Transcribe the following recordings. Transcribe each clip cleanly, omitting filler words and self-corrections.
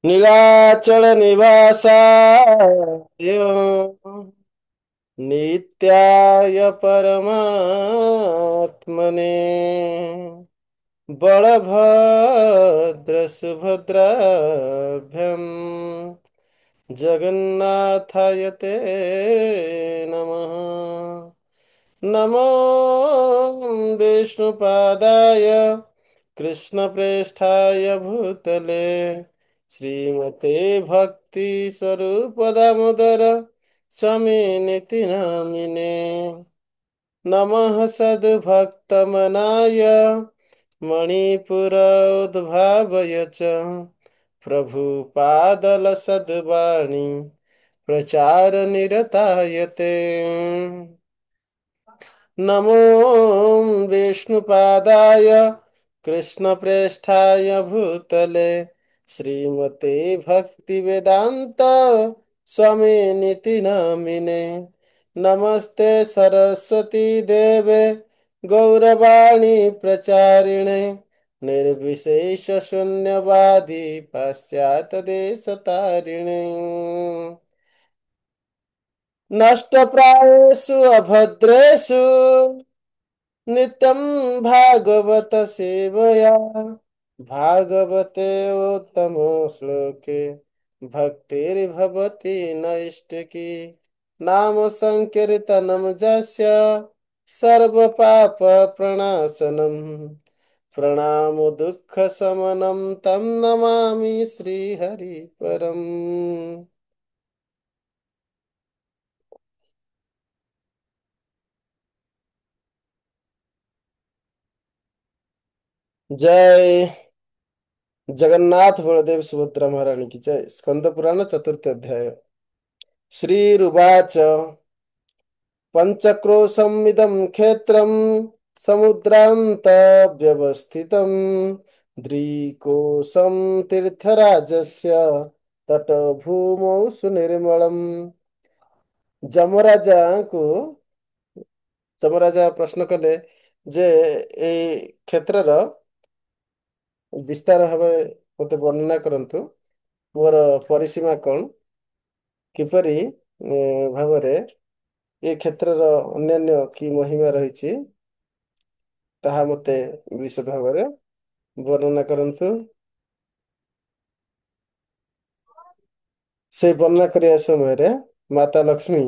नीलाचल निवासाय नित्याय परमात्मने बलभद्र सुभद्राभ्यां जगन्नाथाय ते नमः। नमो विष्णुपादाय कृष्णप्रेष्ठाय भूतले श्रीमते भक्ति स्वरूप दामोदर स्वामी निति नामिने। नमः सद्भक्तमनाय मणिपुर उद्भावय च प्रभुपादलसद्वाणी प्रचारनिरताय ते। नमो विष्णुपादाय कृष्णप्रेष्ठाय भूतले श्रीमते भक्तिवेदान्त स्वामिनिति नामिने। नमस्ते सरस्वती देवे गौरवाणी प्रचारिणे निर्विशेष शून्यवादी पाश्चात्यदेशतारिणे। नष्टप्रायेषु अभद्रेषु नित्यं भागवत सेवया भागवते उत्तमो श्लोके भक्तिर्भवति नैष्टिकी। नाम संकीर्तनं जस्य सर्वपाप प्रणाशनं प्रणामो दुःख शमनं तं नमामि श्रीहरिपरम्। जय जगन्नाथ बलदेव सुभद्रा महारानी की जय। स्कंद पुराण चतुर्थ अध्याय। श्रीरुवाच पंचक्रोशमिदं क्षेत्रं समुद्रान्तव्यवस्थितं द्विकोशं तीर्थराजस्य तटभूमौ सुनिर्मलम्। ଯମରାଜାଙ୍କୁ ଯମରାଜା ପ୍ରଶ୍ନ କଲେ ଯେ ଏଇ କ୍ଷେତ୍ରର ବିସ୍ତାର ଭାବେ ମୋତେ ବର୍ଣ୍ଣନା କରନ୍ତୁ। ମୋର ପରିସୀମା କଣ, କିପରି ଭାବରେ ଏ କ୍ଷେତ୍ରର ଅନ୍ୟାନ୍ୟ କି ମହିମା ରହିଛି ତାହା ମୋତେ ବିଶଦ ଭାବରେ ବର୍ଣ୍ଣନା କରନ୍ତୁ। ସେ ବର୍ଣ୍ଣନା କରିବା ସମୟରେ ମାତା ଲକ୍ଷ୍ମୀ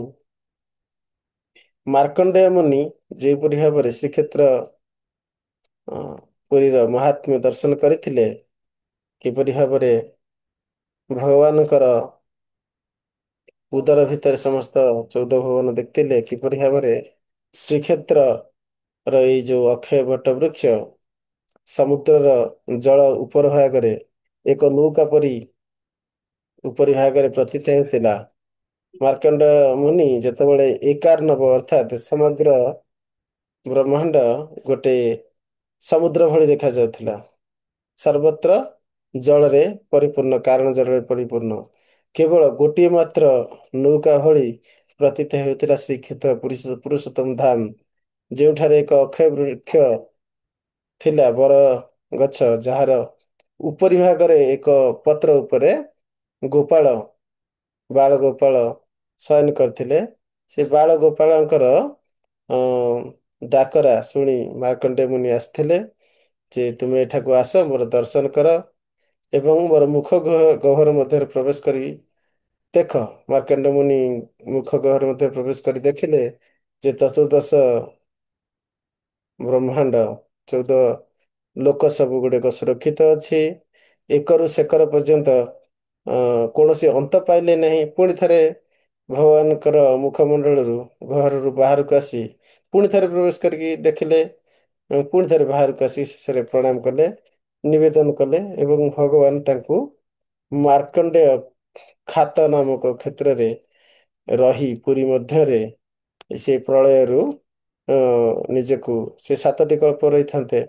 ମାର୍କଣ୍ଡେୟ ମୁନି ଯେପରି ଭାବରେ ଶ୍ରୀକ୍ଷେତ୍ର ପୁରୀର ମହାତ୍ମ୍ୟ ଦର୍ଶନ କରିଥିଲେ, କିପରି ଭାବରେ ଭଗବାନଙ୍କର ଉଦର ଭିତରେ ସମସ୍ତ 14 ଭୁବନ ଦେଖିଥିଲେ, କିପରି ଭାବରେ ଶ୍ରୀକ୍ଷେତ୍ରର ଏଇ ଯୋଉ ଅକ୍ଷୟ ବଟ ବୃକ୍ଷ ସମୁଦ୍ରର ଜଳ ଉପର ଭାଗରେ ଏକ ନୌକା ପରି ଉପରି ଭାଗରେ ପ୍ରତୀତ ହେଉଥିଲା। ମାର୍କଣ୍ଡ ମୁନି ଯେତେବେଳେ ଏକାର ନବ ଅର୍ଥାତ୍ ସମଗ୍ର ବ୍ରହ୍ମାଣ୍ଡ ଗୋଟେ ସମୁଦ୍ର ଭଳି ଦେଖାଯାଉଥିଲା, ସର୍ବତ୍ର ଜଳରେ ପରିପୂର୍ଣ୍ଣ, କାରଣ ଜଳରେ ପରିପୂର୍ଣ୍ଣ। କେବଳ ଗୋଟିଏ ମାତ୍ର ନୌକା ଭଳି ପ୍ରତୀତ ହେଉଥିଲା ଶ୍ରୀକ୍ଷେତ୍ର ପୁରୁଷୋତ୍ତମ ଧାମ, ଯେଉଁଠାରେ ଏକ ଅକ୍ଷୟ ବୃକ୍ଷ ଥିଲା, ବର ଗଛ, ଯାହାର ଉପରି ଭାଗରେ ଏକ ପତ୍ର ଉପରେ ଗୋପାଳ ବାଳ ଗୋପାଳ ଶୟନ କରିଥିଲେ। ସେ ବାଳ ଗୋପାଳଙ୍କର ଡାକରା ଶୁଣି ମାର୍କଣ୍ଡେୟ ମୁନି ଆସିଥିଲେ ଯେ ତୁମେ ଏଠାକୁ ଆସ, ମୋର ଦର୍ଶନ କର ଏବଂ ମୋର ମୁଖ ଗହ୍ୱର ମଧ୍ୟରେ ପ୍ରବେଶ କରି ଦେଖ। ମାର୍କଣ୍ଡେୟ ମୁନି ମୁଖ ଗହ୍ୱର ମଧ୍ୟରେ ପ୍ରବେଶ କରି ଦେଖିଲେ ଯେ ଚତୁର୍ଦଶ ବ୍ରହ୍ମାଣ୍ଡ 14 ଲୋକ ସବୁ ଗୁଡିକ ସୁରକ୍ଷିତ ଅଛି। ଏକରୁ ସେକର ପର୍ଯ୍ୟନ୍ତ କୌଣସି ଅନ୍ତ ପାଇଲେ ନାହିଁ। ପୁଣି ଥରେ ଭଗବାନଙ୍କର ମୁଖମଣ୍ଡଳରୁ ଘରରୁ ବାହାରକୁ ଆସି ପୁଣି ଥରେ ପ୍ରବେଶ କରିକି ଦେଖିଲେ, ପୁଣି ଥରେ ବାହାରକୁ ଆସି ଶେଷରେ ପ୍ରଣାମ କଲେ, ନିବେଦନ କଲେ ଏବଂ ଭଗବାନ ତାଙ୍କୁ ମାର୍କଣ୍ଡେୟ ଖାତ ନାମକ କ୍ଷେତ୍ରରେ ରହି ପୁରୀ ମଧ୍ୟରେ ସେ ପ୍ରଳୟରୁ ନିଜକୁ, ସେ 7ଟି କଳ୍ପ ରହିଥାନ୍ତେ,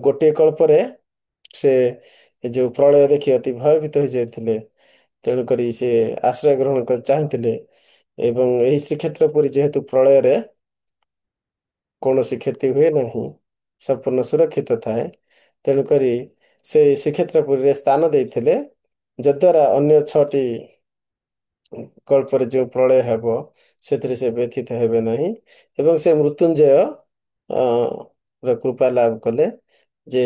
ଗୋଟିଏ କଳ୍ପରେ ସେ ଯୋଉ ପ୍ରଳୟ ଦେଖି ଅତି ଭୟଭୀତ ହୋଇଯାଇଥିଲେ। ତେଣୁକରି ସେ ଆଶ୍ରୟ ଗ୍ରହଣ କରି ଚାହିଁଥିଲେ ଏବଂ ଏହି ଶ୍ରୀକ୍ଷେତ୍ର ପୁରୀ ଯେହେତୁ ପ୍ରଳୟରେ କୌଣସି କ୍ଷତି ହୁଏ ନାହିଁ, ସମ୍ପୂର୍ଣ୍ଣ ସୁରକ୍ଷିତ ଥାଏ, ତେଣୁକରି ସେ ଶ୍ରୀକ୍ଷେତ୍ର ପୁରୀରେ ସ୍ଥାନ ଦେଇଥିଲେ ଯଦ୍ୱାରା ଅନ୍ୟ ଛଅଟି କଳ୍ପରେ ଯେଉଁ ପ୍ରଳୟ ହେବ ସେଥିରେ ସେ ବ୍ୟଥିତ ହେବେ ନାହିଁ ଏବଂ ସେ ମୃତ୍ୟୁଞ୍ଜୟ ର କୃପା ଲାଭ କଲେ ଯେ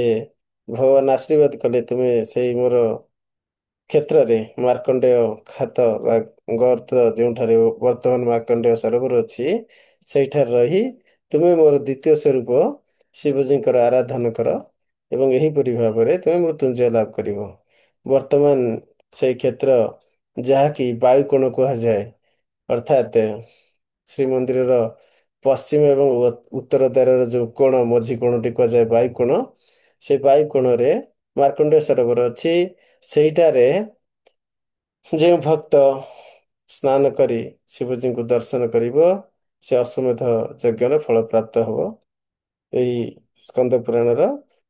ଭଗବାନ ଆଶୀର୍ବାଦ କଲେ ତୁମେ ସେଇ ମୋର କ୍ଷେତ୍ରରେ ମାର୍କଣ୍ଡେୟ ଖାତ ବା ଗର୍ତ୍ତ ଯେଉଁଠାରେ ବର୍ତ୍ତମାନ ମାର୍କଣ୍ଡେୟ ସରୋବର ଅଛି ସେଇଠାରେ ରହି ତୁମେ ମୋର ଦ୍ୱିତୀୟ ସ୍ୱରୂପ ଶିବଜୀଙ୍କର ଆରାଧନା କର ଏବଂ ଏହିପରି ଭାବରେ ତୁମେ ମୃତ୍ୟୁଞ୍ଜୟ ଲାଭ କରିବ। ବର୍ତ୍ତମାନ ସେଇ କ୍ଷେତ୍ର ଯାହାକି ବାୟୁକୋଣ କୁହାଯାଏ ଅର୍ଥାତ୍ ଶ୍ରୀମନ୍ଦିରର ପଶ୍ଚିମ ଏବଂ ଉତ୍ତର ଦ୍ୱାରର ଯୋଉ କୋଣ ମଝି କୋଣଟି କୁହାଯାଏ ବାୟୁକୋଣ। ସେ ବାୟୁକୋଣରେ ମାର୍କଣ୍ଡେୟ ସରୋବର ଅଛି। ସେଇଟାରେ ଯେଉଁ ଭକ୍ତ ସ୍ନାନ କରି ଶିବଜୀଙ୍କୁ ଦର୍ଶନ କରିବ ସେ ଅଶ୍ୱମେଧ ଯଜ୍ଞର ଫଳ ପ୍ରାପ୍ତ ହବ। ଏହି ସ୍କନ୍ଦ ପୁରାଣର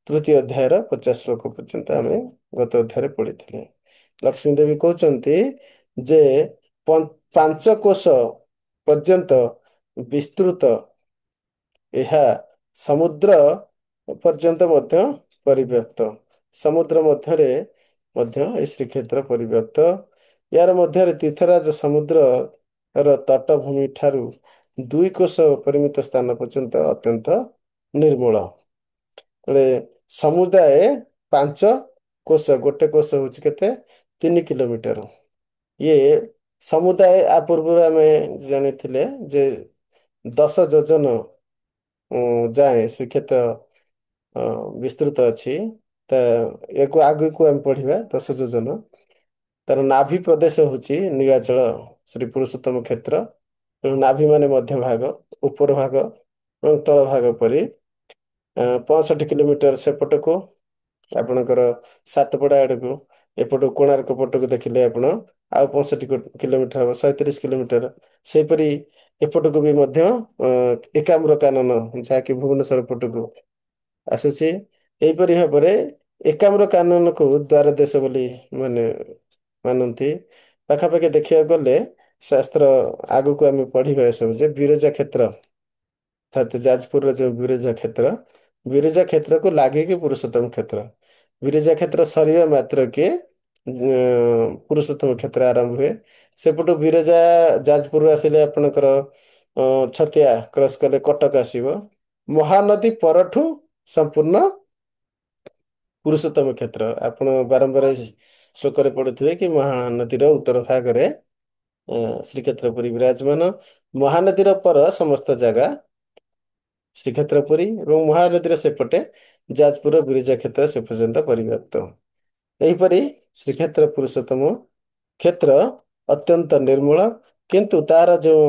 ତୃତୀୟ ଅଧ୍ୟାୟର 50 ଶ୍ଲୋକ ପର୍ଯ୍ୟନ୍ତ ଆମେ ଗତ ଅଧ୍ୟାୟରେ ପଢିଥିଲେ। ଲକ୍ଷ୍ମୀ ଦେବୀ କହୁଛନ୍ତି ଯେ ପାଞ୍ଚ କୋଶ ପର୍ଯ୍ୟନ୍ତ ବିସ୍ତୃତ ଏହା ସମୁଦ୍ର ପର୍ଯ୍ୟନ୍ତ ମଧ୍ୟ ପରିବ୍ୟାପ୍ତ। ସମୁଦ୍ର ମଧ୍ୟରେ ମଧ୍ୟ ଏ ଶ୍ରୀକ୍ଷେତ୍ର ପରିବ୍ୟାପ୍ତ। ଏହାର ମଧ୍ୟରେ ତୀର୍ଥରାଜ ସମୁଦ୍ରର ତଟଭୂମି ଠାରୁ 2 କୋଶ ପରିମିତ ସ୍ଥାନ ପର୍ଯ୍ୟନ୍ତ ଅତ୍ୟନ୍ତ ନିର୍ମଳ। ସମୁଦାୟ 5 କୋଶ, ଗୋଟେ କୋଶ ହଉଛି କେତେ 3 କିଲୋମିଟର। ଇଏ ସମୁଦାୟ ଆ ପୂର୍ବରୁ ଆମେ ଜାଣିଥିଲେ ଯେ 10 ଯୋଜନ ଯାଏ ଶ୍ରୀକ୍ଷେତ୍ର ବିସ୍ତୃତ ଅଛି। ତା ୟାକୁ ଆଗକୁ ଆମେ ପଢିବା 10 ଯୋଜନ। ତାର ନାଭି ପ୍ରଦେଶ ହଉଛି ନୀଳାଚଳ ଶ୍ରୀ ପୁରୁଷୋତ୍ତମ କ୍ଷେତ୍ର। ତେଣୁ ନାଭି ମାନେ ମଧ୍ୟ ଭାଗ, ଉପର ଭାଗ ଏବଂ ତଳ ଭାଗ ପରି 65 କିଲୋମିଟର ସେପଟକୁ ଆପଣଙ୍କର ସାତପଡା ଆଡକୁ ଏପଟୁ କୋଣାର୍କ ପଟକୁ ଦେଖିଲେ ଆପଣ ଆଉ 65 କିଲୋମିଟର ହବ 130 କିଲୋମିଟର। ସେହିପରି ଏପଟକୁ ବି ମଧ୍ୟ ଏକାମ୍ର କାନନ ଯାହାକି ଭୁବନେଶ୍ୱର ପଟକୁ ଆସୁଛି। ଏହିପରି ଭାବରେ ଏକାମ୍ର କାନନକୁ ଦ୍ୱାର ଦେଶ ବୋଲି ମାନନ୍ତି। ପାଖାପାଖି ଦେଖିବାକୁ ଗଲେ ଶାସ୍ତ୍ର ଆଗକୁ ଆମେ ପଢିବା ଏସବୁ ଯେ ବିରଜା କ୍ଷେତ୍ର ଯାଜପୁରର ଯୋଉ ବିରଜା କ୍ଷେତ୍ର, ବିରଜା କ୍ଷେତ୍ରକୁ ଲାଗିକି ପୁରୁଷୋତ୍ତମ କ୍ଷେତ୍ର। ବିରଜା କ୍ଷେତ୍ର ସରିବା ମାତ୍ରକେ ପୁରୁଷୋତ୍ତମ କ୍ଷେତ୍ର ଆରମ୍ଭ ହୁଏ। ସେପଟୁ ବିରଜା ଯାଜପୁରରୁ ଆସିଲେ ଆପଣଙ୍କର ଛତିଆ କ୍ରସ୍ କଲେ କଟକ ଆସିବ। ମହାନଦୀ ପରଠୁ ସମ୍ପୂର୍ଣ୍ଣ ପୁରୁଷୋତ୍ତମ କ୍ଷେତ୍ର। ଆପଣ ବାରମ୍ବାର ଶ୍ଲୋକରେ ପଢୁଥିବେ କି ମହାନଦୀର ଉତ୍ତର ଭାଗରେ ଶ୍ରୀକ୍ଷେତ୍ର ପୁରୀ ବିରାଜମାନ। ମହାନଦୀର ପର ସମସ୍ତ ଜାଗା ଶ୍ରୀକ୍ଷେତ୍ର ପୁରୀ ଏବଂ ମହାନଦୀର ସେପଟେ ଯାଜପୁର ବିରଜା କ୍ଷେତ୍ର ସେ ପର୍ଯ୍ୟନ୍ତ ପରିବ୍ୟାପ୍ତ। ଏହିପରି ଶ୍ରୀକ୍ଷେତ୍ର ପୁରୁଷୋତ୍ତମ କ୍ଷେତ୍ର ଅତ୍ୟନ୍ତ ନିର୍ମଳ, କିନ୍ତୁ ତାର ଯୋଉ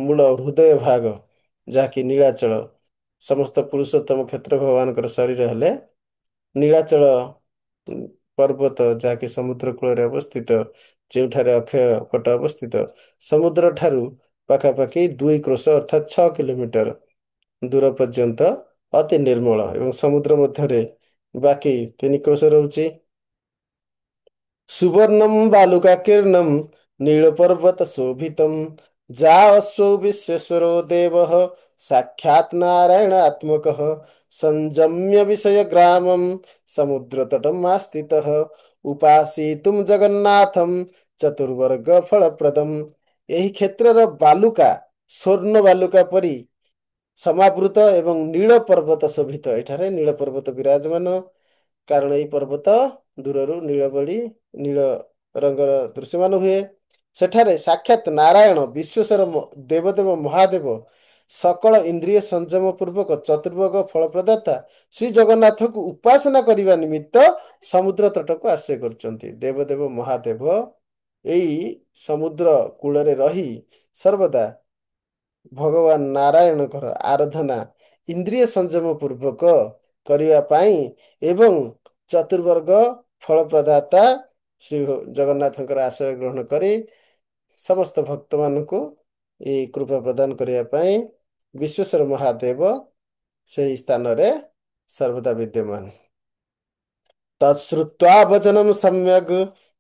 ମୂଳ ହୃଦୟ ଭାଗ ଯାହାକି ନୀଳାଚଳ, ସମସ୍ତ ପୁରୁଷୋତ୍ତମ କ୍ଷେତ୍ର ଭଗବାନଙ୍କର ଶରୀର ହେଲେ ନୀଳାଚଳ ପର୍ବତ ଯାହାକି ସମୁଦ୍ର କୂଳରେ ଅବସ୍ଥିତ, ଯେଉଁଠାରେ ଅକ୍ଷୟ ବଟ ଅବସ୍ଥିତ, ସମୁଦ୍ର ଠାରୁ ପାଖାପାଖି 2 କ୍ରୋଶ ଅର୍ଥାତ୍ 6 କିଲୋମିଟର ଦୂର ପର୍ଯ୍ୟନ୍ତ ଅତି ନିର୍ମଳ ଏବଂ ସମୁଦ୍ର ମଧ୍ୟରେ ବାକି 3 କ୍ରୋଶ ରହୁଛି। ସୁବର୍ଣ୍ଣମ୍ ବାଲୁକାକୀର୍ଣ୍ଣମ୍ ନୀଳପର୍ବତ ଶୋଭିତମ୍ ଯା ଅଶ୍ୱ ବିଶ୍ବେଶ୍ୱର ଦେବଃ ସାକ୍ଷାତ୍ ନାରାୟଣ ଆତ୍ମକଃ ସଂଯମ୍ୟ ବିଷୟ ଗ୍ରାମମ୍ ସମୁଦ୍ର ତଟମ୍ ଆସ୍ଥିତଃ ଉପାସୀତୁମ୍ ଜଗନ୍ନାଥମ୍ ଚତୁର୍ବର୍ଗ ଫଳପ୍ରଦମ୍। ଏହି କ୍ଷେତ୍ରର ବାଲୁକା ସ୍ୱର୍ଣ୍ଣ ବାଲୁକା ପରି ସମାବୃତ ଏବଂ ନୀଳ ପର୍ବତ ଶୋଭିତ। ଏଠାରେ ନୀଳ ପର୍ବତ ବିରାଜମାନ, କାରଣ ଏହି ପର୍ବତ ଦୂରରୁ ନୀଳ ରଙ୍ଗର ଦୃଶ୍ୟମାନ ହୁଏ। ସେଠାରେ ସାକ୍ଷାତ ନାରାୟଣ ବିଶ୍ବେଶ୍ୱର ଦେବଦେବ ମହାଦେବ ସକଳ ଇନ୍ଦ୍ରିୟ ସଂଯମ ପୂର୍ବକ ଚତୁର୍ବର୍ଗ ଫଳପ୍ରଦାତା ଶ୍ରୀ ଜଗନ୍ନାଥଙ୍କୁ ଉପାସନା କରିବା ନିମିତ୍ତ ସମୁଦ୍ର ତଟକୁ ଆଶ୍ରୟ କରୁଛନ୍ତି। ଦେବଦେବ ମହାଦେବ ଏଇ ସମୁଦ୍ର କୂଳରେ ରହି ସର୍ବଦା ଭଗବାନ ନାରାୟଣଙ୍କର ଆରାଧନା ଇନ୍ଦ୍ରିୟ ସଂଯମ ପୂର୍ବକ କରିବା ପାଇଁ ଏବଂ ଚତୁର୍ବର୍ଗ ଫଳପ୍ରଦାତା ଶ୍ରୀ ଜଗନ୍ନାଥଙ୍କର ଆଶ୍ରୟ ଗ୍ରହଣ କରି ସମସ୍ତ ଭକ୍ତମାନଙ୍କୁ ଏଇ କୃପା ପ୍ରଦାନ କରିବା ପାଇଁ ବିଶ୍ବେଶ୍ୱର ମହାଦେବ ସେହି ସ୍ଥାନରେ ସର୍ବଦା ବିଦ୍ୟମାନ। ତତ୍ଶ୍ରୁତ୍ବା ବଚନମ୍ ସମ୍ୟକ୍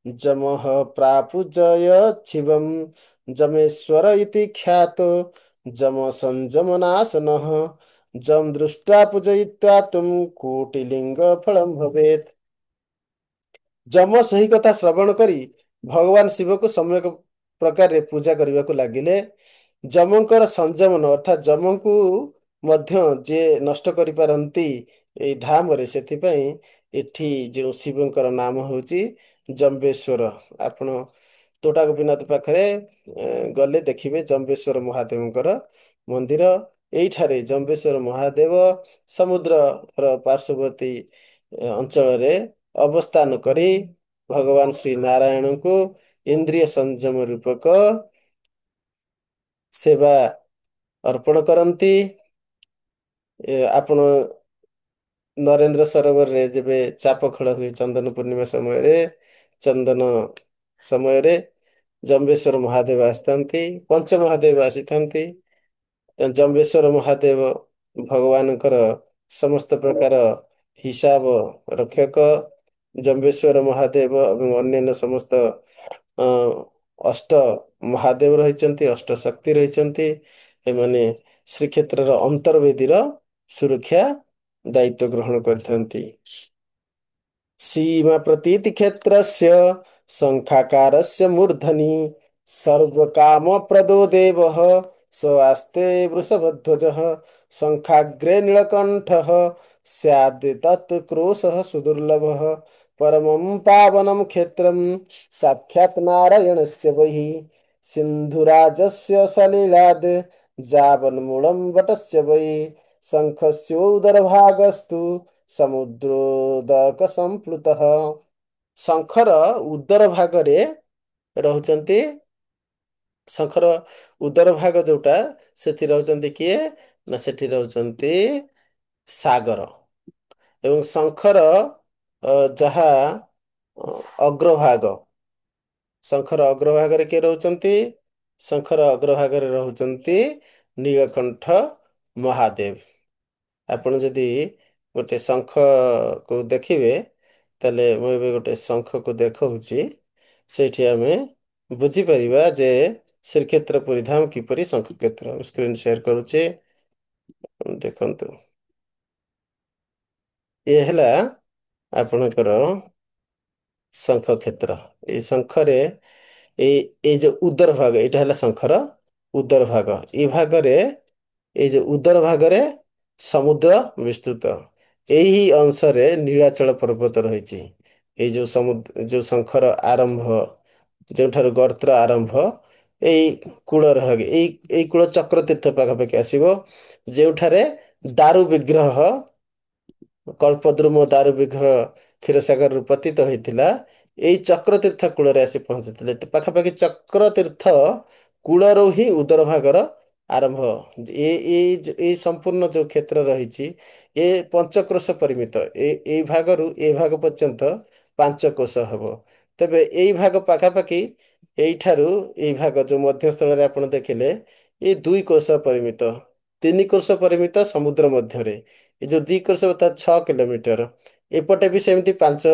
ଯମଃ ପ୍ରାପୁଜୟଚ୍ଛିବମ୍ ଯମେଶ୍ୱର ଇତି ଖ୍ୟାतो ଯମ ସଂଯମନାଶନଃ ଯମ୍ ଦୃଷ୍ଟ୍वा ପୂଜୟିତ୍वा ତୁମ୍ କୋଟିଲିଙ୍ଗ ଫଳମ୍ ଭବେତ୍। ଯମ ସେହି କଥା ଶ୍ରବଣ କରି ଭଗବାନ ଶିବକୁ ସମ୍ୟକ ପ୍ରକାରରେ ପୂଜା କରିବାକୁ ଲାଗିଲେ। ଯମଙ୍କର ସଂଯମନ ଅର୍ଥାତ୍ ଯମଙ୍କୁ ମଧ୍ୟ ଯିଏ ନଷ୍ଟ କରିପାରନ୍ତି ଏଇ ଧାମରେ, ସେଥିପାଇଁ ଏଠି ଯେଉଁ ଶିବଙ୍କର ନାମ ହେଉଛି ଜମ୍ବେଶ୍ଵର। ଆପଣ ତୋଟା ଗୋପୀନାଥ ପାଖରେ ଗଲେ ଦେଖିବେ ଜମ୍ବେଶ୍ଵର ମହାଦେବଙ୍କର ମନ୍ଦିର। ଏଇଠାରେ ଜମ୍ବେଶ୍ଵର ମହାଦେବ ସମୁଦ୍ରର ପାର୍ଶ୍ୱବର୍ତ୍ତୀ ଅଞ୍ଚଳରେ ଅବସ୍ଥାନ କରି ଭଗବାନ ଶ୍ରୀ ନାରାୟଣଙ୍କୁ ଇନ୍ଦ୍ରିୟ ସଂଯମ ରୂପକ ସେବା ଅର୍ପଣ କରନ୍ତି। ଆପଣ ନରେନ୍ଦ୍ର ସରୋବରରେ ଯେବେ ଚାପ ଖେଳ ହୁଏ ଚନ୍ଦନ ପୂର୍ଣ୍ଣିମା ସମୟରେ, ଚନ୍ଦନ ସମୟରେ ଜମ୍ବେଶ୍ଵର ମହାଦେବ ଆସିଥାନ୍ତି, ପଞ୍ଚ ମହାଦେବ ଆସିଥାନ୍ତି। ଜମ୍ବେଶ୍ଵର ମହାଦେବ ଭଗବାନଙ୍କର ସମସ୍ତ ପ୍ରକାର ହିସାବ ରକ୍ଷକ। ଜମ୍ବେଶ୍ଵର ମହାଦେବ ଏବଂ ଅନ୍ୟାନ୍ୟ ସମସ୍ତ ଅ ଅଷ୍ଟ ମହାଦେବ ରହିଛନ୍ତି, ଅଷ୍ଟ ଶକ୍ତି ରହିଛନ୍ତି। ଏମାନେ ଶ୍ରୀକ୍ଷେତ୍ରର ଅନ୍ତର୍ବେଦୀର ସୁରକ୍ଷା ଦାୟିତ୍ୱ ଗ୍ରହଣ କରିଥାନ୍ତି। ସୀମା ପ୍ରତୀତି କ୍ଷେତ୍ରସ୍ୟ ଶଙ୍ଖାକାରସ୍ୟ ମୂର୍ଧନି ସର୍ବ ପ୍ରଦୋ ଦେବଃ ସ ଆସ୍ତେ ବୃଷଭଧ୍ୱଜଃ ଶଙ୍ଖାଗ୍ରେ ନୀଳକଣ୍ଠଃ ସ୍ୟାଦ୍ ତତ୍ କ୍ରୋଶः ସୁଦୁର୍ଲଭः परमं पावनं क्षेत्रं साक्षात् नारायणस्य वै सिन्धुराजस्य सलिलाद् जावन्मूलं वटस्य वै ଶଙ୍ଖସ୍ୟୋଦରଭାଗସ୍ତୁ ସମୁଦ୍ରୋଦକ ସମ୍ପ୍ଲୁତଃ। ଶଙ୍ଖର ଉଦର ଭାଗରେ ରହୁଛନ୍ତି, ଶଙ୍ଖର ଉଦର ଭାଗ ଯୋଉଟା ସେଠି ରହୁଛନ୍ତି କିଏ ନା ସେଠି ରହୁଛନ୍ତି ସାଗର। ଏବଂ ଶଙ୍ଖର ଯାହା ଅଗ୍ରଭାଗ, ଶଙ୍ଖର ଅଗ୍ରଭାଗରେ କିଏ ରହୁଛନ୍ତି? ଶଙ୍ଖର ଅଗ୍ରଭାଗରେ ରହୁଛନ୍ତି ନୀଳକଣ୍ଠ ମହାଦେବ। ଆପଣ ଯଦି ଗୋଟେ ଶଙ୍ଖକୁ ଦେଖିବେ, ତାହେଲେ ମୁଁ ଏବେ ଗୋଟେ ଶଙ୍ଖକୁ ଦେଖଉଛି, ସେଇଠି ଆମେ ବୁଝିପାରିବା ଯେ ଶ୍ରୀକ୍ଷେତ୍ର ପରିଧାମ କିପରି ଶଙ୍ଖକ୍ଷେତ୍ର। ସ୍କ୍ରିନ୍ ସେୟାର କରୁଛି, ଦେଖନ୍ତୁ। ଇଏ ହେଲା ଆପଣଙ୍କର ଶଙ୍ଖ କ୍ଷେତ୍ର। ଏଇ ଶଙ୍ଖରେ ଏଇ ଯୋଉ ଉଦର ଭାଗ, ଏଇଟା ହେଲା ଶଙ୍ଖର ଉଦର ଭାଗ। ଏଇ ଭାଗରେ, ଏଇ ଯୋଉ ଉଦର ଭାଗରେ ସମୁଦ୍ର ବିସ୍ତୃତ। ଏହି ଅଂଶରେ ନୀଳାଚଳ ପର୍ବତ ରହିଛି। ଏଇ ଯୋଉ ଶଙ୍ଖର ଆରମ୍ଭ, ଯେଉଁଠାରୁ ଗର୍ତ୍ତର ଆରମ୍ଭ, ଏଇ କୂଳ ଏଇ କୂଳ ଚକ୍ର ତୀର୍ଥ ପାଖାପାଖି ଆସିବ, ଯେଉଁଠାରେ ଦାରୁ ବିଗ୍ରହ କଳ୍ପଦ୍ରୁମ ଦାରୁ ବିଗ୍ରହ କ୍ଷୀରସାଗରରୁ ପତିତ ହୋଇଥିଲା। ଏଇ ଚକ୍ରତୀର୍ଥ କୂଳରେ ଆସି ପହଞ୍ଚିଥିଲେ। ପାଖାପାଖି ଚକ୍ରତୀର୍ଥ କୂଳରୁ ହିଁ ଉଦର ଭାଗର ଆରମ୍ଭ। ଏଇ ସମ୍ପୂର୍ଣ୍ଣ ଯୋଉ କ୍ଷେତ୍ର ରହିଛି, ଏ ପଞ୍ଚକ୍ରୋଶ ପରିମିତ। ଏଇ ଭାଗରୁ ଏ ଭାଗ ପର୍ଯ୍ୟନ୍ତ 5 କୋଶ ହବ। ତେବେ ଏଇ ଭାଗ ପାଖାପାଖି ଏଇଠାରୁ ଏଇ ଭାଗ ଯୋଉ ମଧ୍ୟସ୍ଥଳରେ ଆପଣ ଦେଖିଲେ, ଏ 2 କୋଶ ପରିମିତ। 3 କୋଶ ପରିମିତ ସମୁଦ୍ର ମଧ୍ୟରେ। ଏ ଯୋଉ 2 କୋଶ ତା 6 କିଲୋମିଟର। ଏପଟେ ବି ସେମିତି 5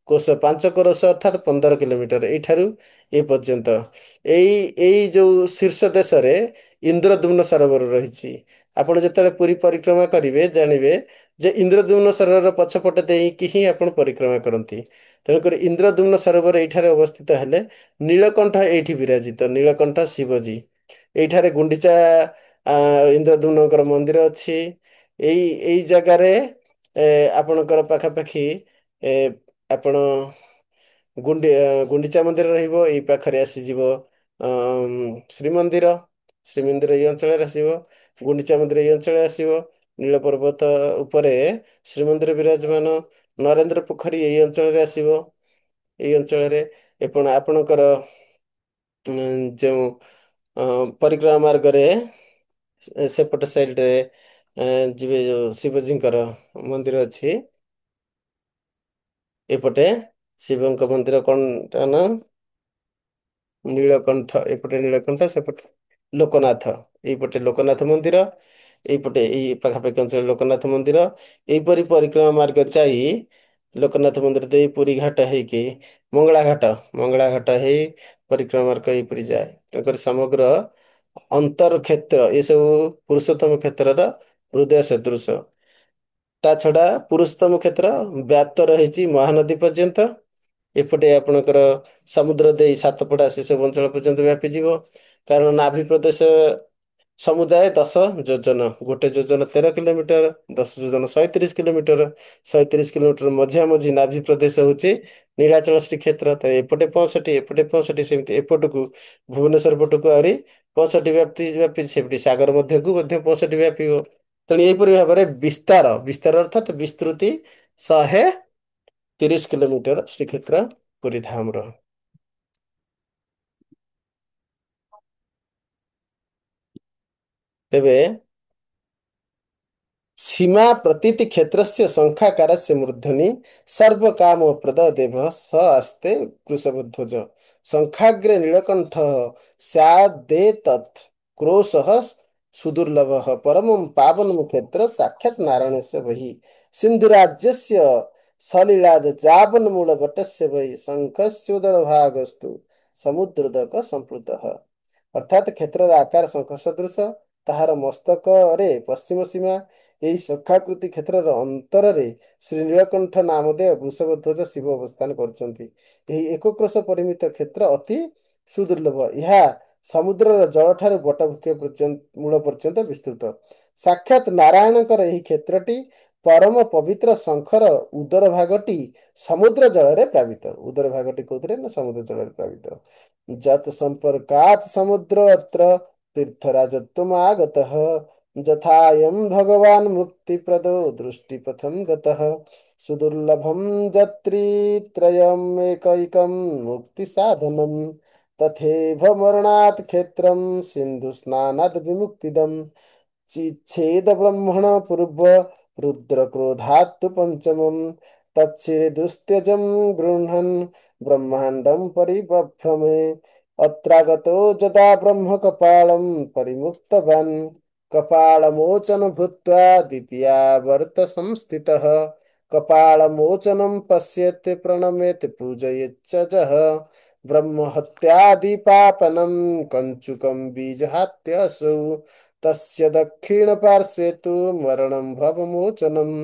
କୋଶ, 5 କ୍ରୋଶ ଅର୍ଥାତ୍ 15 କିଲୋମିଟର ଏଇଠାରୁ ଏ ପର୍ଯ୍ୟନ୍ତ। ଏଇ ଯୋଉ ଶୀର୍ଷ ଦେଶରେ ଇନ୍ଦ୍ରଦ୍ୟୁମ୍ନ ସରୋବର ରହିଛି। ଆପଣ ଯେତେବେଳେ ପୁରୀ ପରିକ୍ରମା କରିବେ, ଜାଣିବେ ଯେ ଇନ୍ଦ୍ରଦ୍ୟୁମ୍ନ ସରୋବର ପଛପଟେ ଦେଇକି ହିଁ ଆପଣ ପରିକ୍ରମା କରନ୍ତି। ତେଣୁକରି ଇନ୍ଦ୍ରଦ୍ୟୁମ୍ନ ସରୋବର ଏଇଠାରେ ଅବସ୍ଥିତ ହେଲେ, ନୀଳକଣ୍ଠ ଏଇଠି ବିରାଜିତ। ନୀଳକଣ୍ଠ ଶିବଜୀ। ଏଇଠାରେ ଗୁଣ୍ଡିଚା ଇନ୍ଦ୍ରଦ୍ୟୁମ୍ନଙ୍କର ମନ୍ଦିର ଅଛି। ଏଇ ଜାଗାରେ ଆପଣଙ୍କର ପାଖାପାଖି ଆପଣ ଗୁଣ୍ଡିଚା ମନ୍ଦିର ରହିବ। ଏଇ ପାଖରେ ଆସିଯିବ ଶ୍ରୀମନ୍ଦିର। ଶ୍ରୀମନ୍ଦିର ଏଇ ଅଞ୍ଚଳରେ ଆସିବ। ଗୁଣ୍ଡିଚା ମନ୍ଦିର ଏଇ ଅଞ୍ଚଳରେ ଆସିବ। ନୀଳ ପର୍ବତ ଉପରେ ଶ୍ରୀମନ୍ଦିର ବିରାଜମାନ। ନରେନ୍ଦ୍ର ପୋଖରୀ ଏଇ ଅଞ୍ଚଳରେ ଆସିବ। ଏଇ ଅଞ୍ଚଳରେ ଆପଣଙ୍କର ଯେଉଁ ପରିକ୍ରମା ମାର୍ଗରେ ସେପଟ ସାଇଡରେ ଯିବେ, ଯୋଉ ଶିବଜୀଙ୍କର ମନ୍ଦିର ଅଛି। ଏପଟେ ଶିବଙ୍କ ମନ୍ଦିର, କଣ ତା ନା? ନୀଳକଣ୍ଠ। ଏପଟେ ନୀଳକଣ୍ଠ, ସେପଟେ ଲୋକନାଥ। ଏଇପଟେ ଲୋକନାଥ ମନ୍ଦିର, ଏଇପଟେ ଏଇ ପାଖାପାଖି ଅଞ୍ଚଳରେ ଲୋକନାଥ ମନ୍ଦିର। ଏଇପରି ପରିକ୍ରମା ମାର୍ଗ ଯାଇ ଲୋକନାଥ ମନ୍ଦିର ଦେଇ ପୁରୀ ଘାଟ ହେଇକି ମଙ୍ଗଳା ଘାଟ ହେଇ ପରିକ୍ରମା ମାର୍ଗ ଏଇପରି ଯାଏ। ତେଣୁକରି ସମଗ୍ର ଅନ୍ତର କ୍ଷେତ୍ର ଏସବୁ ପୁରୁଷୋତ୍ତମ କ୍ଷେତ୍ରର ହୃଦୟ ସଦୃଶ। ତା ଛଡା ପୁରୁଷୋତ୍ତମ କ୍ଷେତ୍ର ବ୍ୟାପ୍ତ ରହିଛି ମହାନଦୀ ପର୍ଯ୍ୟନ୍ତ। ଏପଟେ ଆପଣଙ୍କର ସମୁଦ୍ର ଦେଇ ସାତପଡ଼ା ସେସବୁ ଅଞ୍ଚଳ ପର୍ଯ୍ୟନ୍ତ ବ୍ୟାପିଯିବ। କାରଣ ନାଭି ପ୍ରଦେଶ ସମୁଦାୟ 10 ଯୋଜନ, ଗୋଟେ ଯୋଜନ 13 କିଲୋମିଟର, 10 ଯୋଜନ 37 କିଲୋମିଟର, 37 କିଲୋମିଟର ମଝିଆ ମଝି ନାଭି ପ୍ରଦେଶ ହଉଛି ନୀଳାଚଳ ଶ୍ରୀକ୍ଷେତ୍ର। ତ ଏପଟେ 65, ଏପଟେ 65, ସେମିତି ଏପଟକୁ ଭୁବନେଶ୍ୱର ପଟକୁ ଆହୁରି 65 ବ୍ୟାପି ସେପଟେ ସାଗର ମଧ୍ୟକୁ ମଧ୍ୟ 65 ବ୍ୟାପିବ। ତେଣୁ ଏହିପରି ଭାବରେ ବିସ୍ତାର, ବିସ୍ତାର ଅର୍ଥାତ୍ ବିସ୍ତୃତି 130 କିଲୋମିଟର ଶ୍ରୀକ୍ଷେତ୍ର ପୁରୀ ଧାମର। ତେବେ ସୀମା ପ୍ରତୀତି କ୍ଷେତ୍ରସ୍ୟ ଶଙ୍ଖାକାରସ୍ୟ ମୂର୍ଧନି ସର୍ବକାମପ୍ରଦ ଦେବଃ ସ ଆସ୍ତେ ବୃଷଭଧ୍ୱଜ। ଶଙ୍ଖାଗ୍ରେ ନୀଳକଣ୍ଠଃ ସ୍ୟାଦେତତ୍ କ୍ରୋଶଃ ସୁଦୁର୍ଲଭः ପରମଂ ପାବनं କ୍ଷେତ୍ର ସାକ୍ଷାତ୍ ନାରାୟଣସ୍ୟ ବହି ସିନ୍ଧୁରାଜ୍ୟସ୍ୟ ସଲିଳାଦ୍ ଚାବନମୂଳବଟସ୍ୟ ବହି ଶଙ୍ଖସ୍योदरଭାଗସ୍ତୁ ସମୁଦ୍ରୋଦକ ସମ୍ପ୍ଲୁତଃ। ଅର୍ଥାତ୍ କ୍ଷେତ୍ରର ଆକାର ଶଙ୍ଖ ସଦୃଶ, ତାହାର ମସ୍ତକରେ ପଶ୍ଚିମ ସୀମା। ଏହି ଶଙ୍ଖାକୃତି କ୍ଷେତ୍ରର ଅନ୍ତରରେ ଶ୍ରୀ ନୀଳକଣ୍ଠ ନାମଧେୟ ବୃଷଭଧ୍ୱଜ ଶିବ ଅବସ୍ଥାନ କରୁଛନ୍ତି। ଏହି ଏକକ୍ରୋଶ ପରିମିତ କ୍ଷେତ୍ର ଅତି ସୁଦୁର୍ଲଭ। ଏହା ସମୁଦ୍ରର ଜଳଠାରୁ ବଟବୃକ୍ଷ ମୂଳ ପର୍ଯ୍ୟନ୍ତ ବିସ୍ତୃତ। ସାକ୍ଷାତ୍ ନାରାୟଣଙ୍କର ଏହି କ୍ଷେତ୍ରଟି ପରମ ପବିତ୍ର ଶଙ୍ଖର ଉଦର ଭାଗଟି ସମୁଦ୍ର ଜଳରେ ପ୍ଲାବିତ। ଉଦର ଭାଗଟି କୋଉଥିରେ ନା ସମୁଦ୍ର ଜଳରେ ପ୍ଲାବିତ। ଯତ୍ ସମ୍ପର୍କାତ୍ ସମୁଦ୍ର ଅତ୍ର ତୀର୍ଥରାଜତ୍ୱମାଗତଃ ଯଥାୟଂ ଭଗବାନ୍ ମୁକ୍ତିପ୍ରଦୋ ଦୃଷ୍ଟିପଥଂ ଗତଃ ସୁଦୁର୍ଲଭଂ ଯତ୍ରିତ୍ରୟମେକୈକଂ ମୁକ୍ତିସାଧନम् ତଥୈଭ ମରଣାତ୍ କ୍ଷେତ୍ରಂ ସିନ୍ଧୁ ସ୍ନାନାଦ୍ ବିମୁକ୍ତିଦम् ଚିଚ୍ଛେଦ ବ୍ରହ୍ମଣ ପୂର୍ବ ରୁଦ୍ରକ୍ରୋଧାତ୍ ପଞ୍ଚମମ୍ ତଚ୍ଛିରେ ଦୁସ୍ତ୍ୟଜಂ ଗୃହ୍ଣନ୍ ବ୍ରହ୍ମାଣ୍ଡಂ ପରିବଭ୍ରମେ ଅତ୍ରାଗतो ଯଦା ବ୍ରହ୍ମ କପାଳಂ ପରିମୁକ୍ତବାନ୍ କପାଳମୋଚନ ଭୂତ୍ୱା ଦ୍ୱିତୀୟାବର୍ତ ସଂସ୍ଥିତଃ କପାଳମୋଚनं ପଶ୍ୟେତ୍ ପ୍रणमेତ୍ ପୂଜୟେच्च ଯଃ ବ୍ରହ୍ମହତ୍ୟାଦିପାପनं କଞ୍ଚୁକं ବୀଜହାତ୍ୟସौ ତସ୍ୟ ଦକ୍ଷିଣ ପାର୍ଶ୍ୱେ ତୁ ମରଣଂ ଭବମୋଚନମ୍।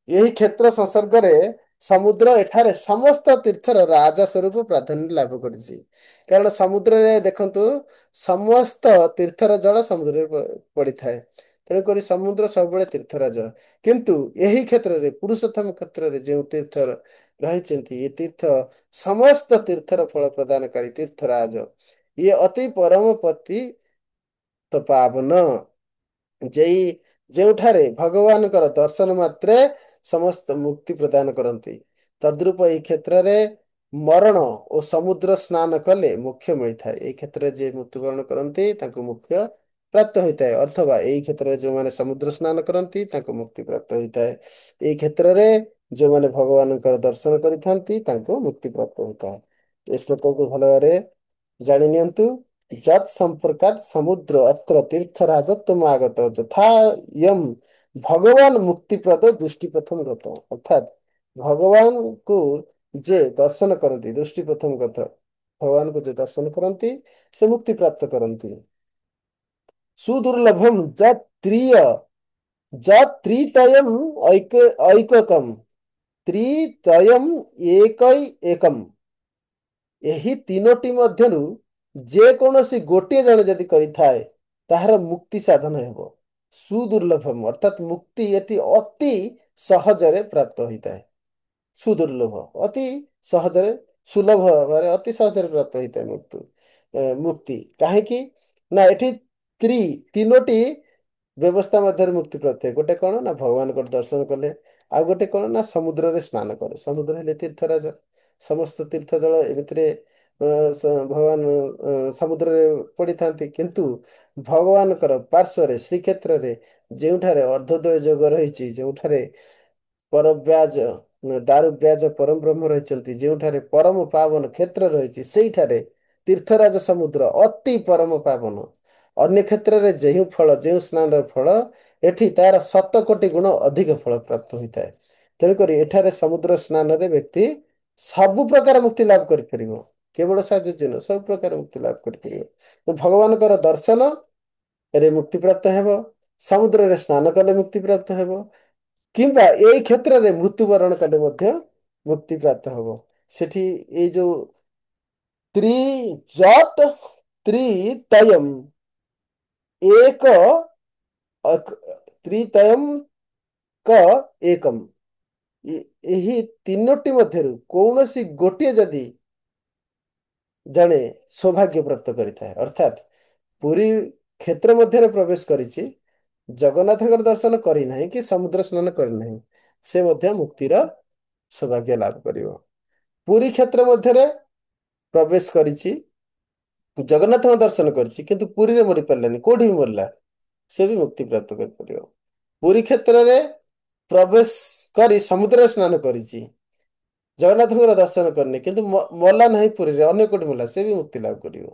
ଏହି କ୍ଷେତ୍ର ସଂସର୍ଗରେ ସମୁଦ୍ର ଏଠାରେ ସମସ୍ତ ତୀର୍ଥର ରାଜା ସ୍ୱରୂପ ପ୍ରାଧାନ୍ୟ ଲାଭ କରିଛି। କାରଣ ସମୁଦ୍ରରେ ଦେଖନ୍ତୁ ସମସ୍ତ ତୀର୍ଥର ଜଳ ସମୁଦ୍ରରେ ପଡିଥାଏ। ତେଣୁକରି ସମୁଦ୍ର ସବୁବେଳେ ତୀର୍ଥରାଜ। କିନ୍ତୁ ଏହି କ୍ଷେତ୍ରରେ ପୁରୁଷୋତ୍ତମ କ୍ଷେତ୍ରରେ ଯେଉଁ ତୀର୍ଥ ରହିଛନ୍ତି, ଏ ତୀର୍ଥ ସମସ୍ତ ତୀର୍ଥର ଫଳ ପ୍ରଦାନକାରୀ ତୀର୍ଥରାଜ। ଇଏ ଅତି ପରମ ପତି ତ ପାବନ, ଯେଇ ଯେଉଁଠାରେ ଭଗବାନଙ୍କର ଦର୍ଶନ ମାତ୍ରେ ସମସ୍ତ ମୁକ୍ତି ପ୍ରଦାନ କରନ୍ତି। ତଦ୍ରୂପ ଏହି କ୍ଷେତ୍ରରେ ମରଣ ଓ ସମୁଦ୍ର ସ୍ନାନ କଲେ ମୋକ୍ଷ ମିଳିଥାଏ। ଏହି କ୍ଷେତ୍ରରେ ଯିଏ ମୃତ୍ୟୁବରଣ କରନ୍ତି ତାଙ୍କୁ ମୋକ୍ଷ ପ୍ରାପ୍ତ ହୋଇଥାଏ। ଅଥବା ଏହି କ୍ଷେତ୍ରରେ ଯେଉଁମାନେ ସମୁଦ୍ର ସ୍ନାନ କରନ୍ତି ତାଙ୍କୁ ମୁକ୍ତି ପ୍ରାପ୍ତ ହୋଇଥାଏ। ଏହି କ୍ଷେତ୍ରରେ ଯେଉଁମାନେ ଭଗବାନଙ୍କର ଦର୍ଶନ କରିଥାନ୍ତି ତାଙ୍କୁ ମୁକ୍ତି ପ୍ରାପ୍ତ ହୋଇଥାଏ। ଏ ଶ୍ଲୋକକୁ ଭଲ ଭାବରେ ଜାଣି ନିଅନ୍ତୁ। ଯତ୍ ସମ୍ପର୍କାତ୍ ସମୁଦ୍ର ଅତ୍ର ତୀର୍ଥ ରାଜତ୍ୱମ ଆଗତ ଯଥା ୟମ୍ ଭଗବାନ ମୁକ୍ତିପ୍ରଦ ଦୃଷ୍ଟିପଥମ ଗତ। ଅର୍ଥାତ୍ ଭଗବାନଙ୍କୁ ଯେ ଦର୍ଶନ କରନ୍ତି, ଦୃଷ୍ଟିପଥମ ଗତ, ଭଗବାନଙ୍କୁ ଯେ ଦର୍ଶନ କରନ୍ତି ସେ ମୁକ୍ତି ପ୍ରାପ୍ତ କରନ୍ତି। ସୁଦୁର୍ଲଭମ୍ ଯତ୍ତ୍ରିତୟମ୍ ଐକକମ୍ ତ୍ରିତୟମ୍ ଏକମ୍। ଏହି ତିନୋଟି ମଧ୍ୟରୁ ଯେକୌଣସି ଗୋଟିଏ ଜଣ ଯଦି କରିଥାଏ ତାହାର ମୁକ୍ତି ସାଧନ ହେବ। ସୁଦୁର୍ଲଭମ୍ ଅର୍ଥାତ୍ ମୁକ୍ତି ଏଠି ଅତି ସହଜରେ ପ୍ରାପ୍ତ ହୋଇଥାଏ। ସୁଦୁର୍ଲଭ ଅତି ସହଜରେ, ସୁଲଭ ଭାବରେ ଅତି ସହଜରେ ପ୍ରାପ୍ତ ହୋଇଥାଏ ମୁକ୍ତି। କାହିଁକି ନା ଏଠି ତିନୋଟି ବ୍ୟବସ୍ଥା ମଧ୍ୟରେ ମୁକ୍ତି ପ୍ରାପ୍ତ ହୁଏ। ଗୋଟେ କଣ ନା ଭଗବାନଙ୍କର ଦର୍ଶନ କଲେ, ଆଉ ଗୋଟେ କଣ ନା ସମୁଦ୍ରରେ ସ୍ନାନ କଲେ। ସମୁଦ୍ର ହେଲେ ତୀର୍ଥରାଜ। ସମସ୍ତ ତୀର୍ଥ ଜଳ ଏମିତିରେ ଭଗବାନ ସମୁଦ୍ରରେ ପଡିଥାନ୍ତି। କିନ୍ତୁ ଭଗବାନଙ୍କର ପାର୍ଶ୍ୱରେ ଶ୍ରୀକ୍ଷେତ୍ରରେ ଯେଉଁଠାରେ ଅର୍ଦ୍ଧୋଦୟ ଯୋଗ ରହିଛି, ଯେଉଁଠାରେ ପରବ୍ୟାଜ ଦାରୁବ୍ୟାଜ ପରମ ବ୍ରହ୍ମ ରହିଛନ୍ତି, ଯେଉଁଠାରେ ପରମ ପାବନ କ୍ଷେତ୍ର ରହିଛି, ସେଇଠାରେ ତୀର୍ଥରାଜ ସମୁଦ୍ର ଅତି ପରମ ପାବନ। ଅନ୍ୟ କ୍ଷେତ୍ରରେ ଯେଉଁ ଫଳ, ଯେଉଁ ସ୍ନାନର ଫଳ, ଏଠି ତାର 7 କୋଟି ଗୁଣ ଅଧିକ ଫଳ ପ୍ରାପ୍ତ ହୋଇଥାଏ। ତେଣୁକରି ଏଠାରେ ସମୁଦ୍ର ସ୍ନାନରେ ବ୍ୟକ୍ତି ସବୁ ପ୍ରକାର ମୁକ୍ତି ଲାଭ କରିପାରିବ। କେବଳ ସାହାଯ୍ୟ ନୁହେଁ, ସବୁ ପ୍ରକାର ମୁକ୍ତି ଲାଭ କରିପାରିବ। ଭଗବାନଙ୍କର ଦର୍ଶନ ରେ ମୁକ୍ତିପ୍ରାପ୍ତ ହେବ, ସମୁଦ୍ରରେ ସ୍ନାନ କଲେ ମୁକ୍ତିପ୍ରାପ୍ତ ହେବ, କିମ୍ବା ଏଇ କ୍ଷେତ୍ରରେ ମୃତ୍ୟୁବରଣ କଲେ ମଧ୍ୟ ମୁକ୍ତି ପ୍ରାପ୍ତ ହେବ। ସେଠି ଏଇ ଯୋଉ ତ୍ରିଜଟ୍ ତ୍ରିତୟମ୍ ଏକ ତ୍ରିତୟମ୍ କ ଏକମ୍, ଏହି ତିନୋଟି ମଧ୍ୟରୁ କୌଣସି ଗୋଟିଏ ଯଦି ଜଣେ ସୌଭାଗ୍ୟ ପ୍ରାପ୍ତ କରିଥାଏ, ଅର୍ଥାତ୍ ପୁରୀ କ୍ଷେତ୍ର ମଧ୍ୟରେ ପ୍ରବେଶ କରିଛି, ଜଗନ୍ନାଥଙ୍କର ଦର୍ଶନ କରିନାହିଁ କି ସମୁଦ୍ର ସ୍ନାନ କରିନାହିଁ, ସେ ମଧ୍ୟ ମୁକ୍ତିର ସୌଭାଗ୍ୟ ଲାଭ କରିବ। ପୁରୀ କ୍ଷେତ୍ର ମଧ୍ୟରେ ପ୍ରବେଶ କରିଛି, ଜଗନ୍ନାଥଙ୍କ ଦର୍ଶନ କରିଛି, କିନ୍ତୁ ପୁରୀରେ ମରି ପାରିଲାନି, କୋଉଠି ବି ମରିଲା, ସେ ବି ମୁକ୍ତି ପ୍ରାପ୍ତ କରିପାରିବ। ପୁରୀ କ୍ଷେତ୍ରରେ ପ୍ରବେଶ କରି ସମୁଦ୍ରରେ ସ୍ନାନ କରିଛି, ଜଗନ୍ନାଥଙ୍କର ଦର୍ଶନ କରିନି, କିନ୍ତୁ ମଲା ନାହିଁ ପୁରୀରେ, ଅନ୍ୟ କୋଉଠି ମଲା, ସେ ବି ମୁକ୍ତି ଲାଭ କରିବ।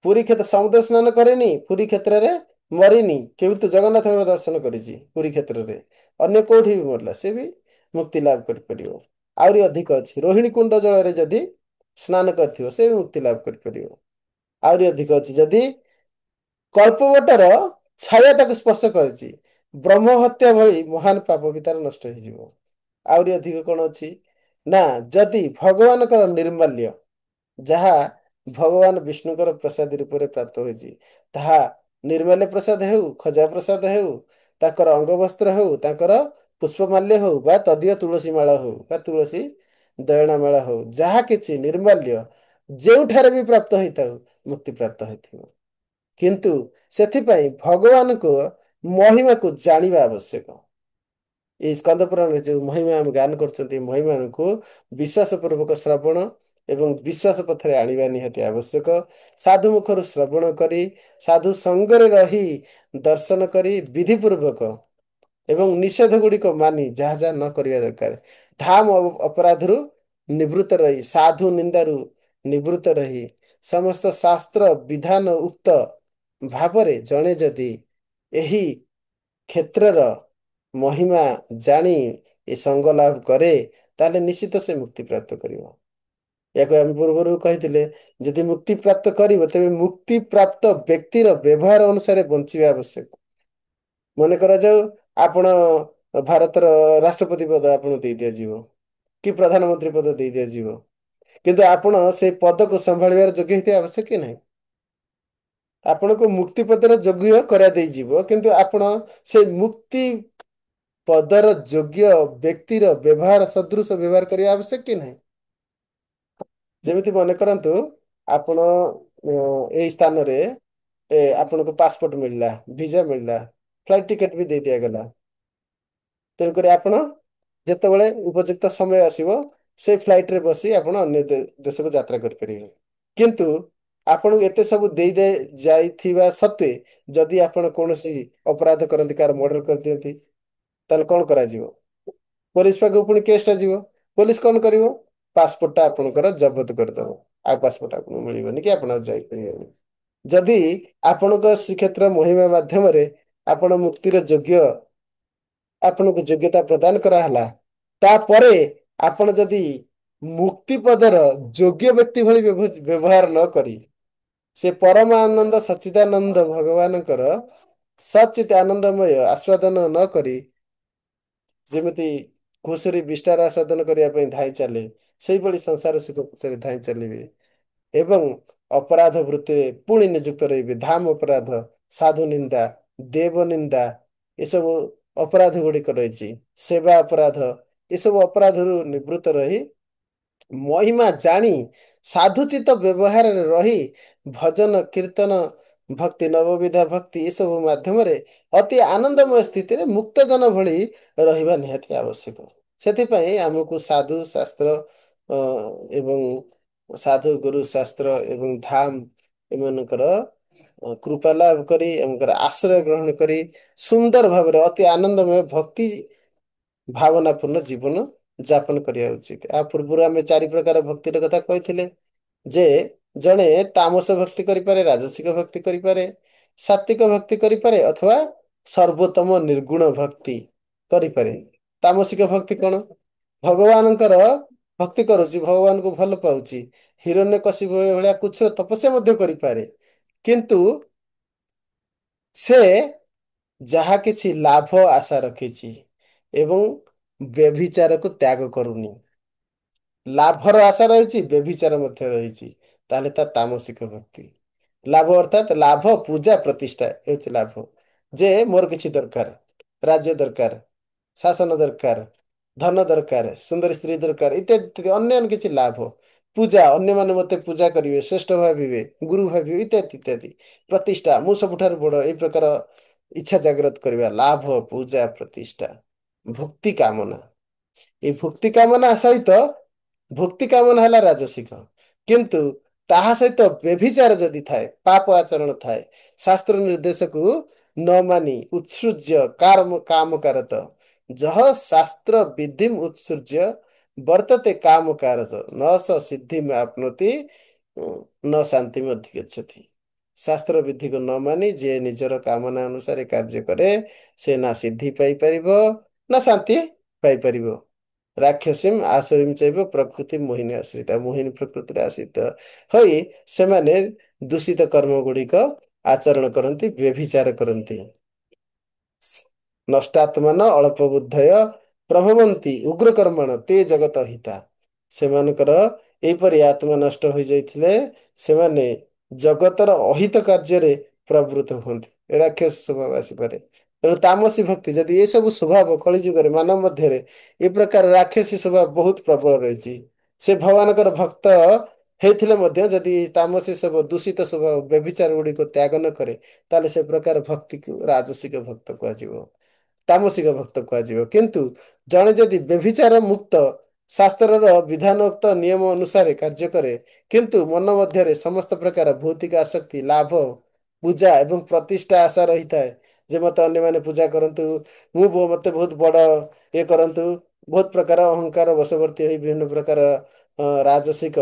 ପୁରୀ କ୍ଷେତ୍ର ସମୁଦ୍ର ସ୍ନାନ କରେନି, ପୁରୀ କ୍ଷେତ୍ରରେ ମରିନି, କିନ୍ତୁ ଜଗନ୍ନାଥଙ୍କର ଦର୍ଶନ କରିଛି ପୁରୀ କ୍ଷେତ୍ରରେ, ଅନ୍ୟ କୋଉଠି ବି ମରିଲା, ସେ ବି ମୁକ୍ତି ଲାଭ କରିପାରିବ। ଆହୁରି ଅଧିକ ଅଛି, ରୋହିଣୀ କୁଣ୍ଡ ଜଳରେ ଯଦି ସ୍ନାନ କରିଥିବ, ସେ ବି ମୁକ୍ତି ଲାଭ କରିପାରିବ। ଆହୁରି ଅଧିକ ଅଛି, ଯଦି କଳ୍ପବଟର ଛାୟା ତାକୁ ସ୍ପର୍ଶ କରିଛି, ବ୍ରହ୍ମ ହତ୍ୟା ଭଳି ମହାନ ପାପ ବି ତାର ନଷ୍ଟ ହେଇଯିବ। ଆହୁରି ଅଧିକ କଣ ଅଛି ନା, ଯଦି ଭଗବାନଙ୍କର ନିର୍ମାଲ୍ୟ, ଯାହା ଭଗବାନ ବିଷ୍ଣୁଙ୍କର ପ୍ରସାଦୀ ରୂପରେ ପ୍ରାପ୍ତ ହୋଇଛି, ତାହା ନିର୍ମାଲ୍ୟ ପ୍ରସାଦ ହେଉ, ଖଜା ପ୍ରସାଦ ହେଉ, ତାଙ୍କର ଅଙ୍ଗବସ୍ତ୍ର ହେଉ, ତାଙ୍କର ପୁଷ୍ପମାଲ୍ୟ ହଉ, ବା ତଦୀୟ ତୁଳସୀ ମାଳ ହଉ, ବା ତୁଳସୀ ଦୟଣା ମାଳ ହଉ, ଯାହା କିଛି ନିର୍ମାଲ୍ୟ ଯେଉଁଠାରେ ବି ପ୍ରାପ୍ତ ହେଇଥାଉ, ମୁକ୍ତି ପ୍ରାପ୍ତ ହେଇଥିବ। କିନ୍ତୁ ସେଥିପାଇଁ ଭଗବାନଙ୍କ ମହିମାକୁ ଜାଣିବା ଆବଶ୍ୟକ। ଏଇ ସ୍କନ୍ଦ ପୁରାଣରେ ଯୋଉ ମହିମା ଆମେ ଗାନ କରୁଛନ୍ତି, ମହିମାନଙ୍କୁ ବିଶ୍ୱାସ ପୂର୍ବକ ଶ୍ରବଣ ଏବଂ ବିଶ୍ୱାସ ପଥରେ ଆଣିବା ନିହାତି ଆବଶ୍ୟକ। ସାଧୁ ମୁଖରୁ ଶ୍ରବଣ କରି, ସାଧୁ ସଙ୍ଗରେ ରହି, ଦର୍ଶନ କରି, ବିଧି ପୂର୍ବକ ଏବଂ ନିଷେଧ ଗୁଡିକ ମାନି ଯାହା ଯାହା ନ କରିବା ଦରକାର, ଧାମ ଅପରାଧରୁ ନିବୃତ୍ତ ରହି, ସାଧୁ ନିନ୍ଦାରୁ ନିବୃତ୍ତ ରହି, ସମସ୍ତ ଶାସ୍ତ୍ର ବିଧାନ ଉକ୍ତ ଭାବରେ ଜଣେ ଯଦି ଏହି କ୍ଷେତ୍ରର ମହିମା ଜାଣି ଏ ସଙ୍ଗ ଲାଭ କରେ, ତାହେଲେ ନିଶ୍ଚିତ ସେ ମୁକ୍ତି ପ୍ରାପ୍ତ କରିବ। ଏହାକୁ ଆମେ ପୂର୍ବରୁ କହିଥିଲେ, ଯଦି ମୁକ୍ତି ପ୍ରାପ୍ତ କରିବ, ତେବେ ମୁକ୍ତି ପ୍ରାପ୍ତ ବ୍ୟକ୍ତିର ବ୍ୟବହାର ଅନୁସାରେ ବଞ୍ଚିବା ଆବଶ୍ୟକ। ମନେ କରାଯାଉ, ଆପଣ ଭାରତର ରାଷ୍ଟ୍ରପତି ପଦ ଆପଣଙ୍କୁ ଦେଇ ଦିଆଯିବ, କି ପ୍ରଧାନମନ୍ତ୍ରୀ ପଦ ଦେଇ ଦିଆଯିବ, କିନ୍ତୁ ଆପଣ ସେଇ ପଦକୁ ସମ୍ଭାଳିବାର ଯୋଗ୍ୟ ହେଇଥିବା ଆବଶ୍ୟକ କି ନାହିଁ? ଆପଣଙ୍କୁ ମୁକ୍ତି ପଦର ଯୋଗ୍ୟ କରାଯାଇଯିବ, କିନ୍ତୁ ଆପଣ ସେ ମୁକ୍ତି ପଦର ଯୋଗ୍ୟ ବ୍ୟକ୍ତିର ବ୍ୟବହାର ସଦୃଶ ବ୍ୟବହାର କରିବା ଆବଶ୍ୟକ କି ନାହିଁ? ଯେମିତି ମନେ କରନ୍ତୁ, ଆପଣ ଏଇ ସ୍ଥାନରେ ଆପଣଙ୍କୁ ପାସପୋର୍ଟ ମିଳିଲା, ଭିଜା ମିଳିଲା, ଫ୍ଲାଇଟ୍ ଟିକେଟ ବି ଦେଇ ଦିଆଗଲା। ତେଣୁକରି ଆପଣ ଯେତେବେଳେ ଉପଯୁକ୍ତ ସମୟ ଆସିବ, ସେଇ ଫ୍ଲାଇଟ ରେ ବସି ଆପଣ ଅନ୍ୟ ଦେଶକୁ ଯାତ୍ରା କରିପାରିବେ। କିନ୍ତୁ ଆପଣଙ୍କୁ ଏତେ ସବୁ ଦେଇ ଯାଇଥିବା ସତ୍ତ୍ୱେ, ଯଦି ଆପଣ କୌଣସି ଅପରାଧ କରନ୍ତି, କାହାର ମର୍ଡର କରିଦିଅନ୍ତି, ତାହେଲେ କଣ କରାଯିବ? ପୋଲିସ ପାଖକୁ ପୁଣି କେସଟା ଯିବ। ପୋଲିସ କଣ କରିବ? ପାସପୋର୍ଟଟା ଆପଣଙ୍କର ଜବତ କରିଦବ, ଆଉ ପାସପୋର୍ଟ ଆପଣଙ୍କୁ ମିଳିବନି, କି ଆପଣ ଆଉ ଯାଇପାରିବେନି। ଯଦି ଆପଣଙ୍କ ଶ୍ରୀକ୍ଷେତ୍ର ମହିମା ମାଧ୍ୟମରେ ଆପଣ ମୁକ୍ତିର ଯୋଗ୍ୟ, ଆପଣଙ୍କୁ ଯୋଗ୍ୟତା ପ୍ରଦାନ କରାହେଲା, ତାପରେ ଆପଣ ଯଦି ମୁକ୍ତି ପଦର ଯୋଗ୍ୟ ବ୍ୟକ୍ତି ଭଳି ବ୍ୟବହାର ନ କରି, ସେ ପରମ ଆନନ୍ଦ ସଚ୍ଚିଦାନନ୍ଦ ଭଗବାନଙ୍କର ସଚିତ ଆନନ୍ଦମୟ ଆସ୍ୱାଦନ ନ କରି, ଯେମିତି ଘୁଷୁରୀ ବିଷ୍ଠାର ଆସ୍ୱାଦନ କରିବା ପାଇଁ ଧାଇଁ ଚାଲେ, ସେଇଭଳି ସଂସାର ସୁଖ ପଛରେ ଧାଇଁ ଚାଲିବେ ଏବଂ ଅପରାଧ ବୃତ୍ତିରେ ପୁଣି ନିଯୁକ୍ତ ରହିବେ। ଧାମ ଅପରାଧ, ସାଧୁ ନିନ୍ଦା, ଦେବ ନିନ୍ଦା, ଏସବୁ ଅପରାଧ ଗୁଡିକ ରହିଛି, ସେବା ଅପରାଧ, ଏସବୁ ଅପରାଧରୁ ନିବୃତ୍ତ ରହି, ମହିମା ଜାଣି, ସାଧୁଚିତ ବ୍ୟବହାରରେ ରହି, ଭଜନ କୀର୍ତ୍ତନ ଭକ୍ତି, ନବବିଧ ଭକ୍ତି, ଏସବୁ ମାଧ୍ୟମରେ ଅତି ଆନନ୍ଦମୟ ସ୍ଥିତିରେ ମୁକ୍ତଜନ ଭଳି ରହିବା ନିହାତି ଆବଶ୍ୟକ। ସେଥିପାଇଁ ଆମକୁ ସାଧୁ ଶାସ୍ତ୍ର ଏବଂ ସାଧୁ ଗୁରୁ ଶାସ୍ତ୍ର ଏବଂ ଧାମ ଏମାନଙ୍କର କୃପା ଲାଭ କରି, ଏମାନଙ୍କର ଆଶ୍ରୟ ଗ୍ରହଣ କରି, ସୁନ୍ଦର ଭାବରେ ଅତି ଆନନ୍ଦମୟ ଭକ୍ତି ଭାବନାପୂର୍ଣ୍ଣ ଜୀବନ ଯାପନ କରିବା ଉଚିତ। ଆ ପୂର୍ବରୁ ଆମେ 4 ପ୍ରକାର ଭକ୍ତିର କଥା କହିଥିଲେ, ଯେ ଜଣେ ତାମସ ଭକ୍ତି କରିପାରେ, ରାଜସିକ ଭକ୍ତି କରିପାରେ, ସାତ୍ବିକ ଭକ୍ତି କରିପାରେ, ଅଥବା ସର୍ବୋତ୍ତମ ନିର୍ଗୁଣ ଭକ୍ତି କରିପାରେ। ତାମସିକ ଭକ୍ତି କଣ? ଭଗବାନଙ୍କର ଭକ୍ତି କରୁଛି, ଭଗବାନଙ୍କୁ ଭଲ ପାଉଛି, ହିରଣ୍ୟକଶିପ ଭଳିଆ କୁଚ୍ଛର ତପସ୍ୟା ମଧ୍ୟ କରିପାରେ, କିନ୍ତୁ ସେ ଯାହା କିଛି ଲାଭ ଆଶା ରଖିଛି ଏବଂ ବ୍ୟଭିଚାରକୁ ତ୍ୟାଗ କରୁନି, ଲାଭର ଆଶା ରହିଛି, ବ୍ୟଭିଚାର ମଧ୍ୟ ରହିଛି, ତାହେଲେ ତା ତାମସିକ ଭକ୍ତି। ଲାଭ ଅର୍ଥାତ୍ ଲାଭ, ପୂଜା, ପ୍ରତିଷ୍ଠା ହେଉଛି ଲାଭ। ଯେ ମୋର କିଛି ଦରକାର, ରାଜ୍ୟ ଦରକାର, ଶାସନ ଦରକାର, ଧନ ଦରକାର, ସୁନ୍ଦର ସ୍ତ୍ରୀ ଦରକାର, ଇତ୍ୟାଦି ଇତ୍ୟାଦି ଅନ୍ୟାନ୍ୟ କିଛି ଲାଭ। ପୂଜା, ଅନ୍ୟମାନେ ମୋତେ ପୂଜା କରିବେ, ଶ୍ରେଷ୍ଠ ଭାବିବେ, ଗୁରୁ ଭାବିବେ, ଇତ୍ୟାଦି ଇତ୍ୟାଦି। ପ୍ରତିଷ୍ଠା, ମୁଁ ସବୁଠାରୁ ବଡ଼, ଏଇ ପ୍ରକାର ଇଚ୍ଛା ଜାଗ୍ରତ କରିବା, ଲାଭ, ପୂଜା, ପ୍ରତିଷ୍ଠା। ଭକ୍ତି କାମନା, এই ଭକ୍ତି କାମନା ସହିତ, ଭକ୍ତି କାମନା ହେଲା ରାଜସିକ। କିନ୍ତୁ ତାହା ସହିତ ବ୍ୟଭିଚାର ଯଦି ଥାଏ, ପାପ ଆଚରଣ ଥାଏ, ଶାସ୍ତ୍ର ନିର୍ଦ୍ଦେଶକୁ ନ ମାନି ଉତ୍ସୃଜ୍ୟ କାମକାରତ, ଯହ ଶାସ୍ତ୍ର ବିଧିମ୍ ଉତ୍ସୃଜ୍ୟ ବର୍ତ୍ତତେ କାମକାରତ ନ ସ ସିଦ୍ଧିମ୍ ଆପ୍ନୋତି ନ ଶାନ୍ତି ମଧ୍ୟ ଗଚ୍ଛତି। ଶାସ୍ତ୍ର ବିଧିକୁ ନ ମାନି ଯିଏ ନିଜର କାମନା ଅନୁସାରେ କାର୍ଯ୍ୟ କରେ, ସେ ନା ସିଦ୍ଧି ପାଇପାରିବ ନା ଶାନ୍ତି ପାଇପାରିବ। ରାକ୍ଷସୀମ୍ ଆସୁରୀମ୍ ଚୈବ ପ୍ରକୃତି ମୋହିନୀ ଆଶ୍ରିତା, ମୋହିନୀ ପ୍ରକୃତିରେ ଆଶ୍ରିତ ହୋଇ ସେମାନେ ଦୂଷିତ କର୍ମ ଗୁଡିକ ଆଚରଣ କରନ୍ତି, ବ୍ୟଭିଚାର କରନ୍ତି। ନଷ୍ଟାତ୍ମାନ ଅଳ୍ପ ବୁଦ୍ଧୟ ପ୍ରଭବନ୍ତି ଉଗ୍ରକର୍ମଣ ତେ ଜଗତ ହିତା। ସେମାନଙ୍କର ଏହିପରି ଆତ୍ମା ନଷ୍ଟ ହୋଇଯାଇଥିଲେ ସେମାନେ ଜଗତର ଅହିତ କାର୍ଯ୍ୟରେ ପ୍ରବୃତ୍ତ ହୁଅନ୍ତି, ରାକ୍ଷସ ସ୍ୱଭାବ ଆସିପାରେ। ତେଣୁ ତାମସୀ ଭକ୍ତି ଯଦି ଏସବୁ ସ୍ୱଭାବ କଳିଯୁଗରେ ମାନବ ମଧ୍ୟରେ ଏ ପ୍ରକାର ରାକ୍ଷସୀ ସ୍ୱଭାବ ବହୁତ ପ୍ରବଳ ରହିଛି। ସେ ଭଗବାନଙ୍କର ଭକ୍ତ ହେଇଥିଲେ ମଧ୍ୟ ଯଦି ତାମସୀ ସବୁ ଦୂଷିତ ସ୍ୱଭାବ ବ୍ୟଭିଚାର ଗୁଡିକ ତ୍ୟାଗ ନ କରେ, ତାହେଲେ ସେ ପ୍ରକାର ଭକ୍ତିକୁ ରାଜସିକ ଭକ୍ତ କୁହାଯିବ, ତାମସିକ ଭକ୍ତ କୁହାଯିବ। କିନ୍ତୁ ଜଣେ ଯଦି ବ୍ୟଭିଚାର ମୁକ୍ତ, ଶାସ୍ତ୍ରର ବିଧାନୋକ୍ତ ନିୟମ ଅନୁସାରେ କାର୍ଯ୍ୟ କରେ, କିନ୍ତୁ ମନ ମଧ୍ୟରେ ସମସ୍ତ ପ୍ରକାର ଭୌତିକ ଆସକ୍ତି, ଲାଭ, ପୂଜା ଏବଂ ପ୍ରତିଷ୍ଠା ଆଶା ରହିଥାଏ, ଯେ ମତେ ଅନ୍ୟମାନେ ପୂଜା କରନ୍ତୁ, ମତେ ବହୁତ ବଡ ଇଏ କରନ୍ତୁ, ବହୁତ ପ୍ରକାର ଅହଙ୍କାର ବଶବର୍ତ୍ତୀ ହୋଇ ବିଭିନ୍ନ ପ୍ରକାର ରାଜସିକ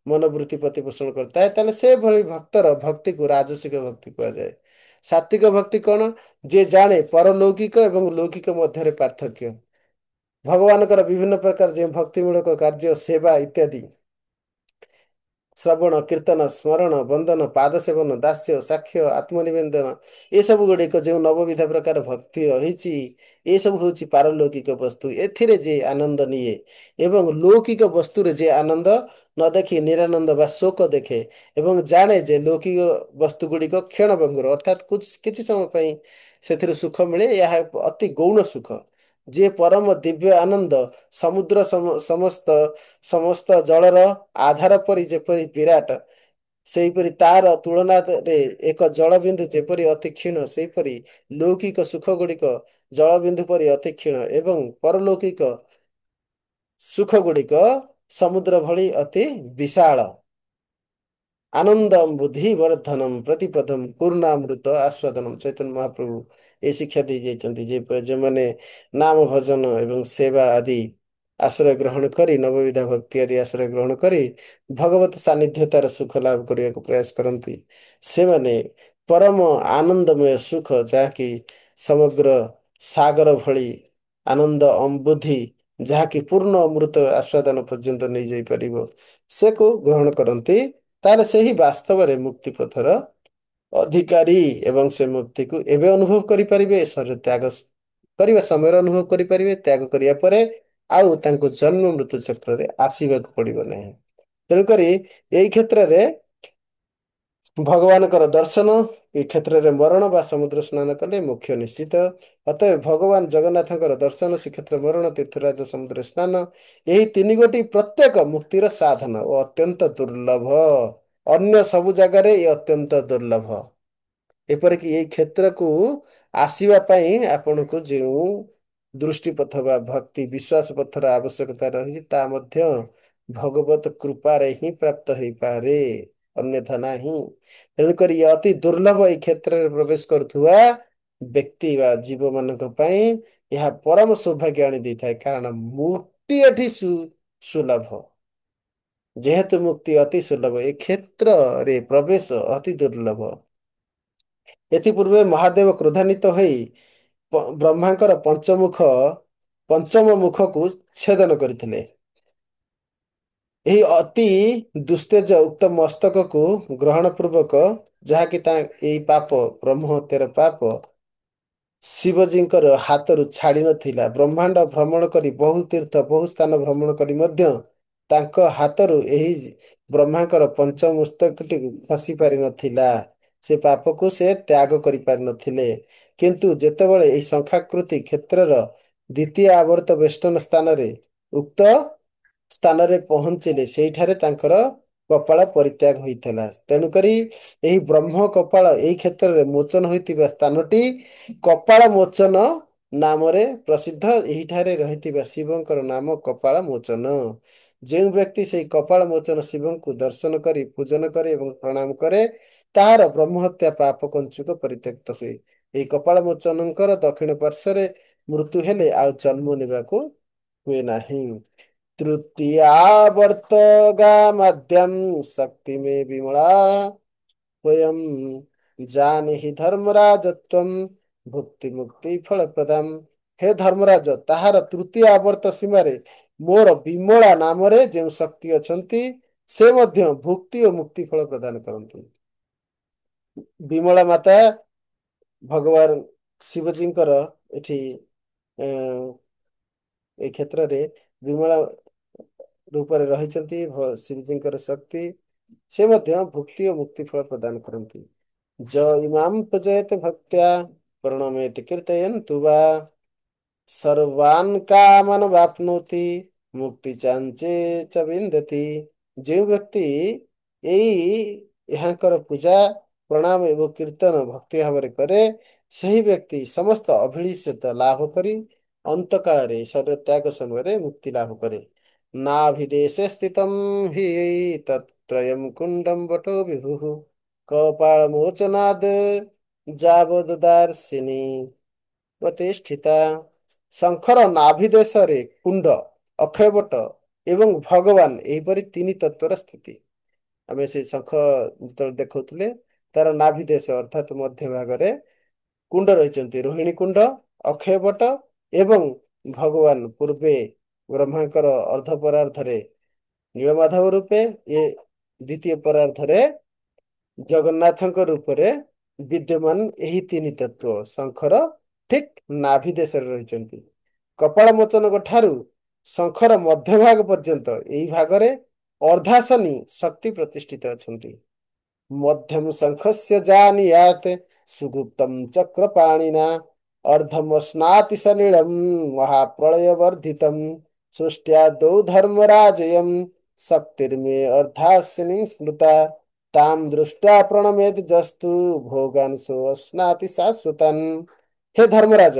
ମନୋବୃତ୍ତି ପ୍ରତିପୋଷଣ କରିଥାଏ, ତାହେଲେ ସେଭଳି ଭକ୍ତର ଭକ୍ତିକୁ ରାଜସିକ ଭକ୍ତି କୁହାଯାଏ। ସାତ୍ଵିକ ଭକ୍ତି କଣ? ଯିଏ ଜାଣେ ପରଲୌକିକ ଏବଂ ଲୌକିକ ମଧ୍ୟରେ ପାର୍ଥକ୍ୟ, ଭଗବାନଙ୍କର ବିଭିନ୍ନ ପ୍ରକାର ଯେଉଁ ଭକ୍ତିମୂଳକ କାର୍ଯ୍ୟ, ସେବା ଇତ୍ୟାଦି, ଶ୍ରବଣ, କୀର୍ତ୍ତନ, ସ୍ମରଣ, ବନ୍ଦନ, ପାଦ ସେବନ, ଦାସ୍ୟ, ସାକ୍ଷ୍ୟ, ଆତ୍ମନିବେଦନ, ଏସବୁ ଗୁଡ଼ିକ ଯେଉଁ ନବବିଧ ପ୍ରକାର ଭକ୍ତି ରହିଛି, ଏସବୁ ହେଉଛି ପାରଲୌକିକ ବସ୍ତୁ। ଏଥିରେ ଯେ ଆନନ୍ଦ ନିଏ ଏବଂ ଲୌକିକ ବସ୍ତୁରେ ଯେ ଆନନ୍ଦ ନ ଦେଖି ନିରାନନ୍ଦ ବା ଶୋକ ଦେଖେ ଏବଂ ଜାଣେ ଯେ ଲୌକିକ ବସ୍ତୁ ଗୁଡ଼ିକ କ୍ଷଣଭଙ୍ଗୁର, ଅର୍ଥାତ୍ କିଛି ସମୟ ପାଇଁ ସେଥିରୁ ସୁଖ ମିଳେ, ଏହା ଅତି ଗୌଣ ସୁଖ। ଯିଏ ପରମ ଦିବ୍ୟ ଆନନ୍ଦ ସମୁଦ୍ର ସମସ୍ତ ଜଳର ଆଧାର ପରି ଯେପରି ବିରାଟ, ସେହିପରି ତାର ତୁଳନାରେ ଏକ ଜଳବିନ୍ଦୁ ଯେପରି ଅତି କ୍ଷୀଣ, ସେହିପରି ଲୌକିକ ସୁଖ ଗୁଡିକ ଜଳବିନ୍ଦୁ ପରି ଅତି କ୍ଷୀଣ ଏବଂ ପରଲୌକିକ ସୁଖ ଗୁଡିକ ସମୁଦ୍ର ଭଳି ଅତି ବିଶାଳ। ଆନନ୍ଦମ୍ ବୁଦ୍ଧି ବର୍ଦ୍ଧନମ୍ ପ୍ରତିପଦମ୍ ପୂର୍ଣ୍ଣାମୃତ ଆସ୍ୱାଦନମ୍। ଚୈତନ୍ୟ ମହାପ୍ରଭୁ ଏ ଶିକ୍ଷା ଦେଇ ଯାଇଛନ୍ତି ଯେ ଯେଉଁମାନେ ନାମ ଭଜନ ଏବଂ ସେବା ଆଦି ଆଶ୍ରୟ ଗ୍ରହଣ କରି, ନବବିଧ ଭକ୍ତି ଆଦି ଆଶ୍ରୟ ଗ୍ରହଣ କରି ଭଗବତ ସାନ୍ନିଧ୍ୟତାର ସୁଖ ଲାଭ କରିବାକୁ ପ୍ରୟାସ କରନ୍ତି, ସେମାନେ ପରମ ଆନନ୍ଦମୟ ସୁଖ, ଯାହାକି ସମଗ୍ର ସାଗର ଭଳି ଆନନ୍ଦ ଅମ୍ବୁଧି, ଯାହାକି ପୂର୍ଣ୍ଣ ଅମୃତ ଆସ୍ୱାଦନ ପର୍ଯ୍ୟନ୍ତ ନେଇଯାଇପାରିବ, ସେକୁ ଗ୍ରହଣ କରନ୍ତି। ତାହେଲେ ସେହି ବାସ୍ତବରେ ମୁକ୍ତି ପଥର ଅଧିକାରୀ ଏବଂ ସେ ମୁକ୍ତିକୁ ଏବେ ଅନୁଭବ କରିପାରିବେ, ଶରୀର ତ୍ୟାଗ କରିବା ସମୟରେ ଅନୁଭବ କରିପାରିବେ, ତ୍ୟାଗ କରିବା ପରେ ଆଉ ତାଙ୍କୁ ଜନ୍ମ ମୃତ୍ୟୁ ଚକ୍ରରେ ଆସିବାକୁ ପଡିବ ନାହିଁ। ତେଣୁକରି ଏଇ କ୍ଷେତ୍ରରେ ଭଗବାନଙ୍କର ଦର୍ଶନ, ଏ କ୍ଷେତ୍ରରେ ମରଣ ବା ସମୁଦ୍ର ସ୍ନାନ କଲେ ମୋକ୍ଷ ନିଶ୍ଚିତ। ଅତଏବ ଭଗବାନ ଜଗନ୍ନାଥଙ୍କର ଦର୍ଶନ, ଶ୍ରୀକ୍ଷେତ୍ର ମରଣ, ତୀର୍ଥରାଜ ସମୁଦ୍ର ସ୍ନାନ, ଏହି ତିନି ଗୋଟି ପ୍ରତ୍ୟେକ ମୁକ୍ତିର ସାଧନ ଓ ଅତ୍ୟନ୍ତ ଦୁର୍ଲଭ। ଅନ୍ୟ ସବୁ ଜାଗାରେ ଏ ଅତ୍ୟନ୍ତ ଦୁର୍ଲଭ। ଏପରିକି ଏଇ କ୍ଷେତ୍ରକୁ ଆସିବା ପାଇଁ ଆପଣଙ୍କୁ ଯେଉଁ ଦୃଷ୍ଟି ପଥ ବା ଭକ୍ତି ବିଶ୍ୱାସ ପଥର ଆବଶ୍ୟକତା ରହିଛି, ତା ମଧ୍ୟ ଭଗବତ କୃପାରେ ହିଁ ପ୍ରାପ୍ତ ହେଇପାରେ, ଅନ୍ୟଥା ନାହିଁ। ତେଣୁକରି ଅତି ଦୁର୍ଲଭ ଏଇ କ୍ଷେତ୍ରରେ ପ୍ରବେଶ କରୁଥିବା ବ୍ୟକ୍ତି ବା ଜୀବ ମାନଙ୍କ ପାଇଁ ଏହା ପରମ ସୌଭାଗ୍ୟ ଆଣି ଦେଇଥାଏ, କାରଣ ମୁକ୍ତି ଏଠି ସୁଲଭ। ଯେହେତୁ ମୁକ୍ତି ଅତି ସୁଲଭ, ଏ କ୍ଷେତ୍ରରେ ପ୍ରବେଶ ଅତି ଦୁର୍ଲଭ। ଏଥିପୂର୍ବେ ମହାଦେବ କ୍ରୋଧାନ୍ୱିତ ହୋଇ ବ୍ରହ୍ମାଙ୍କର ପଞ୍ଚମ ମୁଖକୁ ଛେଦନ କରିଥିଲେ। ଏହି ଅତି ଦୁସ୍ତେଜ ଉକ୍ତ ମସ୍ତକକୁ ଗ୍ରହଣ ପୂର୍ବକ, ଯାହାକି ଏଇ ପାପ, ବ୍ରହ୍ମ ହତ୍ୟାର ପାପ ଶିବଜୀଙ୍କର ହାତରୁ ଛାଡି ନଥିଲା। ବ୍ରହ୍ମାଣ୍ଡ ଭ୍ରମଣ କରି, ବହୁ ତୀର୍ଥ ବହୁ ସ୍ଥାନ ଭ୍ରମଣ କରି ମଧ୍ୟ ତାଙ୍କ ହାତରୁ ଏହି ବ୍ରହ୍ମାଙ୍କର ପଞ୍ଚମସ୍ତକଟିକୁ ଖସି ପାରିନଥିଲା। ସେ ପାପକୁ ସେ ତ୍ୟାଗ କରିପାରିନଥିଲେ। କିନ୍ତୁ ଯେତେବେଳେ ଏହି ଶଙ୍ଖାକୃତି କ୍ଷେତ୍ରର ଦ୍ୱିତୀୟ ଆବର୍ତ୍ତ ବେଷ୍ଟନ ସ୍ଥାନରେ ଉକ୍ତ ସ୍ଥାନରେ ପହଞ୍ଚିଲେ ସେଇଠାରେ ତାଙ୍କର କପାଳ ପରିତ୍ୟାଗ ହୋଇଥିଲା। ତେଣୁକରି ଏହି ବ୍ରହ୍ମ କପାଳ ଏହି କ୍ଷେତ୍ରରେ ମୋଚନ ହୋଇଥିବା ସ୍ଥାନଟି କପାଳ ମୋଚନ ନାମରେ ପ୍ରସିଦ୍ଧ। ଏହିଠାରେ ରହିଥିବା ଶିବଙ୍କର ନାମ କପାଳ ମୋଚନ। ଯେଉଁ ବ୍ୟକ୍ତି ସେହି କପାଳ ମୋଚନ ଶିବଙ୍କୁ ଦର୍ଶନ କରି ପୂଜନ କରେ ଏବଂ ପ୍ରଣାମ କରେ ତାହାର ବ୍ରହ୍ମହତ୍ୟା ପାପ କଞ୍ଚୁକ ପରିତ୍ୟକ୍ତ ହୁଏ। ଏହି କପାଳ ମୋଚନଙ୍କର ଦକ୍ଷିଣ ପାର୍ଶ୍ୱରେ ମୃତ୍ୟୁ ହେଲେ ଆଉ ଜନ୍ମ ନେବାକୁ ହୁଏ ନାହିଁ। ତୃତୀୟାବର୍ତ୍ତଗା ମାଧ୍ୟମ ଶକ୍ତି ମେ ବିମଳା ସ୍ୱୟଂ ଜାନିହି ଧର୍ମରାଜତ୍ୱମ୍ ଭୁକ୍ତି ମୁକ୍ତି ଫଳ ପ୍ରଦାମ। ହେ ଧର୍ମରାଜ, ତାହାର ତୃତୀୟ ଆବର୍ତ୍ତ ସୀମାରେ ମୋର ବିମଳା ନାମରେ ଯେଉଁ ଶକ୍ତି ଅଛନ୍ତି ସେ ମଧ୍ୟ ଭୁକ୍ତି ଓ ମୁକ୍ତି ଫଳ ପ୍ରଦାନ କରନ୍ତି। ବିମଳା ମାତା ଭଗବାନ ଶିବଜୀଙ୍କର ଏଠି এই କ୍ଷେତ୍ରରେ ବିମଳା ରୂପରେ ରହିଛନ୍ତି ଶିବଜୀଙ୍କର ଶକ୍ତି। ସେ ମଧ୍ୟ ଭୁକ୍ତି ଓ ମୁକ୍ତି ଫଳ ପ୍ରଦାନ କରନ୍ତି। ଜ ଇମାମ ପୂଜୟତେ ଭକ୍ତ୍ୟା ପ୍ରଣମେତି କୀର୍ତ୍ତୟନ୍ତୁ ବା ସର୍ବାନ୍ କାମାନ ବାପ୍ନୋତି ମୁକ୍ତି ଚାଞ୍ଚେ ଚ ବିନ୍ଦତି। ଯେଉଁ ବ୍ୟକ୍ତି ଏହାଙ୍କର ପୂଜା ପ୍ରଣାମ ଏବଂ କୀର୍ତ୍ତନ ଭକ୍ତି ଭାବରେ କରେ ସେହି ବ୍ୟକ୍ତି ସମସ୍ତ ଅଭିଳାଷିତ ଲାଭ କରି ଅନ୍ତକାଳରେ ଶରୀର ତ୍ୟାଗ ସମୟରେ ମୁକ୍ତି ଲାଭ କରେ। ନାଭିଦେଶେ ସ୍ଥିତଂ ହି ତତ୍ତ୍ରୟଂ କୁଣ୍ଡଂ ବଟୋ ବିଭୁଃ କପାଳମୋଚନାଦ୍ ଯାବଦଦାର୍ଶିନୀ ପ୍ରତିଷ୍ଠିତା। ଶଙ୍ଖର ନାଭି ଦେଶରେ କୁଣ୍ଡ, ଅକ୍ଷୟବଟ ଏବଂ ଭଗବାନ ଏହିପରି ତିନି ତତ୍ଵର ସ୍ଥିତି। ଆମେ ସେ ଶଙ୍ଖ ଯେତେବେଳେ ଦେଖାଉଥିଲେ ତାର ନାଭି ଦେଶ ଅର୍ଥାତ ମଧ୍ୟ ଭାଗରେ କୁଣ୍ଡ ରହିଛନ୍ତି। ରୋହିଣୀ କୁଣ୍ଡ, ଅକ୍ଷୟବଟ ଏବଂ ଭଗବାନ ପୂର୍ବେ ବ୍ରହ୍ମାଙ୍କର ଅର୍ଦ୍ଧ ପରାର୍ଦ୍ଧରେ ନୀଳମାଧବ ରୂପେ ଏ ଦ୍ୱିତୀୟ ପରାର୍ଦ୍ଧରେ ଜଗନ୍ନାଥଙ୍କ ରୂପରେ ବିଦ୍ୟମାନ ଏହି ତିନି ତତ୍ଵ ଶଙ୍ଖର ଠିକ ନାଭି ଦେଶରେ ରହିଛନ୍ତି। କପାଳ ମୋଚନଙ୍କ ଠାରୁ ଶଙ୍ଖର ମଧ୍ୟଭାଗ ପର୍ଯ୍ୟନ୍ତ ଏହି ଭାଗରେ ଅର୍ଦ୍ଧାସନୀ ଶକ୍ତି ପ୍ରତିଷ୍ଠିତ ଅଛନ୍ତି। ମଧ୍ୟମ ଶଙ୍ଖସ୍ୟ ଜାନିୟାତ ସୁଗୁପ୍ତମ ଚକ୍ର ପାଣିନା ଅର୍ଦ୍ଧମ ସ୍ନାତି ସଲିଳମ୍ ମହାପ୍ରଳୟ ବର୍ଦ୍ଧିତମ ସୃଷ୍ଟ୍ୟାଦୌ ଧର୍ମରାଜୟମ୍ ଶକ୍ତିର୍ମେ ଅର୍ଦ୍ଧାସିନୀ ସ୍ମୃତା ତାମ୍ ଦୃଷ୍ଟ୍ୟା ପ୍ରଣମେତ୍ ଜସ୍ତୁ ଭୋଗାଂଶୋ ଅଶ୍ନାତି ଶାଶ୍ୱତନ୍। ହେ ଧର୍ମରାଜ,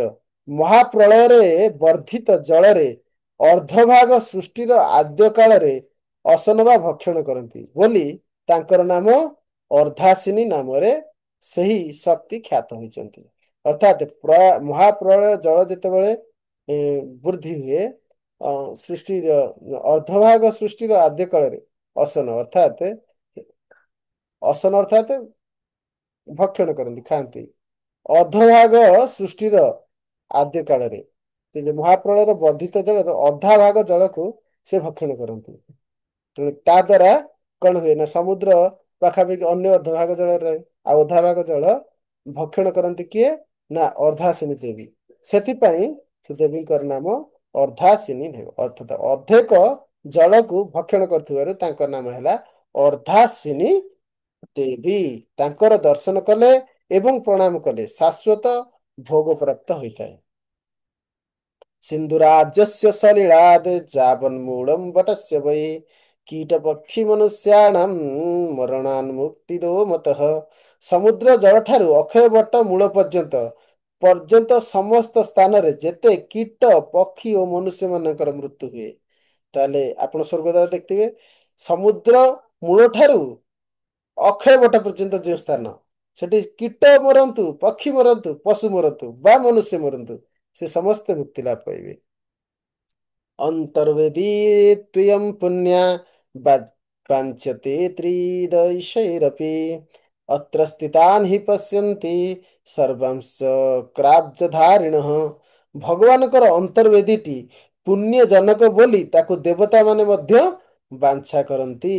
ମହାପ୍ରଳୟରେ ବର୍ଦ୍ଧିତ ଜଳରେ ଅର୍ଦ୍ଧଭାଗ ସୃଷ୍ଟିର ଆଦ୍ୟ କାଳରେ ଅସନ ବା ଭକ୍ଷଣ କରନ୍ତି ବୋଲି ତାଙ୍କର ନାମ ଅର୍ଦ୍ଧାସିନୀ ନାମରେ ସେହି ଶକ୍ତି ଖ୍ୟାତ ହୋଇଛନ୍ତି। ଅର୍ଥାତ ମହାପ୍ରଳୟ ଜଳ ଯେତେବେଳେ ବୃଦ୍ଧି ହୁଏ ସୃଷ୍ଟିର ଅର୍ଦ୍ଧଭାଗ ସୃଷ୍ଟିର ଆଦ୍ୟ କାଳରେ ଅସନ ଅର୍ଥାତ ଭକ୍ଷଣ କରନ୍ତି, ଖାଆନ୍ତି। ଅର୍ଦ୍ଧଭାଗ ସୃଷ୍ଟିର ଆଦ୍ୟ କାଳରେ ମହାପ୍ରଳୟର ବର୍ଦ୍ଧିତ ଜଳର ଅଧା ଭାଗ ଜଳକୁ ସେ ଭକ୍ଷଣ କରନ୍ତି। ତା ଦ୍ଵାରା କଣ ହୁଏ ନା ସମୁଦ୍ର ପାଖାପାଖି ଅନ୍ୟ ଅର୍ଦ୍ଧଭାଗ ଜଳରେ ରହେ ଆଉ ଅଧା ଭାଗ ଜଳ ଭକ୍ଷଣ କରନ୍ତି କିଏ ନା ଅର୍ଦ୍ଧାସିନୀ ଦେବୀ। ସେଥିପାଇଁ ସେ ଦେବୀଙ୍କର ନାମ ଅର୍ଦ୍ଧାସିନୀ ଦେବୀ। ଅର୍ଥାତ ଅଧିକ ଜଳକୁ ଭକ୍ଷଣ କରୁଥିବାରୁ ତାଙ୍କ ନାମ ହେଲା ଅର୍ଦ୍ଧାସିନୀ ଦେବୀ। ତାଙ୍କର ଦର୍ଶନ କଲେ ଏବଂ ପ୍ରଣାମ କଲେ ଶାଶ୍ୱତ ଭୋଗ ପ୍ରାପ୍ତ ହୋଇଥାଏ। ସିନ୍ଧୁରାଜସ୍ୟ ସଲିଳାଦ୍ ଯାବନ୍ମୂଳଂ ବଟସ୍ୟ ବୈ କୀଟ ପକ୍ଷୀ ମନୁଷ୍ୟାଣାଂ ମରଣାନ୍ମୁକ୍ତିଦୋ ମତଃ। ସମୁଦ୍ର ଜଳଠାରୁ ଅକ୍ଷୟ ବଟ ମୂଳ ପର୍ଯ୍ୟନ୍ତ ସମସ୍ତ ସ୍ଥାନରେ ଯେତେ କୀଟ, ପକ୍ଷୀ ଓ ମନୁଷ୍ୟ ମାନଙ୍କର ମୃତ୍ୟୁ ହୁଏ। ତାହେଲେ ଆପଣ ସ୍ୱର୍ଗଦ୍ୱାର ଦେଖିଥିବେ, ସମୁଦ୍ର ମୂଳ ଠାରୁ ଅକ୍ଷୟ ବଟ ପର୍ଯ୍ୟନ୍ତ ଯେଉଁ ସ୍ଥାନ ସେଠି କୀଟ ମରନ୍ତୁ, ପକ୍ଷୀ ମରନ୍ତୁ, ପଶୁ ମରନ୍ତୁ ବା ମନୁଷ୍ୟ ମରନ୍ତୁ ସେ ସମସ୍ତେ ମୁକ୍ତି ଲାଭ ପାଇବେ। ଅନ୍ତର୍ବେଦୀ ତ୍ୱୟଂ ପୁଣ୍ୟା ବାଞ୍ଛତେ ତ୍ରିଦଶୈରପି ଅତ୍ର ସ୍ଥିତାନ୍ ହି ପଶ୍ୟନ୍ତି ସର୍ବାଂଶ କ୍ରାବ୍ଜଧାରିଣଃ। ଭଗବାନଙ୍କର ଅନ୍ତର୍ବେଦୀଟି ପୁଣ୍ୟଜନକ ବୋଲି ତାକୁ ଦେବତା ମାନେ ମଧ୍ୟ ବାଞ୍ଛା କରନ୍ତି।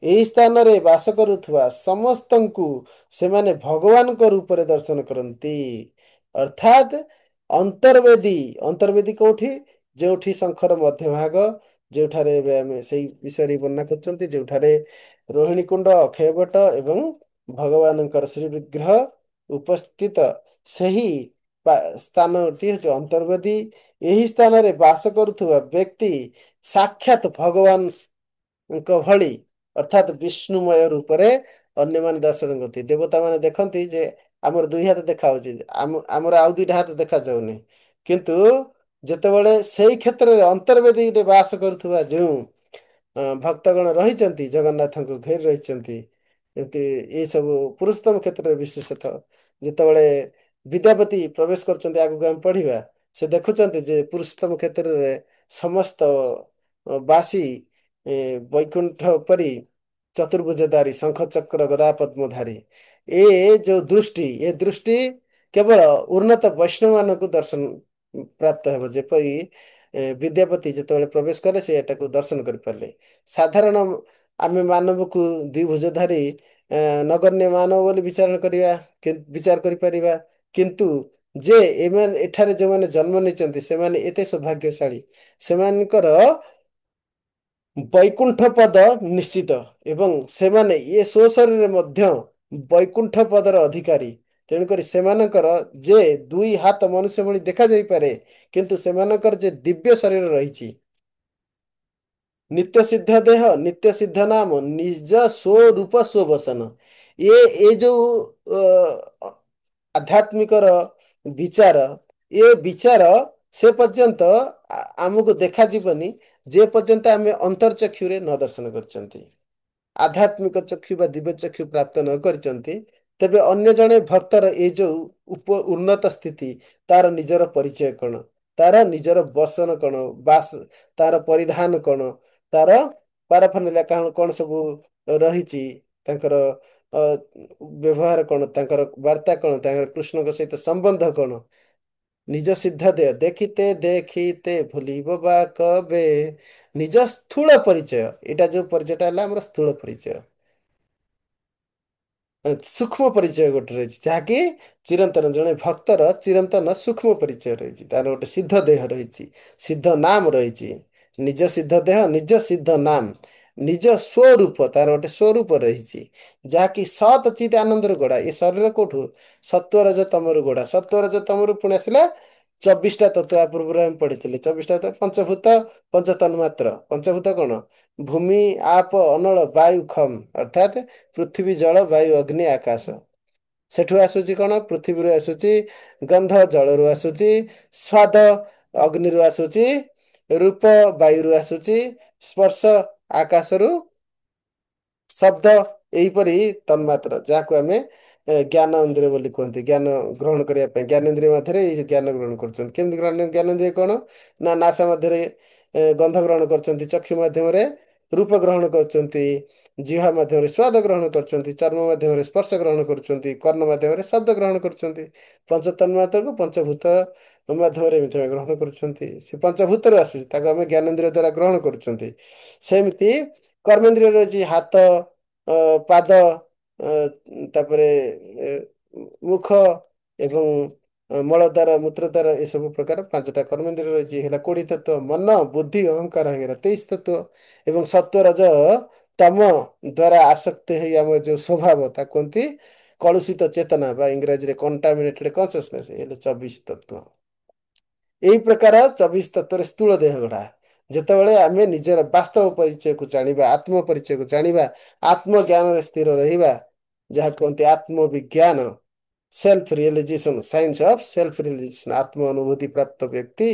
ଏହି ସ୍ଥାନରେ ବାସ କରୁଥିବା ସମସ୍ତଙ୍କୁ ସେମାନେ ଭଗବାନଙ୍କ ରୂପରେ ଦର୍ଶନ କରନ୍ତି। ଅର୍ଥାତ ଅନ୍ତର୍ବେଦୀ କୋଉଠି? ଯେଉଠି ଶଙ୍ଖର ମଧ୍ୟଭାଗ ଯେଉଁଠାରେ ଏବେ ଆମେ ସେଇ ବିଷୟରେ ବର୍ଣ୍ଣନା କରୁଛନ୍ତି, ଯେଉଁଠାରେ ରୋହିଣୀ କୁଣ୍ଡ, ଅକ୍ଷୟ ବଟ ଏବଂ ଭଗବାନଙ୍କର ଶ୍ରୀ ବିଗ୍ରହ ଉପସ୍ଥିତ ସେହି ସ୍ଥାନଟି ହେଉଛି ଅନ୍ତର୍ବେଦୀ। ଏହି ସ୍ଥାନରେ ବାସ କରୁଥିବା ବ୍ୟକ୍ତି ସାକ୍ଷାତ ଭଗବାନଙ୍କ ଭଳି ଅର୍ଥାତ୍ ବିଷ୍ଣୁମୟ ରୂପରେ ଅନ୍ୟମାନେ ଦର୍ଶନ କରନ୍ତି। ଦେବତା ମାନେ ଦେଖନ୍ତି ଯେ ଆମର ଦୁଇ ହାତ ଦେଖାଯାଉଛି, ଆମର ଆଉ ଦୁଇଟା ହାତ ଦେଖାଯାଉନି, କିନ୍ତୁ ଯେତେବେଳେ ସେଇ କ୍ଷେତ୍ରରେ ଅନ୍ତର୍ବେଦୀରେ ବାସ କରୁଥିବା ଯେଉଁ ଭକ୍ତଗଣ ରହିଛନ୍ତି, ଜଗନ୍ନାଥଙ୍କୁ ଘେରି ରହିଛନ୍ତି, ଏମିତି ଏସବୁ ପୁରୁଷୋତ୍ତମ କ୍ଷେତ୍ରରେ ବିଶେଷତଃ ଯେତେବେଳେ ବିଦ୍ୟାପତି ପ୍ରବେଶ କରୁଛନ୍ତି, ଆଗକୁ ଆମେ ପଢିବା, ସେ ଦେଖୁଛନ୍ତି ଯେ ପୁରୁଷୋତ୍ତମ କ୍ଷେତ୍ରରେ ସମସ୍ତ ବାସୀ ବୈକୁଣ୍ଠ ପରି ଚତୁର୍ଭୁଜଧାରୀ, ଶଙ୍ଖ ଚକ୍ର ଗଦା ପଦ୍ମଧାରୀ, ଏ ଯୋଉ ଦୃଷ୍ଟି, ଏ ଦୃଷ୍ଟି କେବଳ ଉନ୍ନତ ବୈଷ୍ଣବ ମାନଙ୍କୁ ଦର୍ଶନ ପ୍ରାପ୍ତ ହେବ। ଯେପରି ବିଦ୍ୟାପତି ଯେତେବେଳେ ପ୍ରବେଶ କଲେ ସେ ଏଟାକୁ ଦର୍ଶନ କରିପାରିଲେ। ସାଧାରଣ ଆମେ ମାନବକୁ ଦ୍ୱିଭୁଜଧାରୀ ନଗଣ୍ୟ ମାନବ ବୋଲି ବିଚାର କରିପାରିବା, କିନ୍ତୁ ଯେ ଏମାନେ ଏଠାରେ ଯେଉଁମାନେ ଜନ୍ମ ନେଇଛନ୍ତି ସେମାନେ ଏତେ ସୌଭାଗ୍ୟଶାଳୀ, ସେମାନଙ୍କର ବୈକୁଣ୍ଠ ପଦ ନିଶ୍ଚିତ, ଏବଂ ସେମାନେ ଏ ସ୍ୱଶରୀରରେ ମଧ୍ୟ ବୈକୁଣ୍ଠ ପଦର ଅଧିକାରୀ। ତେଣୁକରି ସେମାନଙ୍କର ଯେ ଦୁଇ ହାତ ମନୁଷ୍ୟ ଭଳି ଦେଖାଯାଇପାରେ, କିନ୍ତୁ ସେମାନଙ୍କର ଯେ ଦିବ୍ୟ ଶରୀର ରହିଛି, ନିତ୍ୟ ସିଦ୍ଧ ଦେହ, ନିତ୍ୟ ସିଦ୍ଧ ନାମ, ନିଜ ସ୍ୱରୂପ ସ୍ୱବସନ, ଏ ଯୋଉ ଆଧ୍ୟାତ୍ମିକର ବିଚାର, ଏ ବିଚାର ସେ ପର୍ଯ୍ୟନ୍ତ ଆମକୁ ଦେଖାଯିବନି ଯେ ପର୍ଯ୍ୟନ୍ତ ଆମେ ଅନ୍ତର୍ଚକ୍ଷୁରେ ନ ଦର୍ଶନ କରିଛନ୍ତି, ଆଧ୍ୟାତ୍ମିକ ଚକ୍ଷୁ ବା ଦିବ୍ୟ ଚକ୍ଷୁ ପ୍ରାପ୍ତ ନ କରିଛନ୍ତି। ତେବେ ଅନ୍ୟ ଜଣେ ଭକ୍ତର ଏଇ ଯୋଉ ଉନ୍ନତ ସ୍ଥିତି, ତାର ନିଜର ପରିଚୟ କଣ, ତାର ନିଜର ବସନ କଣ, ତାର ପରିଧାନ କଣ, ତାର ପାରାଫର୍ନାଲିଆ କଣ ସବୁ ରହିଛି, ତାଙ୍କର ବ୍ୟବହାର କଣ, ତାଙ୍କର ବାର୍ତ୍ତା କଣ, ତାଙ୍କର କୃଷ୍ଣଙ୍କ ସହିତ ସମ୍ବନ୍ଧ କଣ, ନିଜ ସିଦ୍ଧ ଦେହ ଦେଖିତେ ଭୁଲିବ ବା କବେ, ନିଜ ସ୍ଥୂଳ ପରିଚୟ, ଏଇଟା ଯୋଉ ପରିଚୟଟା ହେଲା ଆମର ସ୍ଥୂଳ ପରିଚୟ, ସୂକ୍ଷ୍ମ ପରିଚୟ ଗୋଟେ ରହିଛି, ଯାହାକି ଚିରନ୍ତନ, ଜଣେ ଭକ୍ତର ଚିରନ୍ତନ ସୂକ୍ଷ୍ମ ପରିଚୟ ରହିଛି, ତାର ଗୋଟେ ସିଦ୍ଧ ଦେହ ରହିଛି, ସିଦ୍ଧ ନାମ ରହିଛି, ନିଜ ସିଦ୍ଧ ଦେହ, ନିଜ ସିଦ୍ଧ ନାମ, ନିଜ ସ୍ୱରୂପ, ତାର ଗୋଟେ ସ୍ୱରୂପ ରହିଛି, ଯାହାକି ସତ୍ ଚିତ୍ ଆନନ୍ଦରୁ ଗଢ଼ା। ଏ ଶରୀର କୋଉଠୁ? ସତ୍ୱରଜ ତମରୁ ଗଢ଼ା। ସତ୍ୱରଜ ତମରୁ ପୁଣି ଆସିଲା 24ଟା ତତ୍ତ୍ୱ। ପୂର୍ବରୁ ଆମେ ପଢିଥିଲେ 24ଟା ପଞ୍ଚଭୂତ, ପଞ୍ଚତନ୍ମାତ୍ର। ପଞ୍ଚଭୂତ କଣ? ଭୂମି, ଆପ, ଅନଳ, ବାୟୁ, ଖମ, ଅର୍ଥାତ୍ ପୃଥିବୀ, ଜଳ, ବାୟୁ, ଅଗ୍ନି, ଆକାଶ। ସେଠୁ ଆସୁଛି କଣ? ପୃଥିବୀରୁ ଆସୁଛି ଗନ୍ଧ, ଜଳରୁ ଆସୁଛି ସ୍ୱାଦ, ଅଗ୍ନିରୁ ଆସୁଛି ରୂପ, ବାୟୁରୁ ଆସୁଛି ସ୍ପର୍ଶ, ଆକାଶରୁ ଶବ୍ଦ, ଏହିପରି ତନ୍ମାତ୍ର, ଯାହାକୁ ଆମେ ଜ୍ଞାନ ଇନ୍ଦ୍ରିୟ ବୋଲି କୁହନ୍ତି। ଜ୍ଞାନ ଗ୍ରହଣ କରିବା ପାଇଁ ଜ୍ଞାନେନ୍ଦ୍ରିୟ ମଧ୍ୟରେ ଏଇ ଜ୍ଞାନ ଗ୍ରହଣ କରୁଛନ୍ତି। କେମିତି ଜ୍ଞାନେନ୍ଦ୍ରିୟ କଣ? ନା ନାସା ମଧ୍ୟରେ ଗନ୍ଧ ଗ୍ରହଣ କରୁଛନ୍ତି, ଚକ୍ଷୁ ମାଧ୍ୟମରେ ରୂପ ଗ୍ରହଣ କରୁଛନ୍ତି, ଜିହ୍ବା ମାଧ୍ୟମରେ ସ୍ୱାଦ ଗ୍ରହଣ କରୁଛନ୍ତି, ଚର୍ମ ମାଧ୍ୟମରେ ସ୍ପର୍ଶ ଗ୍ରହଣ କରୁଛନ୍ତି, କର୍ଣ୍ଣ ମାଧ୍ୟମରେ ଶବ୍ଦ ଗ୍ରହଣ କରୁଛନ୍ତି। ପଞ୍ଚତନ୍ମାତ୍ରକୁ ପଞ୍ଚଭୂତ ମାଧ୍ୟମରେ ଏମିତି ଗ୍ରହଣ କରୁଛନ୍ତି। ସେ ପଞ୍ଚଭୂତରୁ ଆସୁଛି, ତାକୁ ଆମେ ଜ୍ଞାନେନ୍ଦ୍ରିୟ ଦ୍ୱାରା ଗ୍ରହଣ କରୁଛନ୍ତି। ସେମିତି କର୍ମେନ୍ଦ୍ରିୟ ରହିଛି ହାତ, ପାଦ, ତାପରେ ମୁଖ ଏବଂ ମଳଦ୍ୱାର, ମୂତ୍ରଦ୍ୱାର, ଏସବୁ ପ୍ରକାର 5ଟା କର୍ମେନ୍ଦ୍ରିୟ ରହିଛି। ହେଲା କୋଢ଼ି ତତ୍ତ୍ୱ, ମନ, ବୁଦ୍ଧି, ଅହଙ୍କାର ହେଇଗଲା 23 ତତ୍ତ୍ୱ। ଏବଂ ସତ୍ୱ, ରଜ, ତମ ଦ୍ୱାରା ଆସକ୍ତି ହେଇ ଆମର ଯୋଉ ସ୍ୱଭାବ, ତାକୁ କୁହନ୍ତି କଳୁଷିତ ଚେତନା ବା ଇଂରାଜୀରେ କଣ୍ଟାମିନେଟେଡ୍ କନସିୟସନେସ୍, ହେଲେ 24 ତତ୍ତ୍ୱ। ଏଇ ପ୍ରକାର 24 ତତ୍ତ୍ୱରେ ସ୍ଥୂଳ ଦେହ ଗଢ଼ା। ଯେତେବେଳେ ଆମେ ନିଜର ବାସ୍ତବ ପରିଚୟକୁ ଜାଣିବା, ଆତ୍ମ ପରିଚୟକୁ ଜାଣିବା, ଆତ୍ମଜ୍ଞାନରେ ସ୍ଥିର ରହିବା, ଯାହା କୁହନ୍ତି ଆତ୍ମବିଜ୍ଞାନ, ସେଲ୍ଫ ରିଏଲାଇଜେସନ, ସାଇନ୍ସ ଅଫ ସେଲ୍ଫ ରିଏଲାଇଜେସନ, ଆତ୍ମ ଅନୁଭୂତି ପ୍ରାପ୍ତ ବ୍ୟକ୍ତି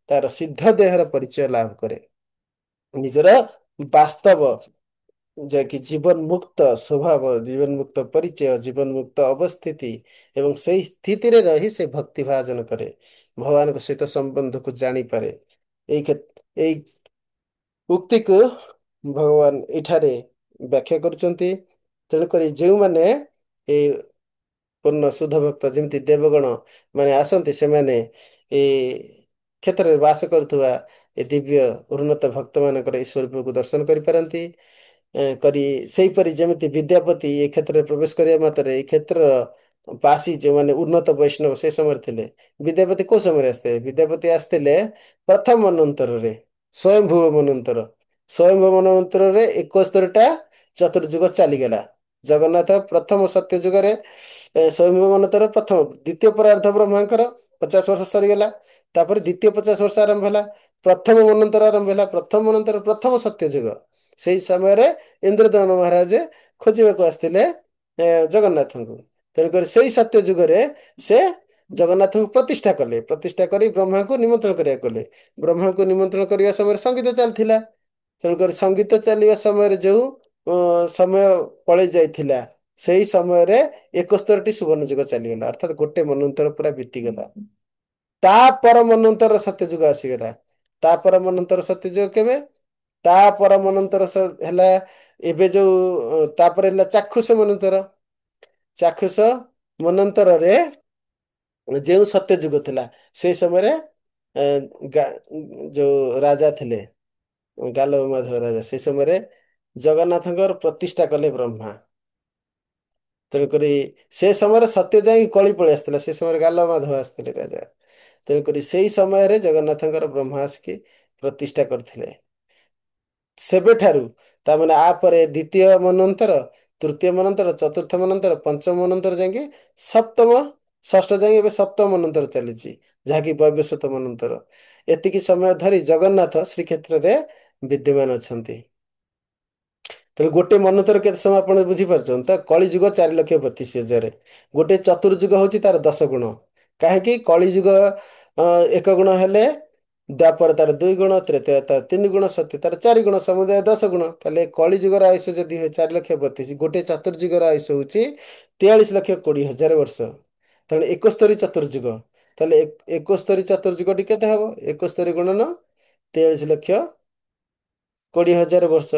ତାର ସିଦ୍ଧ ଦେହର ପରିଚୟ ଲାଭ କରେ। ନିଜର ବାସ୍ତବ ଯାହାକି ଜୀବନ ମୁକ୍ତ ସ୍ୱଭାବ, ଜୀବନ ମୁକ୍ତ ପରିଚୟ, ଜୀବନ ମୁକ୍ତ ଅବସ୍ଥିତି, ଏବଂ ସେଇ ସ୍ଥିତିରେ ରହି ସେ ଭକ୍ତି ଭାଜନ କରେ, ଭଗବାନଙ୍କ ସହିତ ସମ୍ବନ୍ଧକୁ ଜାଣିପାରେ। ଏଇ ଉକ୍ତିକୁ ଭଗବାନ ଏଠାରେ ବ୍ୟାଖ୍ୟା କରୁଛନ୍ତି। ତେଣୁକରି ଯେଉଁମାନେ ଏ ପୂର୍ଣ୍ଣ ଶୁଦ୍ଧ ଭକ୍ତ, ଯେମିତି ଦେବଗଣ ମାନେ ଆସନ୍ତି, ସେମାନେ ଏ କ୍ଷେତ୍ରରେ ବାସ କରୁଥିବା ଏ ଦିବ୍ୟ ଉନ୍ନତ ଭକ୍ତମାନଙ୍କର ଏଇ ସ୍ୱରୂପକୁ ଦର୍ଶନ କରିପାରନ୍ତି। ସେଇପରି ଯେମିତି ବିଦ୍ୟାପତି ଏ କ୍ଷେତ୍ରରେ ପ୍ରବେଶ କରିବା ମାତ୍ରେ ଏଇ କ୍ଷେତ୍ରର ବାସୀ ଯେଉଁମାନେ ଉନ୍ନତ ବୈଷ୍ଣବ ସେ ସମୟରେ ଥିଲେ, ବିଦ୍ୟାପତି କୋଉ ସମୟରେ ଆସିଥିଲେ? ବିଦ୍ୟାପତି ଆସିଥିଲେ ପ୍ରଥମ ମନ୍ୱନ୍ତରରେ, ସ୍ୱୟଂଭୁବ ମନ୍ୱନ୍ତର। ସ୍ୱୟଂଭୁବ ମନ୍ୱନ୍ତରରେ 71ଟା ଚତୁର୍ଯୁଗ ଚାଲିଗଲା। ଜଗନ୍ନାଥ ପ୍ରଥମ ସତ୍ୟ ଯୁଗରେ ସ୍ୱୟଂଭୁବ ମନ୍ୱନ୍ତର ପ୍ରଥମ ଦ୍ୱିତୀୟ ପରାର୍ଦ୍ଧ ବ୍ରହ୍ମାଙ୍କର 50 ବର୍ଷ ସରିଗଲା। ତାପରେ ଦ୍ୱିତୀୟ 50 ବର୍ଷ ଆରମ୍ଭ ହେଲା। ପ୍ରଥମ ମନ୍ୱନ୍ତର ଆରମ୍ଭ ହେଲା। ପ୍ରଥମ ମନ୍ୱନ୍ତର ପ୍ରଥମ ସତ୍ୟ ଯୁଗ। ସେଇ ସମୟରେ ଇନ୍ଦ୍ରଦମନ ମହାରାଜ ଖୋଜିବାକୁ ଆସିଥିଲେ ଜଗନ୍ନାଥଙ୍କୁ। ତେଣୁକରି ସେଇ ସତ୍ୟ ଯୁଗରେ ସେ ଜଗନ୍ନାଥଙ୍କୁ ପ୍ରତିଷ୍ଠା କଲେ। ପ୍ରତିଷ୍ଠା କରି ବ୍ରହ୍ମାଙ୍କୁ ନିମନ୍ତ୍ରଣ କରିବାକୁ କଲେ। ବ୍ରହ୍ମାଙ୍କୁ ନିମନ୍ତ୍ରଣ କରିବା ସମୟରେ ସଙ୍ଗୀତ ଚାଲିଥିଲା। ତେଣୁକରି ସଙ୍ଗୀତ ଚାଲିବା ସମୟରେ ଯୋଉ ସମୟ ପଳେଇ ଯାଇଥିଲା, ସେଇ ସମୟରେ 71ଟି ସୁବର୍ଣ୍ଣ ଯୁଗ ଚାଲିଗଲା। ଅର୍ଥାତ୍ ଗୋଟେ ମନ୍ୱନ୍ତର ପୁରା ବିତିଗଲା। ତାପର ମନ୍ୱନ୍ତର ସତ୍ୟ ଯୁଗ ଆସିଗଲା। ତାପର ମନ୍ୱନ୍ତର ସତ୍ୟ ଯୁଗ କେବେ? ତାପର ମନ୍ୱନ୍ତର ହେଲା ଏବେ ଯୋଉ ତାପରେ ହେଲା ଚାକ୍ଷୁଷ ମନ୍ୱନ୍ତର। ଚାକ୍ଷୁଷ ମନ୍ୱନ୍ତରରେ ଯେଉଁ ସତ୍ୟ ଯୁଗ ଥିଲା, ସେଇ ସମୟରେ ଯୋଉ ରାଜା ଥିଲେ ଗାଲବ ମାଧବ ରାଜା, ସେ ସମୟରେ ଜଗନ୍ନାଥଙ୍କର ପ୍ରତିଷ୍ଠା କଲେ ବ୍ରହ୍ମା। ତେଣୁକରି ସେ ସମୟରେ ସତ୍ୟ ଯାଇକି କଳି ପଳେଇ ଆସିଥିଲା। ସେ ସମୟରେ ଗାଲବ ମାଧବ ଆସିଥିଲେ ରାଜା। ତେଣୁକରି ସେଇ ସମୟରେ ଜଗନ୍ନାଥଙ୍କର ବ୍ରହ୍ମା ଆସିକି ପ୍ରତିଷ୍ଠା କରିଥିଲେ। ସେବେଠାରୁ ତାମାନେ ଆପରେ ଦ୍ୱିତୀୟ ମନ୍ୱନ୍ତର, ତୃତୀୟ ମନ୍ୱନ୍ତର, ଚତୁର୍ଥ ମନ୍ୱନ୍ତର, ପଞ୍ଚମ ମନ୍ୱନ୍ତର ଯାଇକି ସପ୍ତମ, ଷଷ୍ଠ ଯାଇକି ଏବେ ସପ୍ତମ ମନ୍ୱନ୍ତର ଚାଲିଛି, ଯାହାକି ବୈବସ୍ୱତ ମନ୍ୱନ୍ତର। ଏତିକି ସମୟ ଧରି ଜଗନ୍ନାଥ ଶ୍ରୀକ୍ଷେତ୍ରରେ ବିଦ୍ୟମାନ ଅଛନ୍ତି। ତେଣୁ ଗୋଟେ ମନ୍ୱନ୍ତର କେତେ ସମୟ ଆପଣ ବୁଝିପାରୁଛନ୍ତି ତ? କଳିଯୁଗ 4,32,000। ଗୋଟେ ଚତୁର୍ଯୁଗ ହଉଛି ତାର 10 ଗୁଣ। କାହିଁକି? କଳିଯୁଗ 1 ଗୁଣ ହେଲେ ଦ୍ୱାପର ତାର 2 ଗୁଣ, ତ୍ରେତୟା ତାର 3 ଗୁଣ, ସତ୍ୟ ତାର 4 ଗୁଣ, ସମୁଦାୟ 10 ଗୁଣ। ତାହେଲେ କଳିଯୁଗର ଆୟୁଷ ଯଦି ହୁଏ 4,32,000, ଗୋଟେ ଚତୁର୍ଯୁଗର ଆୟୁଷ ହଉଛି 43,20,000 ବର୍ଷ। ତାହେଲେ 71 ଚତୁର୍ଯୁଗ। ତାହେଲେ 71 ଚତୁର୍ଯୁଗଟି କେତେ ହବ? 71 ଗୁଣନ 43,20,000 ବର୍ଷ।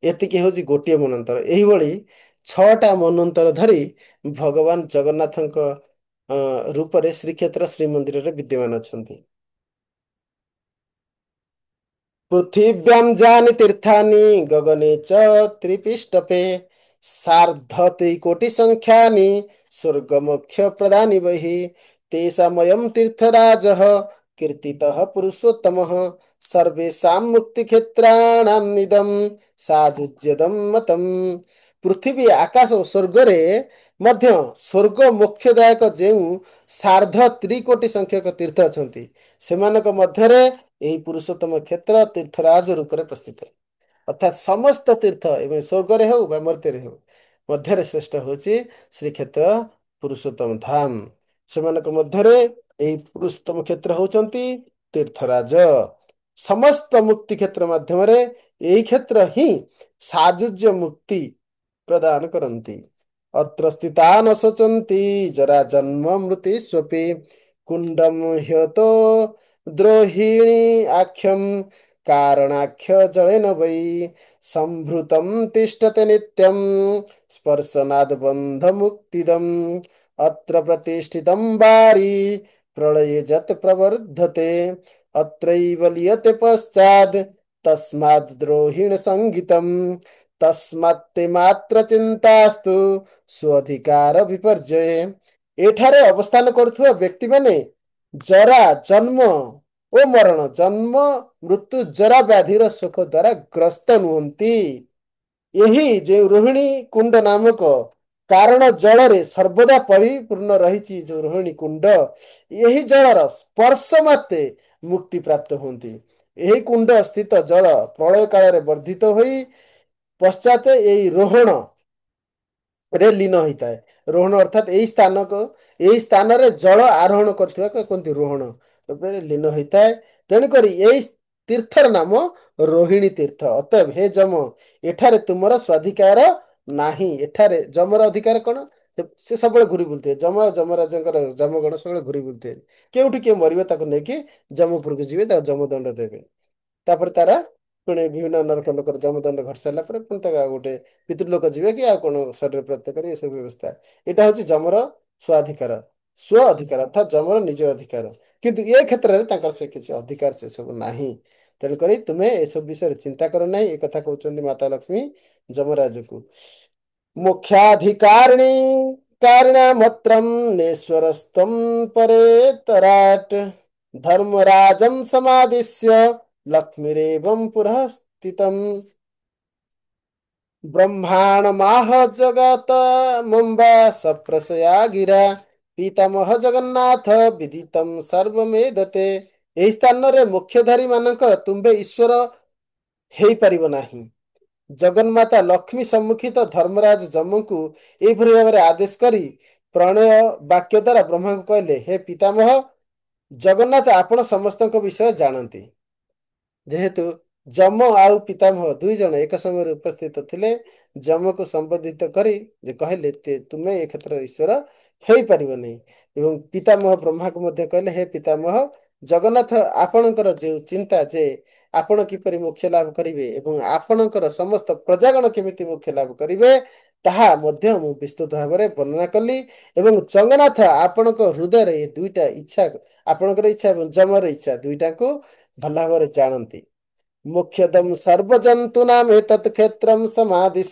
ଏତିକି ହଉଛି ଗୋଟିଏ ମନ୍ୱନ୍ତର। ଏହିଭଳି 6ଟା ମନ୍ୱନ୍ତର ଧରି ଭଗବାନ ଜଗନ୍ନାଥଙ୍କ ରୂପରେ ଶ୍ରୀକ୍ଷେତ୍ର ଶ୍ରୀମନ୍ଦିରରେ ବିଦ୍ୟମାନ ଅଛନ୍ତି। ପୃଥିବ୍ୟାଂ ଯାନି ତୀର୍ଥାନି ଗଗନେ ଚ ତ୍ରିପିଷ୍ଟପେ ସାର୍ଦ୍ଧତ୍ରିକୋଟି ସଂଖ୍ୟାନି ସ୍ୱର୍ଗମୋକ୍ଷ ପ୍ରଦାନି ବହି ତେଷାମୟଂ ତୀର୍ଥରାଜଃ କୀର୍ତ୍ତିତଃ ପୁରୁଷୋତ୍ତମଃ ସର୍ବେଷାଂ ମୁକ୍ତିକ୍ଷେତ୍ରାଣାଂ ନିଦଂ ସାଯୁଜ୍ୟଦଂ ମତଂ। ପୃଥିବୀ, ଆକାଶ ଓ ସ୍ୱର୍ଗରେ ମଧ୍ୟ ସ୍ୱର୍ଗ ମୋକ୍ଷଦାୟକ ଯେଉଁ 3.5 କୋଟି ସଂଖ୍ୟକ ତୀର୍ଥ ଅଛନ୍ତି, ସେମାନଙ୍କ ମଧ୍ୟରେ ଏହି ପୁରୁଷୋତ୍ତମ କ୍ଷେତ୍ର ତୀର୍ଥରାଜ ରୂପରେ ପ୍ରସ୍ତୁତ। ଅର୍ଥାତ୍ ସମସ୍ତ ତୀର୍ଥ ଏବଂ ସ୍ୱର୍ଗରେ ହେଉ ବା ମର୍ତ୍ତ୍ୟରେ ହେଉ, ମଧ୍ୟରେ ଶ୍ରେଷ୍ଠ ହେଉଛି ଶ୍ରୀକ୍ଷେତ୍ର ପୁରୁଷୋତ୍ତମ ଧାମ। ସେମାନଙ୍କ ମଧ୍ୟରେ ଏହି ପୁରୁଷୋତ୍ତମ କ୍ଷେତ୍ର ହଉଛନ୍ତି ତୀର୍ଥରାଜ। ସମସ୍ତ ମୁକ୍ତି କ୍ଷେତ୍ର ମାଧ୍ୟମରେ ଏହି କ୍ଷେତ୍ର ହିଁ ସାଯୁଜ୍ୟ ମୁକ୍ତି ପ୍ରଦାନ କରନ୍ତି। ଅତ୍ର ସ୍ଥିତା ନ ଶୋଚନ୍ତି ଜରା ଜନ୍ମ ମୃତ୍ୟୁ ସ୍ୱପି କୁଣ୍ଡମ ହ୍ୟତ ଦ୍ରୋହିଣୀ ଆକ୍ଷମ କାରଣାକ୍ଷ ଜଳେନ ବୈ ସମ୍ଭୃତಂ ତିଷ୍ଠତେ ନିତ୍ୟಂ ସ୍ପର୍ଶନାଦ ବନ୍ଧ ମୁକ୍ତିଦମ୍ ଅତ୍ର ପ୍ରତିଷ୍ଠିତಂ ବାରି ପ୍ରଳୟେ ଯତ୍ ପ୍ରବର୍ଧତେ ଅତ୍ରୈବ ଲିୟତେ ପଶ୍ଚାଦ୍ ତସ୍ମାଦ୍ ଦ୍ରୋହିଣ ସଙ୍ଗୀତମ୍ ତସ୍ମାତ୍ତେ ମାତ୍ର ଚିନ୍ତାସ୍ତୁ ସ୍ୱଅଧିକାର ବିପର୍ଯ୍ୟୟ। ଏଠାରେ ଅବସ୍ଥାନ କରୁଥିବା ବ୍ୟକ୍ତିମାନେ ଜରା, ଜନ୍ମ ଓ ମରଣ, ଜନ୍ମ ମୃତ୍ୟୁ ଜରା ବ୍ୟାଧିର ଶୋକ ଦ୍ୱାରା ଗ୍ରସ୍ତ ନୁହନ୍ତି। ଏହି ଯେଉଁ ରୋହିଣୀ କୁଣ୍ଡ ନାମକ କାରଣ ଜଳରେ ସର୍ବଦା ପରିପୂର୍ଣ୍ଣ ରହିଛି, ଯେଉଁ ରୋହିଣୀ କୁଣ୍ଡ, ଏହି ଜଳର ସ୍ପର୍ଶ ମାତ୍ରେ ମୁକ୍ତି ପ୍ରାପ୍ତ ହୁଅନ୍ତି। ଏହି କୁଣ୍ଡ ସ୍ଥିତ ଜଳ ପ୍ରଳୟ କାଳରେ ବର୍ଦ୍ଧିତ ହୋଇ ପଶ୍ଚାତ ଏହି ରୋହଣ ରେ ଲୀନ ହୋଇଥାଏ। ରୋହଣ ଅର୍ଥାତ୍ ଏହି ସ୍ଥାନରେ ଜଳ ଆରୋହଣ କରୁଥିବା କୁହନ୍ତି ରୋହଣ ରୂପରେ ଲୀନ ହୋଇଥାଏ। ତେଣୁକରି ଏହି ତୀର୍ଥର ନାମ ରୋହିଣୀ ତୀର୍ଥ। ଅତଏବ ହେ ଯମ, ଏଠାରେ ତୁମର ସ୍ୱାଧିକାର ନାହିଁ। ଏଠାରେ ଯମର ଅଧିକାର କଣ? ସେ ସବୁବେଳେ ଘୁରି ବୁଲୁଥିବେ। ଯମ ଆଉ ଯମରାଜଙ୍କର ଯମଗଣ ସବୁବେଳେ ଘୁରି ବୁଲୁଥିବେ। କେଉଁଠି କିଏ ମରିବ ତାକୁ ନେଇକି ଯମପୁରକୁ ଯିବେ, ତାକୁ ଯମଦଣ୍ଡ ଦେବେ। ତାପରେ ତାର ପୁଣି ବିଭିନ୍ନ ନରକ ଲୋକର ଯମଦଣ୍ଡ ଘଟି ସାରିଲା ପରେ ପୁଣି ତାକୁ ଆଉ ଗୋଟେ ପିତୃଲୋକ ଯିବେ କି ଆଉ କଣ ଶରୀର ପ୍ରାପ୍ତ କରି, ଏସବୁ ବ୍ୟବସ୍ଥା। ଏଇଟା ହଉଛି ଯମର ସ୍ୱାଧିକାର, ସ୍ୱ ଅଧିକାର ଅର୍ଥାତ୍ ଯମର ନିଜ ଅଧିକାର। କିନ୍ତୁ ଏ କ୍ଷେତ୍ରରେ ତାଙ୍କର ସେ କିଛି ଅଧିକାର ସେ ସବୁ ନାହିଁ। ତେଣୁକରି ତୁମେ ଏସବୁ ବିଷୟରେ ଚିନ୍ତା କର ନାହିଁ। ଏ କଥା କହୁଛନ୍ତି ମାତା ଲକ୍ଷ୍ମୀ ଯମରାଜକୁ। ମୁଖ୍ୟାଧିକାରିଣୀ କାରିଣାମତ୍ରಂ ନେଶ୍ୱରସ୍ତ୍ୱଂ ପରେତରାଟ୍ ଧର୍ମରାଜಂ ସମାଦିଶ୍ୟ लक्ष्मीरेवं पुरः स्थितम् ब्रह्माणमाह जगत मुम्बा सप्रसया गिरा ପିତାମହ ଜଗନ୍ନାଥ ବିଦିତମ୍ ସର୍ବମେଦତେ। ଏହି ସ୍ଥାନରେ ମୁଖ୍ୟଧାରୀ ମାନଙ୍କର ତୁମ୍ଭେ ଈଶ୍ୱର ହେଇପାରିବ ନାହିଁ। ଜଗନ୍ମାତା ଲକ୍ଷ୍ମୀ ସମ୍ମୁଖିତ ଧର୍ମରାଜ ଯମଙ୍କୁ ଏଇଭଳି ଭାବରେ ଆଦେଶ କରି ପ୍ରଣୟ ବାକ୍ୟ ଦ୍ୱାରା ବ୍ରହ୍ମାଙ୍କୁ କହିଲେ, ହେ ପିତାମହ ଜଗନ୍ନାଥ ଆପଣ ସମସ୍ତଙ୍କ ବିଷୟ ଜାଣନ୍ତି। ଯେହେତୁ ଯମ ଆଉ ପିତାମହ ଦୁଇ ଜଣ ଏକ ସମୟରେ ଉପସ୍ଥିତ ଥିଲେ, ଯମକୁ ସମ୍ବୋଧିତ କରି ଯେ କହିଲେ ତୁମେ ଏ କ୍ଷେତ୍ରରେ ଈଶ୍ୱର ହେଇପାରିବ ନାହିଁ। ଏବଂ ପିତାମହ ବ୍ରହ୍ମାକୁ ମଧ୍ୟ କହିଲେ, ହେ ପିତାମହ ଜଗନ୍ନାଥ ଆପଣଙ୍କର ଯେଉଁ ଚିନ୍ତା ଯେ ଆପଣ କିପରି ମୋକ୍ଷ ଲାଭ କରିବେ ଏବଂ ଆପଣଙ୍କର ସମସ୍ତ ପ୍ରଜାଗଣ କେମିତି ମୋକ୍ଷ ଲାଭ କରିବେ ତାହା ମଧ୍ୟ ମୁଁ ବିସ୍ତୃତ ଭାବରେ ବର୍ଣ୍ଣନା କଲି। ଏବଂ ଜଗନ୍ନାଥ ଆପଣଙ୍କ ହୃଦୟରେ ଏ ଦୁଇଟା ଇଚ୍ଛା, ଆପଣଙ୍କର ଇଚ୍ଛା ଏବଂ ଯମର ଇଚ୍ଛା ଦୁଇଟାକୁ ଭଲ ଭାବରେ ଜାଣନ୍ତି। मुख्यदम सर्वजन्तूनां एतत् क्षेत्रं समादिश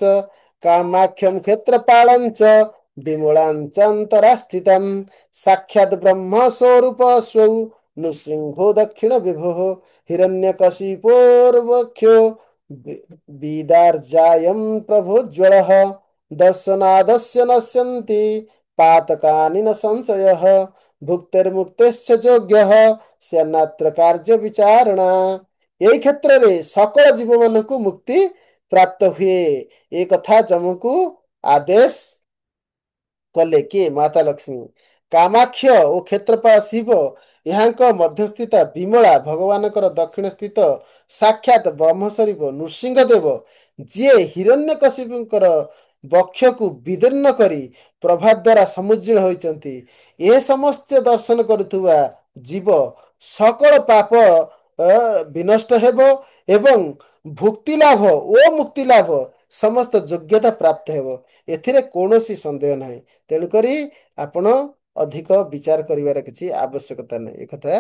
कामाख्यं क्षेत्रपालं च विमलाञ्चन्तरा स्थितं साक्षात् ब्रह्मस्वरूप स्वौ नृसिंहो दक्षिण विभुः हिरण्यकशिपोर्वक्षो विदार्जायं प्रभोज्वलः दर्शनादस्य नश्यन्ति पातकानि न संशयः भुक्तिर्मुक्तिश्च योग्यः स्यान्नात्र कार्य विचारणा। এই କ୍ଷେତ୍ରରେ ସକଳ ଜୀବମାନଙ୍କୁ ମୁକ୍ତି ପ୍ରାପ୍ତ ହୁଏ। ଏ କଥା ଯମକୁ ଆଦେଶ କଲେ କିଏ? ମାତା ଲକ୍ଷ୍ମୀ। କାମାକ୍ଷ ଓ କ୍ଷେତ୍ରପାଳ ଶିବ ଏହାଙ୍କ ମଧ୍ୟସ୍ଥିତ ବିମଳା ଭଗବାନଙ୍କର ଦକ୍ଷିଣ ସ୍ଥିତ ସାକ୍ଷାତ ବ୍ରହ୍ମ ସ୍ୱରୂପ ନୃସିଂହ ଦେବ ଯିଏ ହିରଣ୍ୟକଶିପୁଙ୍କର ବକ୍ଷକୁ ବିଦୀର୍ଣ୍ଣ କରି ପ୍ରଭା ଦ୍ୱାରା ସମୁଜ୍ଜଳ ହୋଇଛନ୍ତି। ଏ ସମସ୍ତ ଦର୍ଶନ କରୁଥିବା ଜୀବ ସକଳ ପାପ ବିନଷ୍ଟ ହେବ ଏବଂ ଭୁକ୍ତି ଲାଭ ଓ ମୁକ୍ତି ଲାଭ ସମସ୍ତ ଯୋଗ୍ୟତା ପ୍ରାପ୍ତ ହେବ। ଏଥିରେ କୌଣସି ସନ୍ଦେହ ନାହିଁ। ତେଣୁକରି ଆପଣ ଅଧିକ ବିଚାର କରିବାର କିଛି ଆବଶ୍ୟକତା ନାହିଁ। ଏକଥା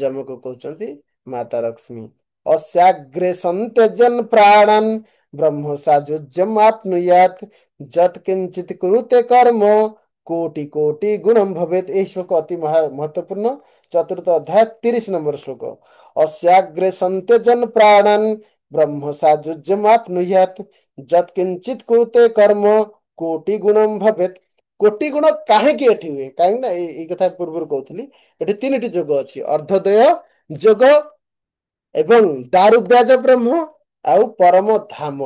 ଯମକୁ କହୁଛନ୍ତି ମାତା ଲକ୍ଷ୍ମୀ। ଅସ୍ୟାଗ୍ରେ ସନ୍ତେଜନ୍ ପ୍ରାଣନ୍ ବ୍ରହ୍ମ ସାଯୁଜ୍ୟମ୍ ଆପ୍ନୁୟାତ୍ ଯତ୍ କିଞ୍ଚିତ୍ କୁରୁତେ କର୍ମ କୋଟି କୋଟି ଗୁଣମ୍ ଭବେତ୍। ଏହି ଶ୍ଲୋକ ଅତି ମହତ୍ୱପୂର୍ଣ୍ଣ। ଚତୁର୍ଥ ଅଧ୍ୟାୟ 30 ନମ୍ବର ଶ୍ଲୋକ। ଅସ୍ୟାଗ୍ରେ ସନ୍ତେଜନ୍ ପ୍ରାଣନ୍ ବ୍ରହ୍ମ ସାଯୁଜ୍ୟମ୍ ଆପ୍ନୁୟାତ୍ ଯତ୍ କିଞ୍ଚିତ୍ କୁରୁତେ କର୍ମ କୋଟି ଗୁଣମ୍ ଭବେତ୍। କୋଟି ଗୁଣ କାହିଁକି ଏଠି ହୁଏ? କାହିଁକି ନା ଏଇ କଥା ପୂର୍ବରୁ କହୁଥିଲି, ଏଠି ତିନିଟି ଯୋଗ ଅଛି, ଅର୍ଦ୍ଧୋଦୟ ଯୋଗ ଏବଂ ଦାରୁବ୍ୟାଜ ବ୍ରହ୍ମ ଆଉ ପରମ ଧାମ।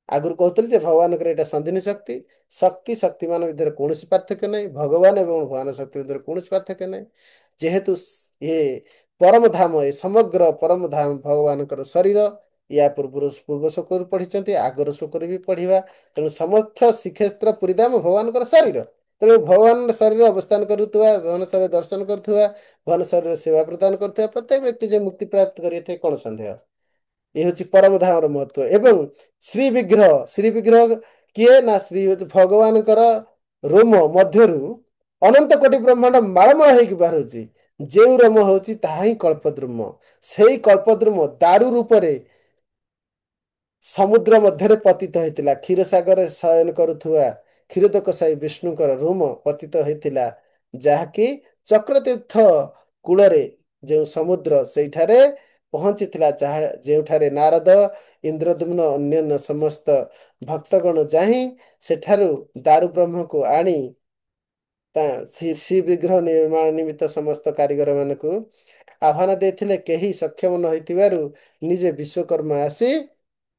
ଆଗରୁ କହୁଥିଲି ଯେ ଭଗବାନଙ୍କର ଏଇଟା ସନ୍ଧିନୀ ଶକ୍ତି। ଶକ୍ତି ଶକ୍ତିମାନ ଭିତରେ କୌଣସି ପାର୍ଥକ୍ୟ ନାହିଁ। ଭଗବାନ ଏବଂ ଭଗବାନ ଶକ୍ତି ଭିତରେ କୌଣସି ପାର୍ଥକ୍ୟ ନାହିଁ। ଯେହେତୁ ଏ ପରମ ଧାମ, ଏ ସମଗ୍ର ପରମ ଧାମ ଭଗବାନଙ୍କର ଶରୀର। ୟା ପୂର୍ବରୁ ପୂର୍ବ ଶ୍ଲୋକରୁ ପଢିଛନ୍ତି, ଆଗର ଶ୍ଲୋକରେ ବି ପଢିବା। ତେଣୁ ସମସ୍ତ ଶ୍ରୀକ୍ଷେତ୍ର ପୁରୀଧାମ ଭଗବାନଙ୍କର ଶରୀର। ତେଣୁ ଭଗବାନ ଶରୀରରେ ଅବସ୍ଥାନ କରୁଥିବା, ଭଗବାନ ଶରୀର ଦର୍ଶନ କରୁଥିବା, ଭଗବାନ ଶରୀର ସେବା ପ୍ରଦାନ କରୁଥିବା ପ୍ରତ୍ୟେକ ବ୍ୟକ୍ତି ଯେ ମୁକ୍ତି ପ୍ରାପ୍ତ କରିଥାଏ କଣ ସନ୍ଦେହ? ଏ ହଉଛି ପରମ ଧାମର ମହତ୍ଵ। ଏବଂ ଶ୍ରୀ ବିଗ୍ରହ, ଶ୍ରୀ ବିଗ୍ରହ କିଏ? ନା ଶ୍ରୀ ଭଗବାନଙ୍କର ରୋମ ମଧ୍ୟରୁ ଅନନ୍ତ କୋଟି ବ୍ରହ୍ମାଣ୍ଡ ମାଳମାଳ ହେଇକି ବାହାରୁଛି। ଯେଉଁ ରୋମ ହଉଛି ତାହା ହିଁ କଳ୍ପଦ୍ରୁମ। ସେଇ କଳ୍ପଦ୍ରୁମ ଦାରୁ ରୂପରେ ସମୁଦ୍ର ମଧ୍ୟରେ ପତିତ ହେଇଥିଲା। କ୍ଷୀରସାଗରରେ ଶୟନ କରୁଥିବା କ୍ଷୀରୋଦକ ସାଇ ବିଷ୍ଣୁଙ୍କର ରୋମ ପତିତ ହେଇଥିଲା, ଯାହାକି ଚକ୍ରତୀର୍ଥ କୂଳରେ ଯେଉଁ ସମୁଦ୍ର ସେଇଠାରେ ପହଞ୍ଚିଥିଲା, ଯେଉଁଠାରେ ନାରଦ ଇନ୍ଦ୍ରଦ୍ୟୁମ୍ନ ଅନ୍ୟାନ୍ୟ ସମସ୍ତ ଭକ୍ତଗଣ ଯାଇ ସେଠାରୁ ଦାରୁ ବ୍ରହ୍ମକୁ ଆଣି ଶ୍ରୀ ବିଗ୍ରହ ନିର୍ମାଣ ନିମିତ୍ତ ସମସ୍ତ କାରିଗର ମାନଙ୍କୁ ଆହ୍ୱାନ ଦେଇଥିଲେ। କେହି ସକ୍ଷମ ନ ହୋଇଥିବାରୁ ନିଜେ ବିଶ୍ୱକର୍ମା ଆସି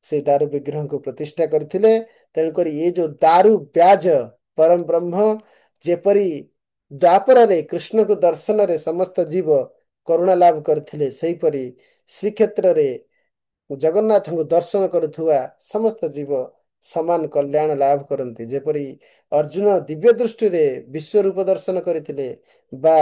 ସେ ଦାରୁ ବିଗ୍ରହଙ୍କୁ ପ୍ରତିଷ୍ଠା କରିଥିଲେ। ତେଣୁକରି ଏ ଯୋଉ ଦାରୁ ବ୍ୟାଜ ପରମ ବ୍ରହ୍ମ ଯେପରି ଦ୍ୱାପରରେ କୃଷ୍ଣଙ୍କୁ ଦର୍ଶନରେ ସମସ୍ତ ଜୀବ କରୁଣା ଲାଭ କରିଥିଲେ, ସେହିପରି ଶ୍ରୀକ୍ଷେତ୍ରରେ ଜଗନ୍ନାଥଙ୍କୁ ଦର୍ଶନ କରୁଥିବା ସମସ୍ତ ଜୀବ ସମାନ କଲ୍ୟାଣ ଲାଭ କରନ୍ତି। ଯେପରି ଅର୍ଜୁନ ଦିବ୍ୟ ଦୃଷ୍ଟିରେ ବିଶ୍ୱରୂପ ଦର୍ଶନ କରିଥିଲେ ବା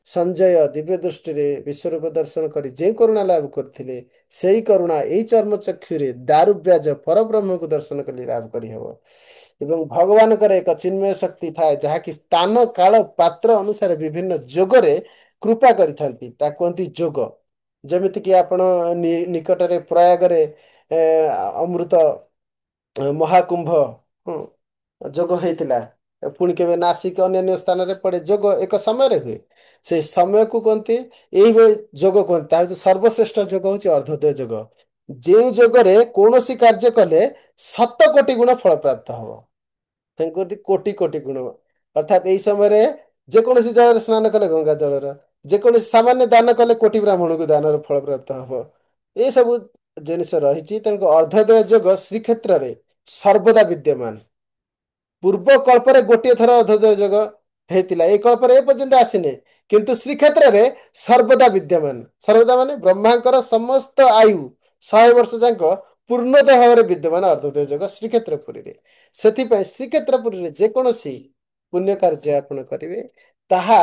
ସଞ୍ଜୟ ଦିବ୍ୟ ଦୃଷ୍ଟିରେ ବିଶ୍ୱରୂପ ଦର୍ଶନ କରି ଯେଉଁ କରୁଣା ଲାଭ କରିଥିଲେ, ସେଇ କରୁଣା ଏଇ ଚର୍ମ ଚକ୍ଷୁରେ ଦାରୁବ୍ୟାଜ ପରବ୍ରହ୍ମକୁ ଦର୍ଶନ କଲେ ଲାଭ କରିହେବ। ଏବଂ ଭଗବାନଙ୍କର ଏକ ଚିନ୍ମୟ ଶକ୍ତି ଥାଏ, ଯାହାକି ସ୍ଥାନ କାଳ ପାତ୍ର ଅନୁସାରେ ବିଭିନ୍ନ ଯୋଗରେ କୃପା କରିଥାନ୍ତି। ତାକୁ କୁହନ୍ତି ଯୋଗ। ଯେମିତିକି ଆପଣ ନିକଟରେ ପ୍ରୟାଗରେ ଅମୃତ ମହାକୁମ୍ଭ ଯୋଗ ହେଇଥିଲା। ପୁଣି କେବେ ନାସିକ ଅନ୍ୟାନ୍ୟ ସ୍ଥାନରେ ପଡେ। ଯୋଗ ଏକ ସମୟରେ ହୁଏ, ସେଇ ସମୟକୁ କୁହନ୍ତି ଏଇଭଳି ଯୋଗ କୁହନ୍ତି। ତା ଭିତରୁ ସର୍ବଶ୍ରେଷ୍ଠ ଯୋଗ ହଉଛି ଅର୍ଦ୍ଧୋଦୟ ଯୋଗ। ଯେଉଁ ଯୋଗରେ କୌଣସି କାର୍ଯ୍ୟ କଲେ 7 କୋଟି ଗୁଣ ଫଳ ପ୍ରାପ୍ତ ହବ। ତେଣୁକରି କୋଟି କୋଟି ଗୁଣ, ଅର୍ଥାତ୍ ଏଇ ସମୟରେ ଯେକୌଣସି ଜଳରେ ସ୍ନାନ କଲେ ଗଙ୍ଗା ଜଳର, ଯେକୌଣସି ସାମାନ୍ୟ ଦାନ କଲେ କୋଟି ବ୍ରାହ୍ମଣଙ୍କୁ ଦାନର ଫଳ ପ୍ରାପ୍ତ ହବ। ଏସବୁ ଜିନିଷ ରହିଛି। ତେଣୁ ଅର୍ଦ୍ଧୋଦୟ ଯୋଗ ଶ୍ରୀକ୍ଷେତ୍ରରେ ସର୍ବଦା ବିଦ୍ୟମାନ। ପୂର୍ବ କଳ୍ପରେ ଗୋଟିଏ ଥର ଅର୍ଦ୍ଧୋଦୟ ଯୋଗ ହେଇଥିଲା, ଏଇ କଳ୍ପରେ ଏ ପର୍ଯ୍ୟନ୍ତ ଆସିନି, କିନ୍ତୁ ଶ୍ରୀକ୍ଷେତ୍ରରେ ସର୍ବଦା ବିଦ୍ୟମାନ। ସର୍ବଦା ମାନେ ବ୍ରହ୍ମାଙ୍କର ସମସ୍ତ ଆୟୁ 100 ବର୍ଷ ଯାକ ପୂର୍ଣ୍ଣତଃ ଭାବରେ ବିଦ୍ୟମାନ ଅର୍ଦ୍ଧୋଦୟ ଯୋଗ ଶ୍ରୀକ୍ଷେତ୍ର ପୁରୀରେ। ସେଥିପାଇଁ ଶ୍ରୀକ୍ଷେତ୍ର ପୁରୀରେ ଯେକୌଣସି ପୁଣ୍ୟ କାର୍ଯ୍ୟ ଆପଣ କରିବେ, ତାହା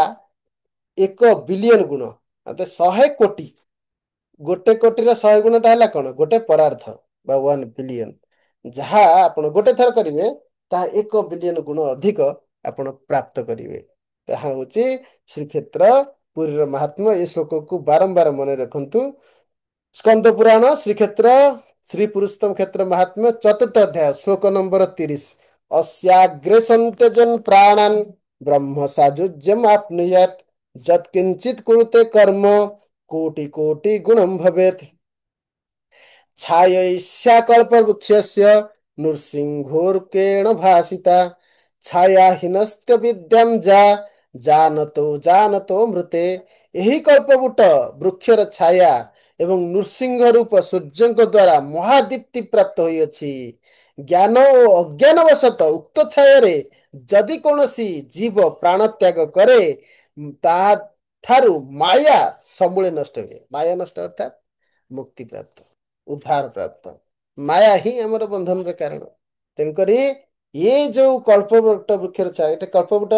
1 ବିଲିୟନ ଗୁଣ, 100 କୋଟି। ଗୋଟେ କୋଟିର 100 ଗୁଣଟା ହେଲା କଣ? ଗୋଟେ ପରାର୍ଥ ବା 1 ବିଲିୟନ। ଯାହା ଆପଣ ଗୋଟେ ଥର କରିବେ, ତାହା 1 ବିଲିୟନ ଗୁଣ ଅଧିକ ଆପଣ ପ୍ରାପ୍ତ କରିବେ। ତାହା ହଉଛି ଶ୍ରୀକ୍ଷେତ୍ର ପୁରୀର ମାହାତ୍ମ୍ୟ। ଏ ଶ୍ଲୋକକୁ ବାରମ୍ବାର ମନେ ରଖନ୍ତୁ। ସ୍କନ୍ଦ ପୁରାଣ ଶ୍ରୀକ୍ଷେତ୍ର ଶ୍ରୀ ପୁରୁଷୋତ୍ତମ କ୍ଷେତ୍ର ମାହାତ୍ମ୍ୟ 4th ଅଧ୍ୟାୟ ଶ୍ଲୋକ ନମ୍ବର 30। अस्याग्रे सन्त्यजन् प्राणान् ब्रह्म सायुज्यम् आप्नुयात् यत्किञ्चित् कुरुते कर्म कोटि कोटि गुणं भवेत्। छायैष्या कल्पवृक्षस्य नृसिंहोर्केण भासिता छायाहीनस्य विद्यां जानतो जानतो मृते। ଏହି କଳ୍ପବୃଟ ବୃକ୍ଷର ଛାୟା ଏବଂ ନୃସିଂହ ରୂପ ସୂର୍ଯ୍ୟଙ୍କ ଦ୍ୱାରା ମହାଦୀପ୍ତି ପ୍ରାପ୍ତ ହୋଇଅଛି। ଜ୍ଞାନ ଓ ଅଜ୍ଞାନ ବଶତଃ ଉକ୍ତ ଛାୟାରେ ଯଦି କୌଣସି ଜୀବ ପ୍ରାଣ ତ୍ୟାଗ କରେ, ତାହା ଠାରୁ ମାୟା ସମୂଳେ ନଷ୍ଟ ହୁଏ। ମାୟା ନଷ୍ଟ ଅର୍ଥାତ୍ ମୁକ୍ତି ପ୍ରାପ୍ତ, ଉଦ୍ଧାର ପ୍ରାପ୍ତ। ମାୟା ହିଁ ଆମର ବନ୍ଧନର କାରଣ। ତେଣୁକରି ଏ ଯୋଉ କଳ୍ପବୃଟ ବୃକ୍ଷର ଛାୟା, ଏଟା କଳ୍ପବୃଟ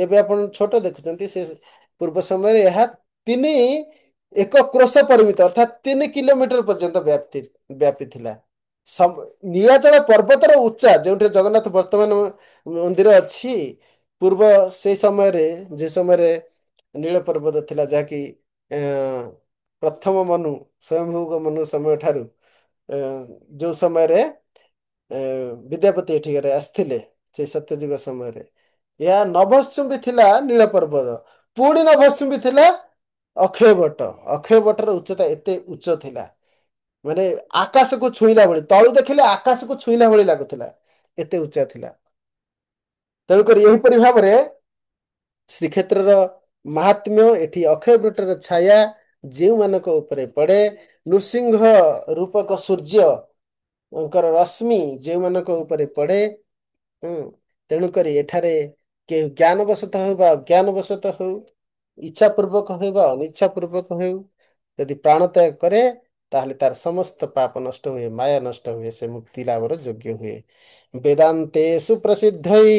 ଏବେ ଆପଣ ଛୋଟ ଦେଖୁଛନ୍ତି, ସେ ପୂର୍ବ ସମୟରେ ଏହା 1 କ୍ରୋଶ ପରିମିତ ଅର୍ଥାତ୍ 3 କିଲୋମିଟର ପର୍ଯ୍ୟନ୍ତ ବ୍ୟାପିଥିଲା। ନୀଳାଚଳ ପର୍ବତର ଉଚ୍ଚା, ଯୋଉଠି ଜଗନ୍ନାଥ ବର୍ତ୍ତମାନ ମନ୍ଦିର ଅଛି, ପୂର୍ବ ସେଇ ସମୟରେ, ଯେ ସମୟରେ ନୀଳ ପର୍ବତ ଥିଲା, ଯାହାକି ପ୍ରଥମ ମନୁ ସ୍ୱୟଂଭୂଙ୍କ ମନୁ ସମୟ ଠାରୁ ଯୋଉ ସମୟରେ ବିଦ୍ୟାପତି ଏଠିକାରେ ଆସିଥିଲେ, ସେ ସତ୍ୟଯୁଗ ସମୟରେ ଏହା ନଭଶ୍ଚୁମ୍ବୀ ଥିଲା ନୀଳ ପର୍ବତ। ପୁଣି ନଭଶ୍ଚୁମ୍ବୀ ଥିଲା ଅକ୍ଷୟ ବଟ। ଅକ୍ଷୟ ବଟର ଉଚ୍ଚତା ଏତେ ଉଚ୍ଚ ଥିଲା, ମାନେ ଆକାଶକୁ ଛୁଇଁଲା ଭଳି, ତଳୁ ଦେଖିଲେ ଆକାଶକୁ ଛୁଇଁଲା ଭଳି ଲାଗୁଥିଲା, ଏତେ ଉଚ୍ଚା ଥିଲା। ତେଣୁକରି ଏହିପରି ଭାବରେ ଶ୍ରୀକ୍ଷେତ୍ରର ମାହାତ୍ମ୍ୟ, ଏଠି ଅକ୍ଷୟ ବଟର ଛାୟା ଯେଉଁମାନଙ୍କ ଉପରେ ପଡେ, ନୃସିଂହ ରୂପକ ସୂର୍ଯ୍ୟଙ୍କର ରଶ୍ମି ଯେଉଁମାନଙ୍କ ଉପରେ ପଡେ, ତେଣୁକରି ଏଠାରେ କେହି ଜ୍ଞାନବଶତଃ ହେଉ ବା ଅଜ୍ଞାନବଶତଃ ହେଉ, ଇଚ୍ଛା ପୂର୍ବକ ହେଉ ବା ଅନିଚ୍ଛା ପୂର୍ବକ ହେଉ, ଯଦି ପ୍ରାଣତ୍ୟାଗ କରେ, ତାହେଲେ ତାର ସମସ୍ତ ପାପ ନଷ୍ଟ ହୁଏ, ମାୟା ନଷ୍ଟ ହୁଏ, ସେ ମୁକ୍ତି ଲାଭର ଯୋଗ୍ୟ ହୁଏ। ବେଦାନ୍ତେଷୁ ପ୍ରସିଦ୍ଧୈ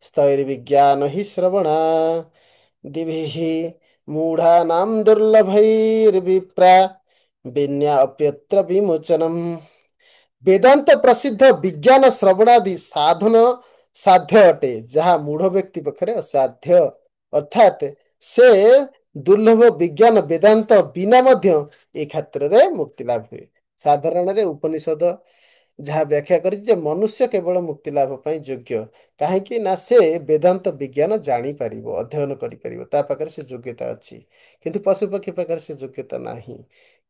ସ୍ତୈର୍ବିଜ୍ଞାନ ହି ଶ୍ରବଣା ଦିଭିଃ ମୂଢାନାଂ ଦୁର୍ଲଭୈର୍ବିପ୍ରା ବିନ୍ୟା ଅପ୍ୟତ୍ର ବିମୋଚନମ୍। ବେଦାନ୍ତ ପ୍ରସିଦ୍ଧ ବିଜ୍ଞାନ ଶ୍ରବଣାଦି ସାଧନ ସାଧ୍ୟ ଅଟେ, ଯାହା ମୂଢ ବ୍ୟକ୍ତି ପକ୍ଷରେ ଅସାଧ୍ୟ। ଅର୍ଥାତ୍ ସେ ଦୁର୍ଲଭ ବିଜ୍ଞାନ ବେଦାନ୍ତ ବିନା ମଧ୍ୟ ଏ କ୍ଷେତ୍ରରେ ମୁକ୍ତି ଲାଭ ହୁଏ। ସାଧାରଣରେ ଉପନିଷଦ ଯାହା ବ୍ୟାଖ୍ୟା କରିଛି ଯେ ମନୁଷ୍ୟ କେବଳ ମୁକ୍ତି ଲାଭ ପାଇଁ ଯୋଗ୍ୟ, କାହିଁକି ନା ସେ ବେଦାନ୍ତ ବିଜ୍ଞାନ ଜାଣିପାରିବ, ଅଧ୍ୟୟନ କରିପାରିବ, ତା ପାଖରେ ସେ ଯୋଗ୍ୟତା ଅଛି। କିନ୍ତୁ ପଶୁପକ୍ଷୀ ପାଖରେ ସେ ଯୋଗ୍ୟତା ନାହିଁ।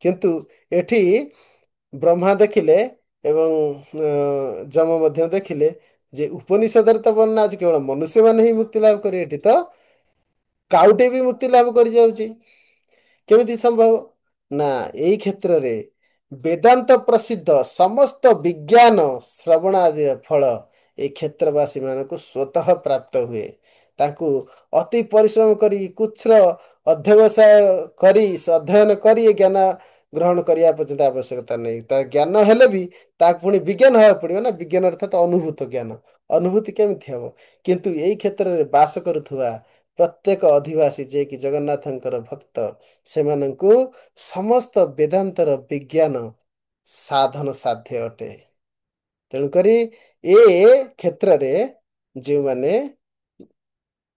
କିନ୍ତୁ ଏଠି ବ୍ରହ୍ମା ଦେଖିଲେ ଏବଂ ଯମ ମଧ୍ୟ ଦେଖିଲେ ଯେ ଉପନିଷଦରେ ତ ବର୍ଣ୍ଣନା ଅଛି କେବଳ ମନୁଷ୍ୟମାନେ ହିଁ ମୁକ୍ତି ଲାଭ କରିବେ, ଏଠି ତ କାଉଟେ ବି ମୁକ୍ତି ଲାଭ କରିଯାଉଛି। କେମିତି ସମ୍ଭବ? ନା, ଏଇ କ୍ଷେତ୍ରରେ ବେଦାନ୍ତ ପ୍ରସିଦ୍ଧ ସମସ୍ତ ବିଜ୍ଞାନ ଶ୍ରବଣାଦି ଫଳ ଏ କ୍ଷେତ୍ରବାସୀ ମାନଙ୍କୁ ସ୍ୱତଃ ପ୍ରାପ୍ତ ହୁଏ। ତାଙ୍କୁ ଅତି ପରିଶ୍ରମ କରି କୁଚ୍ଛ୍ର ଅଧ୍ୟବସାୟ କରି ଅଧ୍ୟୟନ କରି ଏ ଜ୍ଞାନ ଗ୍ରହଣ କରିବା ପର୍ଯ୍ୟନ୍ତ ଆବଶ୍ୟକତା ନାହିଁ। ତା ଜ୍ଞାନ ହେଲେ ବି ତାକୁ ପୁଣି ବିଜ୍ଞାନ ହେବାକୁ ପଡିବ ନା। ବିଜ୍ଞାନ ଅର୍ଥାତ୍ ଅନୁଭୂତ ଜ୍ଞାନ। ଅନୁଭୂତି କେମିତି ହବ? କିନ୍ତୁ ଏଇ କ୍ଷେତ୍ରରେ ବାସ କରୁଥିବା ପ୍ରତ୍ୟେକ ଅଧିବାସୀ, ଯିଏକି ଜଗନ୍ନାଥଙ୍କର ଭକ୍ତ, ସେମାନଙ୍କୁ ସମସ୍ତ ବେଦାନ୍ତର ବିଜ୍ଞାନ ସାଧନ ସାଧ୍ୟ ଅଟେ। ତେଣୁକରି ଏ କ୍ଷେତ୍ରରେ ଯେଉଁମାନେ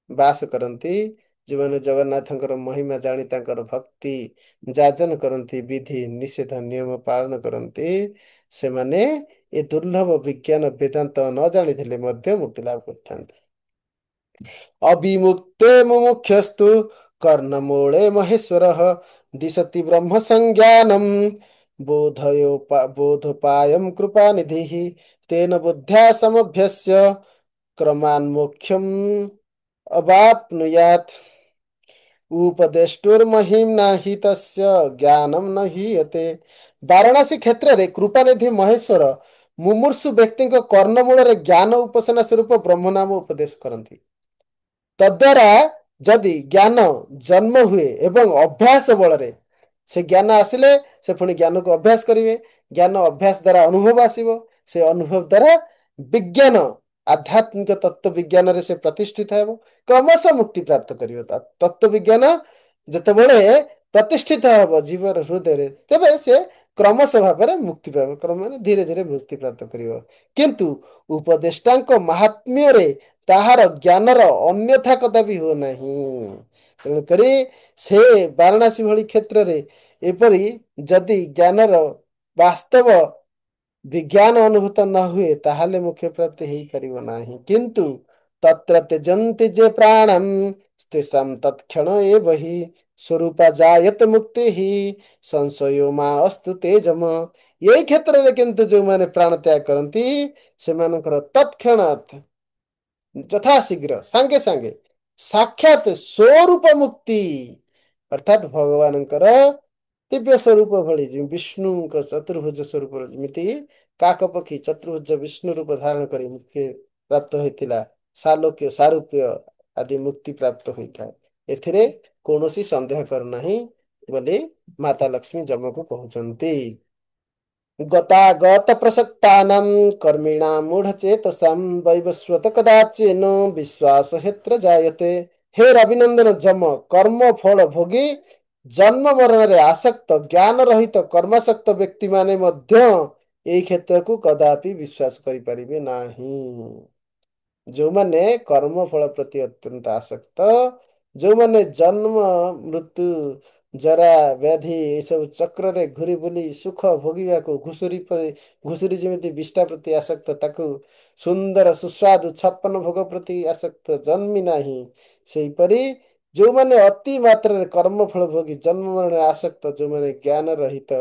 ବାସ କରନ୍ତି, ଯେଉଁମାନେ ଜଗନ୍ନାଥଙ୍କର ମହିମା ଜାଣି ତାଙ୍କର ଭକ୍ତି ଯାଜନ କରନ୍ତି, ବିଧି ନିଷେଧ ନିୟମ ପାଳନ କରନ୍ତି, ସେମାନେ ଏ ଦୁର୍ଲଭ ବିଜ୍ଞାନ ବେଦାନ୍ତ ନ ଜାଣିଥିଲେ ମଧ୍ୟ ମୁକ୍ତି ଲାଭ କରିଥାନ୍ତି। अविमुक्ते मुमुक्षस्तु कर्णमूले महेश्वरः दिशति ब्रह्म संज्ञानम् बोधोपायं कृपानिधिः तेन बुद्ध्या समभ्यस्य क्रमान्मोक्षम् अवाप्नुयात् उपदेष्टुर्महिम्ना हि तस्य ज्ञानं न हीयते। ବାରାଣସୀ କ୍ଷେତ୍ରରେ କୃପାନିଧି ମହେଶ୍ୱର ମୁମୂର୍ଷୁ ବ୍ୟକ୍ତିଙ୍କ କର୍ଣ୍ଣମୂଳରେ ଜ୍ଞାନ ଉପାସନା ସ୍ୱରୂପ ବ୍ରହ୍ମନାମ ଉପଦେଶ କରନ୍ତି। ତଦ୍ୱାରା ଯଦି ଜ୍ଞାନ ଜନ୍ମ ହୁଏ ଏବଂ ଅଭ୍ୟାସ ବଳରେ ସେ ଜ୍ଞାନ ଆସିଲେ ସେ ପୁଣି ଜ୍ଞାନକୁ ଅଭ୍ୟାସ କରିବେ। ଜ୍ଞାନ ଅଭ୍ୟାସ ଦ୍ୱାରା ଅନୁଭବ ଆସିବ। ସେ ଅନୁଭବ ଦ୍ୱାରା ବିଜ୍ଞାନ ଆଧ୍ୟାତ୍ମିକ ତତ୍ତ୍ୱ ବିଜ୍ଞାନରେ ସେ ପ୍ରତିଷ୍ଠିତ ହେବ। କ୍ରମଶଃ ମୁକ୍ତି ପ୍ରାପ୍ତ କରିବ। ତତ୍ତ୍ୱ ବିଜ୍ଞାନ ଯେତେବେଳେ ପ୍ରତିଷ୍ଠିତ ହେବ ଜୀବର ହୃଦୟରେ ତେବେ ସେ କ୍ରମଶଃ ଭାବରେ ମୁକ୍ତି ପାଇବ। କ୍ରମରେ ଧୀରେ ଧୀରେ ମୁକ୍ତି ପ୍ରାପ୍ତ କରିବ। କିନ୍ତୁ ଉପଦେଷ୍ଟାଙ୍କ ମାହାତ୍ମ୍ୟରେ ତାହାର ଜ୍ଞାନର ଅନ୍ୟଥା କଦାପି ହୁଏ ନାହିଁ। ତେଣୁକରି ସେ ବାରାଣସୀ ଭଳି କ୍ଷେତ୍ରରେ ଏପରି ଯଦି ଜ୍ଞାନର ବାସ୍ତବ ବିଜ୍ଞାନ ଅନୁଭୂତ ନ ହୁଏ ତାହେଲେ ମୋକ୍ଷ ପ୍ରାପ୍ତି ହେଇପାରିବ ନାହିଁ। କିନ୍ତୁ ତତ୍ର ତ୍ୟଜନ୍ତି ଯେ ପ୍ରାଣମ୍ ତେଷାଂ ତତ୍କ୍ଷଣ ଏବ ହି ସ୍ୱରୂପା ଜାୟତେ ମୁକ୍ତି ହି ସଂଶୟୋ ମା ଅସ୍ତୁ ତେଜମ। ଏଇ କ୍ଷେତ୍ରରେ କିନ୍ତୁ ଯୋଉମାନେ ପ୍ରାଣ ତ୍ୟାଗ କରନ୍ତି ସେମାନଙ୍କର ତତ୍କ୍ଷଣାତ୍ ଯଥାଶୀଘ୍ର ସାଙ୍ଗେ ସାଙ୍ଗେ ସାକ୍ଷାତ ସ୍ୱରୂପ ମୁକ୍ତି ଅର୍ଥାତ୍ ଭଗବାନଙ୍କର ଦିବ୍ୟ ସ୍ୱରୂପ ଭଳି ବିଷ୍ଣୁଙ୍କ ଚତୁର୍ଭୁଜ ସ୍ୱରୂପ ଯେମିତି କାକପକ୍ଷୀ ଚତୁର୍ଭୁଜ ବିଷ୍ଣୁ ରୂପ ଧାରଣ କରି ମୁକ୍ତି ପ୍ରାପ୍ତ ହୋଇଥିଲା। ସାଲୋକ୍ୟ ସାରୂପ୍ୟ ଆଦି ମୁକ୍ତି ପ୍ରାପ୍ତ ହୋଇଥାଏ। ଏଥିରେ କୌଣସି ସନ୍ଦେହ କରୁନାହିଁ ବୋଲି ମାତା ଲକ୍ଷ୍ମୀ ଯମକୁ କହୁଛନ୍ତି। ଗତାଗତ ପ୍ରସକ୍ତାନାଂ କର୍ମିଣାଂ ମୂଢ଼ଚେତସାଂ ବୈବସ୍ୱତ କଦାଚିନ ବିଶ୍ୱାସ ହେତ୍ର ଜାୟତେ। ହେ ରବିନନ୍ଦନ ଯମ କର୍ମ ଫଳ ଭୋଗୀ ଜନ୍ମ ମରଣରେ ଆସକ୍ତ ଜ୍ଞାନ ରହିତ କର୍ମାସକ୍ତ ବ୍ୟକ୍ତିମାନେ ମଧ୍ୟ ଏଇ କ୍ଷେତ୍ରକୁ କଦାପି ବିଶ୍ୱାସ କରିପାରିବେ ନାହିଁ। ଯୋଉମାନେ କର୍ମ ଫଳ ପ୍ରତି ଅତ୍ୟନ୍ତ ଆସକ୍ତ, ଯୋଉମାନେ ଜନ୍ମ ମୃତ୍ୟୁ ଜରା ବ୍ୟାଧି ଏସବୁ ଚକ୍ରରେ ଘୁରି ବୁଲି ସୁଖ ଭୋଗିବାକୁ ଘୁଷୁରୀ ଯେମିତି ବିଷ୍ଠା ପ୍ରତି ଆସକ୍ତ ତାକୁ ସୁନ୍ଦର ସୁସ୍ୱାଦୁ ଛପନ ଭୋଗ ପ୍ରତି ଆସକ୍ତ ଜନ୍ମି ନାହିଁ। ସେହିପରି ଯୋଉମାନେ ଅତି ମାତ୍ରାରେ କର୍ମଫଳ ଭୋଗୀ ଜନ୍ମ ମରଣରେ ଆସକ୍ତ, ଯୋଉମାନେ ଜ୍ଞାନ ରହିତ,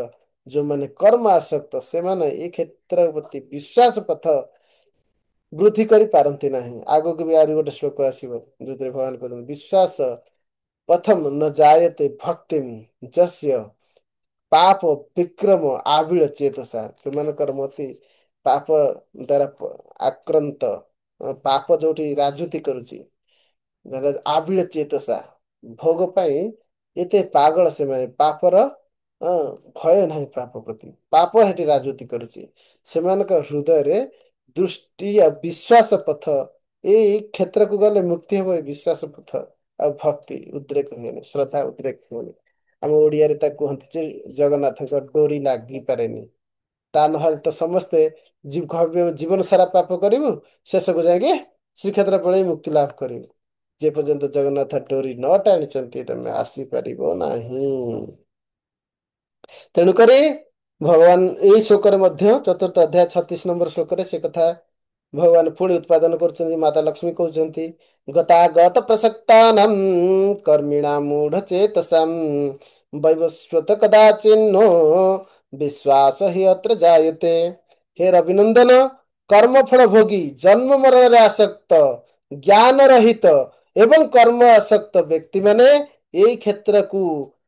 ଯୋଉମାନେ କର୍ମ ଆସକ୍ତ ସେମାନେ ଏ କ୍ଷେତ୍ର ପ୍ରତି ବିଶ୍ୱାସ ପଥ ବୃଦ୍ଧି କରିପାରନ୍ତି ନାହିଁ। ଆଗକୁ ବି ଆହୁରି ଗୋଟେ ଶ୍ଲୋକ ଆସିବ ଯୋଉଥିରେ ଭଗବାନ କହୁଛନ୍ତି ବିଶ୍ୱାସ ପ୍ରଥମ ନ ଜାୟତେ ଭକ୍ତିମ୍ ଯସ୍ୟ ପାପ ବିକ୍ରମ ଆବିଳ ଚେତସା। ସେମାନଙ୍କର ମତି ପାପ ଦ୍ୱାରା ଆକ୍ରାନ୍ତ, ପାପ ଯୋଉଠି ରାଜୁତି କରୁଛି, ଆବିଳ ଚେତସା ଭୋଗ ପାଇଁ ଏତେ ପାଗଳ ସେମାନେ, ପାପର ଭୟ ନାହିଁ ପାପ ପ୍ରତି, ପାପ ସେଠି ରାଜୁତି କରୁଛି। ସେମାନଙ୍କ ହୃଦୟରେ ଦୃଷ୍ଟି ଆଉ ବିଶ୍ୱାସ ପଥ, ଏଇ କ୍ଷେତ୍ରକୁ ଗଲେ ମୁକ୍ତି ହେବ ଏ ବିଶ୍ୱାସ ପଥ ଆଉ ଭକ୍ତି ଉଦ୍ରେକ ହୁଏନି, ଶ୍ରଦ୍ଧା ଉଦ୍ରେକ ହୁଏନି। ଆମ ଓଡିଆରେ ତାକୁ କୁହନ୍ତି ଯେ ଜଗନ୍ନାଥଙ୍କ ଡୋରି ଲାଗିପାରେନି। ତା ନହେଲେ ତ ସମସ୍ତେ ଜୀବନ ସାରା ପାପ କରିବୁ, ଶେଷକୁ ଯାଇକି ଶ୍ରୀକ୍ଷେତ୍ର ପଳେଇ ମୁକ୍ତି ଲାଭ କରିବୁ। ଯେ ପର୍ଯ୍ୟନ୍ତ ଜଗନ୍ନାଥ ଡୋରି ନ ଟାଣିଛନ୍ତି ତମେ ଆସିପାରିବ ନାହିଁ। ତେଣୁକରି ଭଗବାନ ଏଇ ଶ୍ଲୋକରେ ମଧ୍ୟ ଚତୁର୍ଥ ଅଧ୍ୟାୟ 36 ନମ୍ବର ଶ୍ଲୋକରେ ସେ କଥା ଭଗବାନ ପୁଣି ଉତ୍ପାଦନ କରୁଛନ୍ତି। ମାତା ଲକ୍ଷ୍ମୀ କହୁଛନ୍ତି ଗତାଗତ ପ୍ରସକ୍ତାନାଂ କର୍ମିଣାଂ ମୂଢ ଚେତସାଂ ବୈବସ୍ୱତ କଦାଚିନ୍ନୋ ବିଶ୍ୱାସ ହି ଅତ୍ର ଜାୟତେ। ହେ ରବିନନ୍ଦନ କର୍ମଫଳ ଭୋଗୀ ଜନ୍ମ ମରଣରେ ଆସକ୍ତ ଜ୍ଞାନ ରହିତ ଏବଂ କର୍ମ ଆସକ୍ତ ବ୍ୟକ୍ତିମାନେ ଏଇ କ୍ଷେତ୍ରକୁ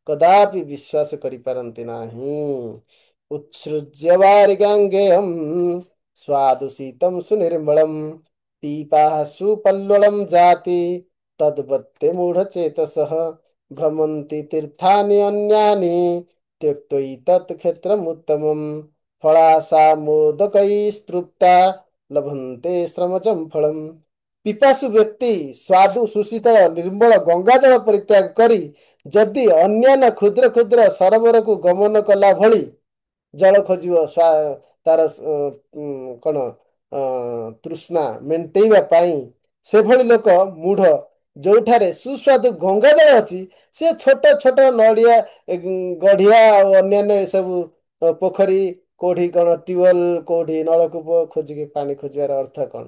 କଦାପି ବିଶ୍ୱାସ କରିପାରନ୍ତି ନାହିଁ। ଉତ୍ସୃଜ୍ୟ ବାରିଗାଙ୍ଗେୟମ୍ ସ୍ୱାଦୁ ଶୀତಂ ସୁନିର୍ମଳମ୍ ପୀପାସୁ ପଲ୍ୱଳಂ ଜାତି ତଦ୍ବତ୍ତେ ମୂଢ ଚେତସଃ ଭ୍ରମନ୍ତି ତୀର୍ଥାନି ଅନ୍ୟାନି ତ୍ୟକ୍ତ୍ୱୈତତ୍ କ୍ଷେତ୍ରମ୍ ଉତ୍ତମମ୍ ଫଳାଶା ମୋଦକୈस्तृप्ता ଲଭନ୍ତେ ଶ୍ରମଜଂ ଫଳମ୍। ପିପାସୁ ବ୍ୟକ୍ତି ସ୍ୱାଦୁ ସୁଶୀତଳ ନିର୍ମଳ ଗଙ୍ଗା ଜଳ ପରିତ୍ୟାଗ କରି ଯଦି ଅନ୍ୟାନ୍ୟ କ୍ଷୁଦ୍ର କ୍ଷୁଦ୍ର ସରୋବରକୁ ଗମନ କଲା ଭଳି ଜଳ ଖୋଜିବ ତାର କଣ ତୃଷ୍ଣା ମେଣ୍ଟେଇବା ପାଇଁ, ସେଭଳି ଲୋକ ମୂଢ ଯୋଉଠାରେ ସୁସ୍ୱାଦୁ ଗଙ୍ଗା ଜଳ ଅଛି ସେ ଛୋଟ ଛୋଟ ନଡିଆ ଗଢିଆ ଆଉ ଅନ୍ୟାନ୍ୟ ଏସବୁ ପୋଖରୀ କୋଉଠି କଣ ଟ୍ୟୁବଲ କୋଉଠି ନଳକୂପ ଖୋଜିକି ପାଣି ଖୋଜିବାର ଅର୍ଥ କଣ?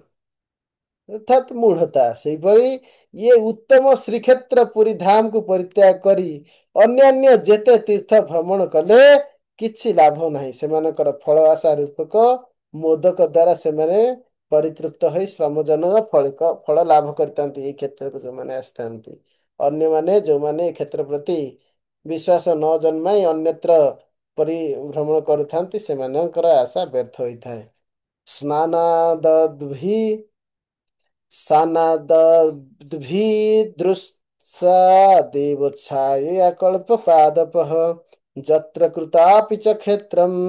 ଅର୍ଥାତ୍ ମୂଢତା। ସେଇଭଳି ଇଏ ଉତ୍ତମ ଶ୍ରୀକ୍ଷେତ୍ର ପୁରୀ ଧାମକୁ ପରିତ୍ୟାଗ କରି ଅନ୍ୟାନ୍ୟ ଯେତେ ତୀର୍ଥ ଭ୍ରମଣ କଲେ କିଛି ଲାଭ ନାହିଁ। ସେମାନଙ୍କର ଫଳ ଆଶା ରୂପକ ମୋଦକ ଦ୍ୱାରା ସେମାନେ ପରିତୃପ୍ତ ହୋଇ ଶ୍ରମଜନକ ଫଳ ଲାଭ କରିଥାନ୍ତି। ଏଇ କ୍ଷେତ୍ରକୁ ଯୋଉମାନେ ଆସିଥାନ୍ତି, ଅନ୍ୟମାନେ ଯୋଉମାନେ ଏ କ୍ଷେତ୍ର ପ୍ରତି ବିଶ୍ୱାସ ନ ଜନ୍ମାଇ ଅନ୍ୟତ୍ର ପରିଭ୍ରମଣ କରୁଥାନ୍ତି, ସେମାନଙ୍କର ଆଶା ବ୍ୟର୍ଥ ହୋଇଥାଏ। ସ୍ନାନାଦଦ୍ଭି ସାନାଦଦ୍ଭିଦୃଶା କଳ୍ପପାଦପଃ ଯତ୍ର କୃତାପି च କ୍ଷେତ୍ରମ୍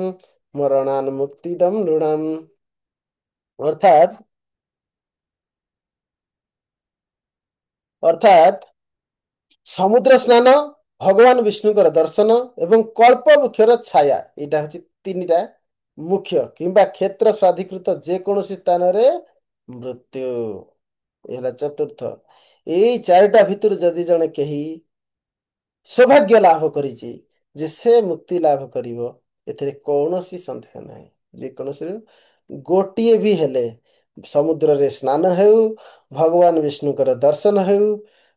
ମରଣାନ୍ମୁକ୍ତିଦଂ ନୃଣାମ୍। ଅର୍ଥାତ୍ ଅର୍ଥାତ୍ ସମୁଦ୍ର ସ୍ନାନ, ଭଗବାନ ବିଷ୍ଣୁଙ୍କର ଦର୍ଶନ ଏବଂ କଳ୍ପ ବୃକ୍ଷର ଛାୟା, ଏଇଟା ହଉଛି ତିନିଟା ମୁଖ୍ୟ। କିମ୍ବା କ୍ଷେତ୍ର ସ୍ୱାଧିକୃତ ଯେକୌଣସି ସ୍ଥାନରେ ମୃତ୍ୟୁ, ଏ ହେଲା ଚତୁର୍ଥ। ଏଇ ଚାରିଟା ଭିତରୁ ଯଦି ଜଣେ କେହି ସୌଭାଗ୍ୟ ଲାଭ କରିଛି ଯେ ସେ ମୁକ୍ତି ଲାଭ କରିବ, ଏଥିରେ କୌଣସି ସନ୍ଦେହ ନାହିଁ। ଯେକୌଣସି ଗୋଟିଏ ବି ହେଲେ, ସମୁଦ୍ରରେ ସ୍ନାନ ହେଉ, ଭଗବାନ ବିଷ୍ଣୁଙ୍କର ଦର୍ଶନ ହେଉ,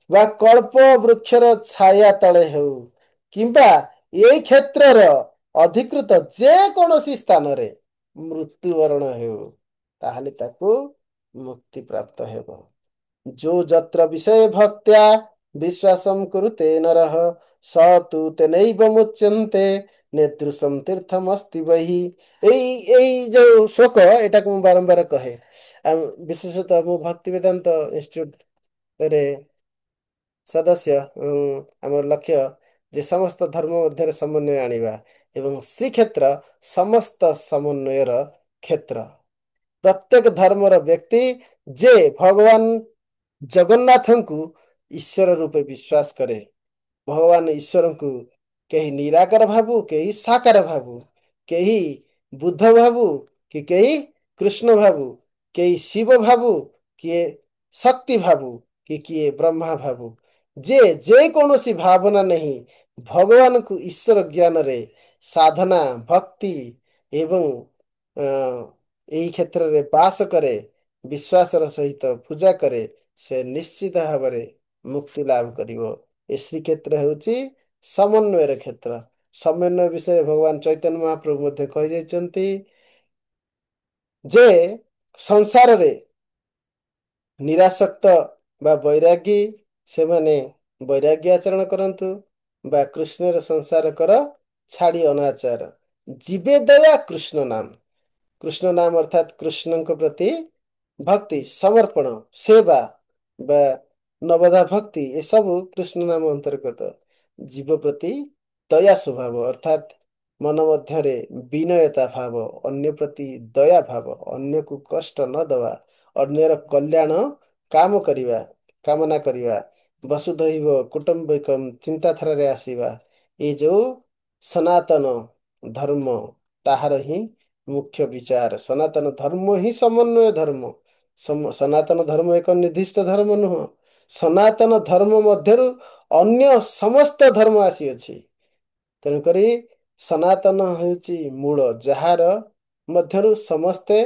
ବା କଳ୍ପ ବୃକ୍ଷର ଛାୟା ତଳେ ହେଉ, କିମ୍ବା ଏଇ କ୍ଷେତ୍ରର ଅଧିକୃତ ଯେକୌଣସି ସ୍ଥାନରେ ମୃତ୍ୟୁବରଣ ହେଉ, ତାହେଲେ ତାକୁ ମୁକ୍ତି ପ୍ରାପ୍ତ ହେବ। ଯୋ ଯତ୍ର ବିଷୟ ଭକ୍ତ୍ୟା ବିଶ୍ୱାସଂ କୁରୁତେ ନରଃ ସ ତୁ ତେନୈବ ମୁଚ୍ୟନ୍ତେ ନେତୃଶଂ ତୀର୍ଥମସ୍ତି ବହି। ଏଇ ଯୋଉ ଶ୍ଲୋକ, ଏଟାକୁ ମୁଁ ବାରମ୍ବାର କହେ। ବିଶେଷତଃ ମୁଁ ଭକ୍ତି ବେଦାନ୍ତ ଇନଷ୍ଟିଚ୍ୟୁଟରେ ସଦସ୍ୟ। ଆମର ଲକ୍ଷ୍ୟ ଯେ ସମସ୍ତ ଧର୍ମ ମଧ୍ୟରେ ସମନ୍ୱୟ ଆଣିବା, ଏବଂ ଶ୍ରୀକ୍ଷେତ୍ର ସମସ୍ତ ସମନ୍ୱୟର କ୍ଷେତ୍ର। ପ୍ରତ୍ୟେକ ଧର୍ମର ବ୍ୟକ୍ତି ଯେ ଭଗବାନ ଜଗନ୍ନାଥଙ୍କୁ ଈଶ୍ୱର ରୂପେ ବିଶ୍ୱାସ କରେ, ଭଗବାନ ଈଶ୍ୱରଙ୍କୁ କେହି ନିରାକାର ଭାବୁ, କେହି ସାକାର ଭାବୁ, କେହି ବୁଦ୍ଧ ଭାବୁ, କି କେହି କୃଷ୍ଣ ଭାବୁ, କେହି ଶିବ ଭାବୁ, କିଏ ଶକ୍ତି ଭାବୁ, କି କିଏ ବ୍ରହ୍ମା ଭାବୁ, ଯେ ଯେକୌଣସି ଭାବନା ନାହିଁ, ଭଗବାନଙ୍କୁ ଈଶ୍ୱର ଜ୍ଞାନରେ ସାଧନା ଭକ୍ତି ଏବଂ ଏଇ କ୍ଷେତ୍ରରେ ବାସ କରେ, ବିଶ୍ୱାସର ସହିତ ପୂଜା କରେ, ସେ ନିଶ୍ଚିତ ଭାବରେ ମୁକ୍ତି ଲାଭ କରିବ। ଏ ଶ୍ରୀକ୍ଷେତ୍ର ହେଉଛି ସମନ୍ୱୟର କ୍ଷେତ୍ର। ସମନ୍ୱୟ ବିଷୟରେ ଭଗବାନ ଚୈତନ୍ୟ ମହାପ୍ରଭୁ ମଧ୍ୟ କହିଯାଇଛନ୍ତି ଯେ ସଂସାରରେ ନିରାସକ୍ତ ବା ବୈରାଗୀ, ସେମାନେ ବୈରାଗ୍ୟ ଆଚରଣ କରନ୍ତୁ, ବା କୃଷ୍ଣର ସଂସାର କର ଛାଡ଼ି ଅନାଚାର। ଜୀବେ ଦୟା କୃଷ୍ଣ ନାମ। କୃଷ୍ଣ ନାମ ଅର୍ଥାତ୍ କୃଷ୍ଣଙ୍କ ପ୍ରତି ଭକ୍ତି, ସମର୍ପଣ, ସେବା ବା ନବଦା ଭକ୍ତି, ଏସବୁ କୃଷ୍ଣ ନାମ ଅନ୍ତର୍ଗତ। ଜୀବ ପ୍ରତି ଦୟା ସ୍ୱଭାବ, ଅର୍ଥାତ୍ ମନ ମଧ୍ୟରେ ବିନୟତା ଭାବ, ଅନ୍ୟ ପ୍ରତି ଦୟା ଭାବ, ଅନ୍ୟକୁ କଷ୍ଟ ନ ଦେବା, ଅନ୍ୟର କଲ୍ୟାଣ କାମନା କରିବା, ବସୁଧୈବ କୁଟୁମ୍ବକମ୍ ଚିନ୍ତାଧାରାରେ ଆସିବା, ଏ ଯୋଉ ସନାତନ ଧର୍ମ, ତାହାର ହିଁ ମୁଖ୍ୟ ବିଚାର। ସନାତନ ଧର୍ମ ହିଁ ସମନ୍ୱୟ ଧର୍ମ। ସନାତନ ଧର୍ମ ଏକ ନିର୍ଦ୍ଦିଷ୍ଟ ଧର୍ମ ନୁହଁ। ସନାତନ ଧର୍ମ ମଧ୍ୟରୁ ଅନ୍ୟ ସମସ୍ତ ଧର୍ମ ଆସିଅଛି। ତେଣୁକରି ସନାତନ ହେଉଛି ମୂଳ, ଯାହାର ମଧ୍ୟରୁ ସମସ୍ତେ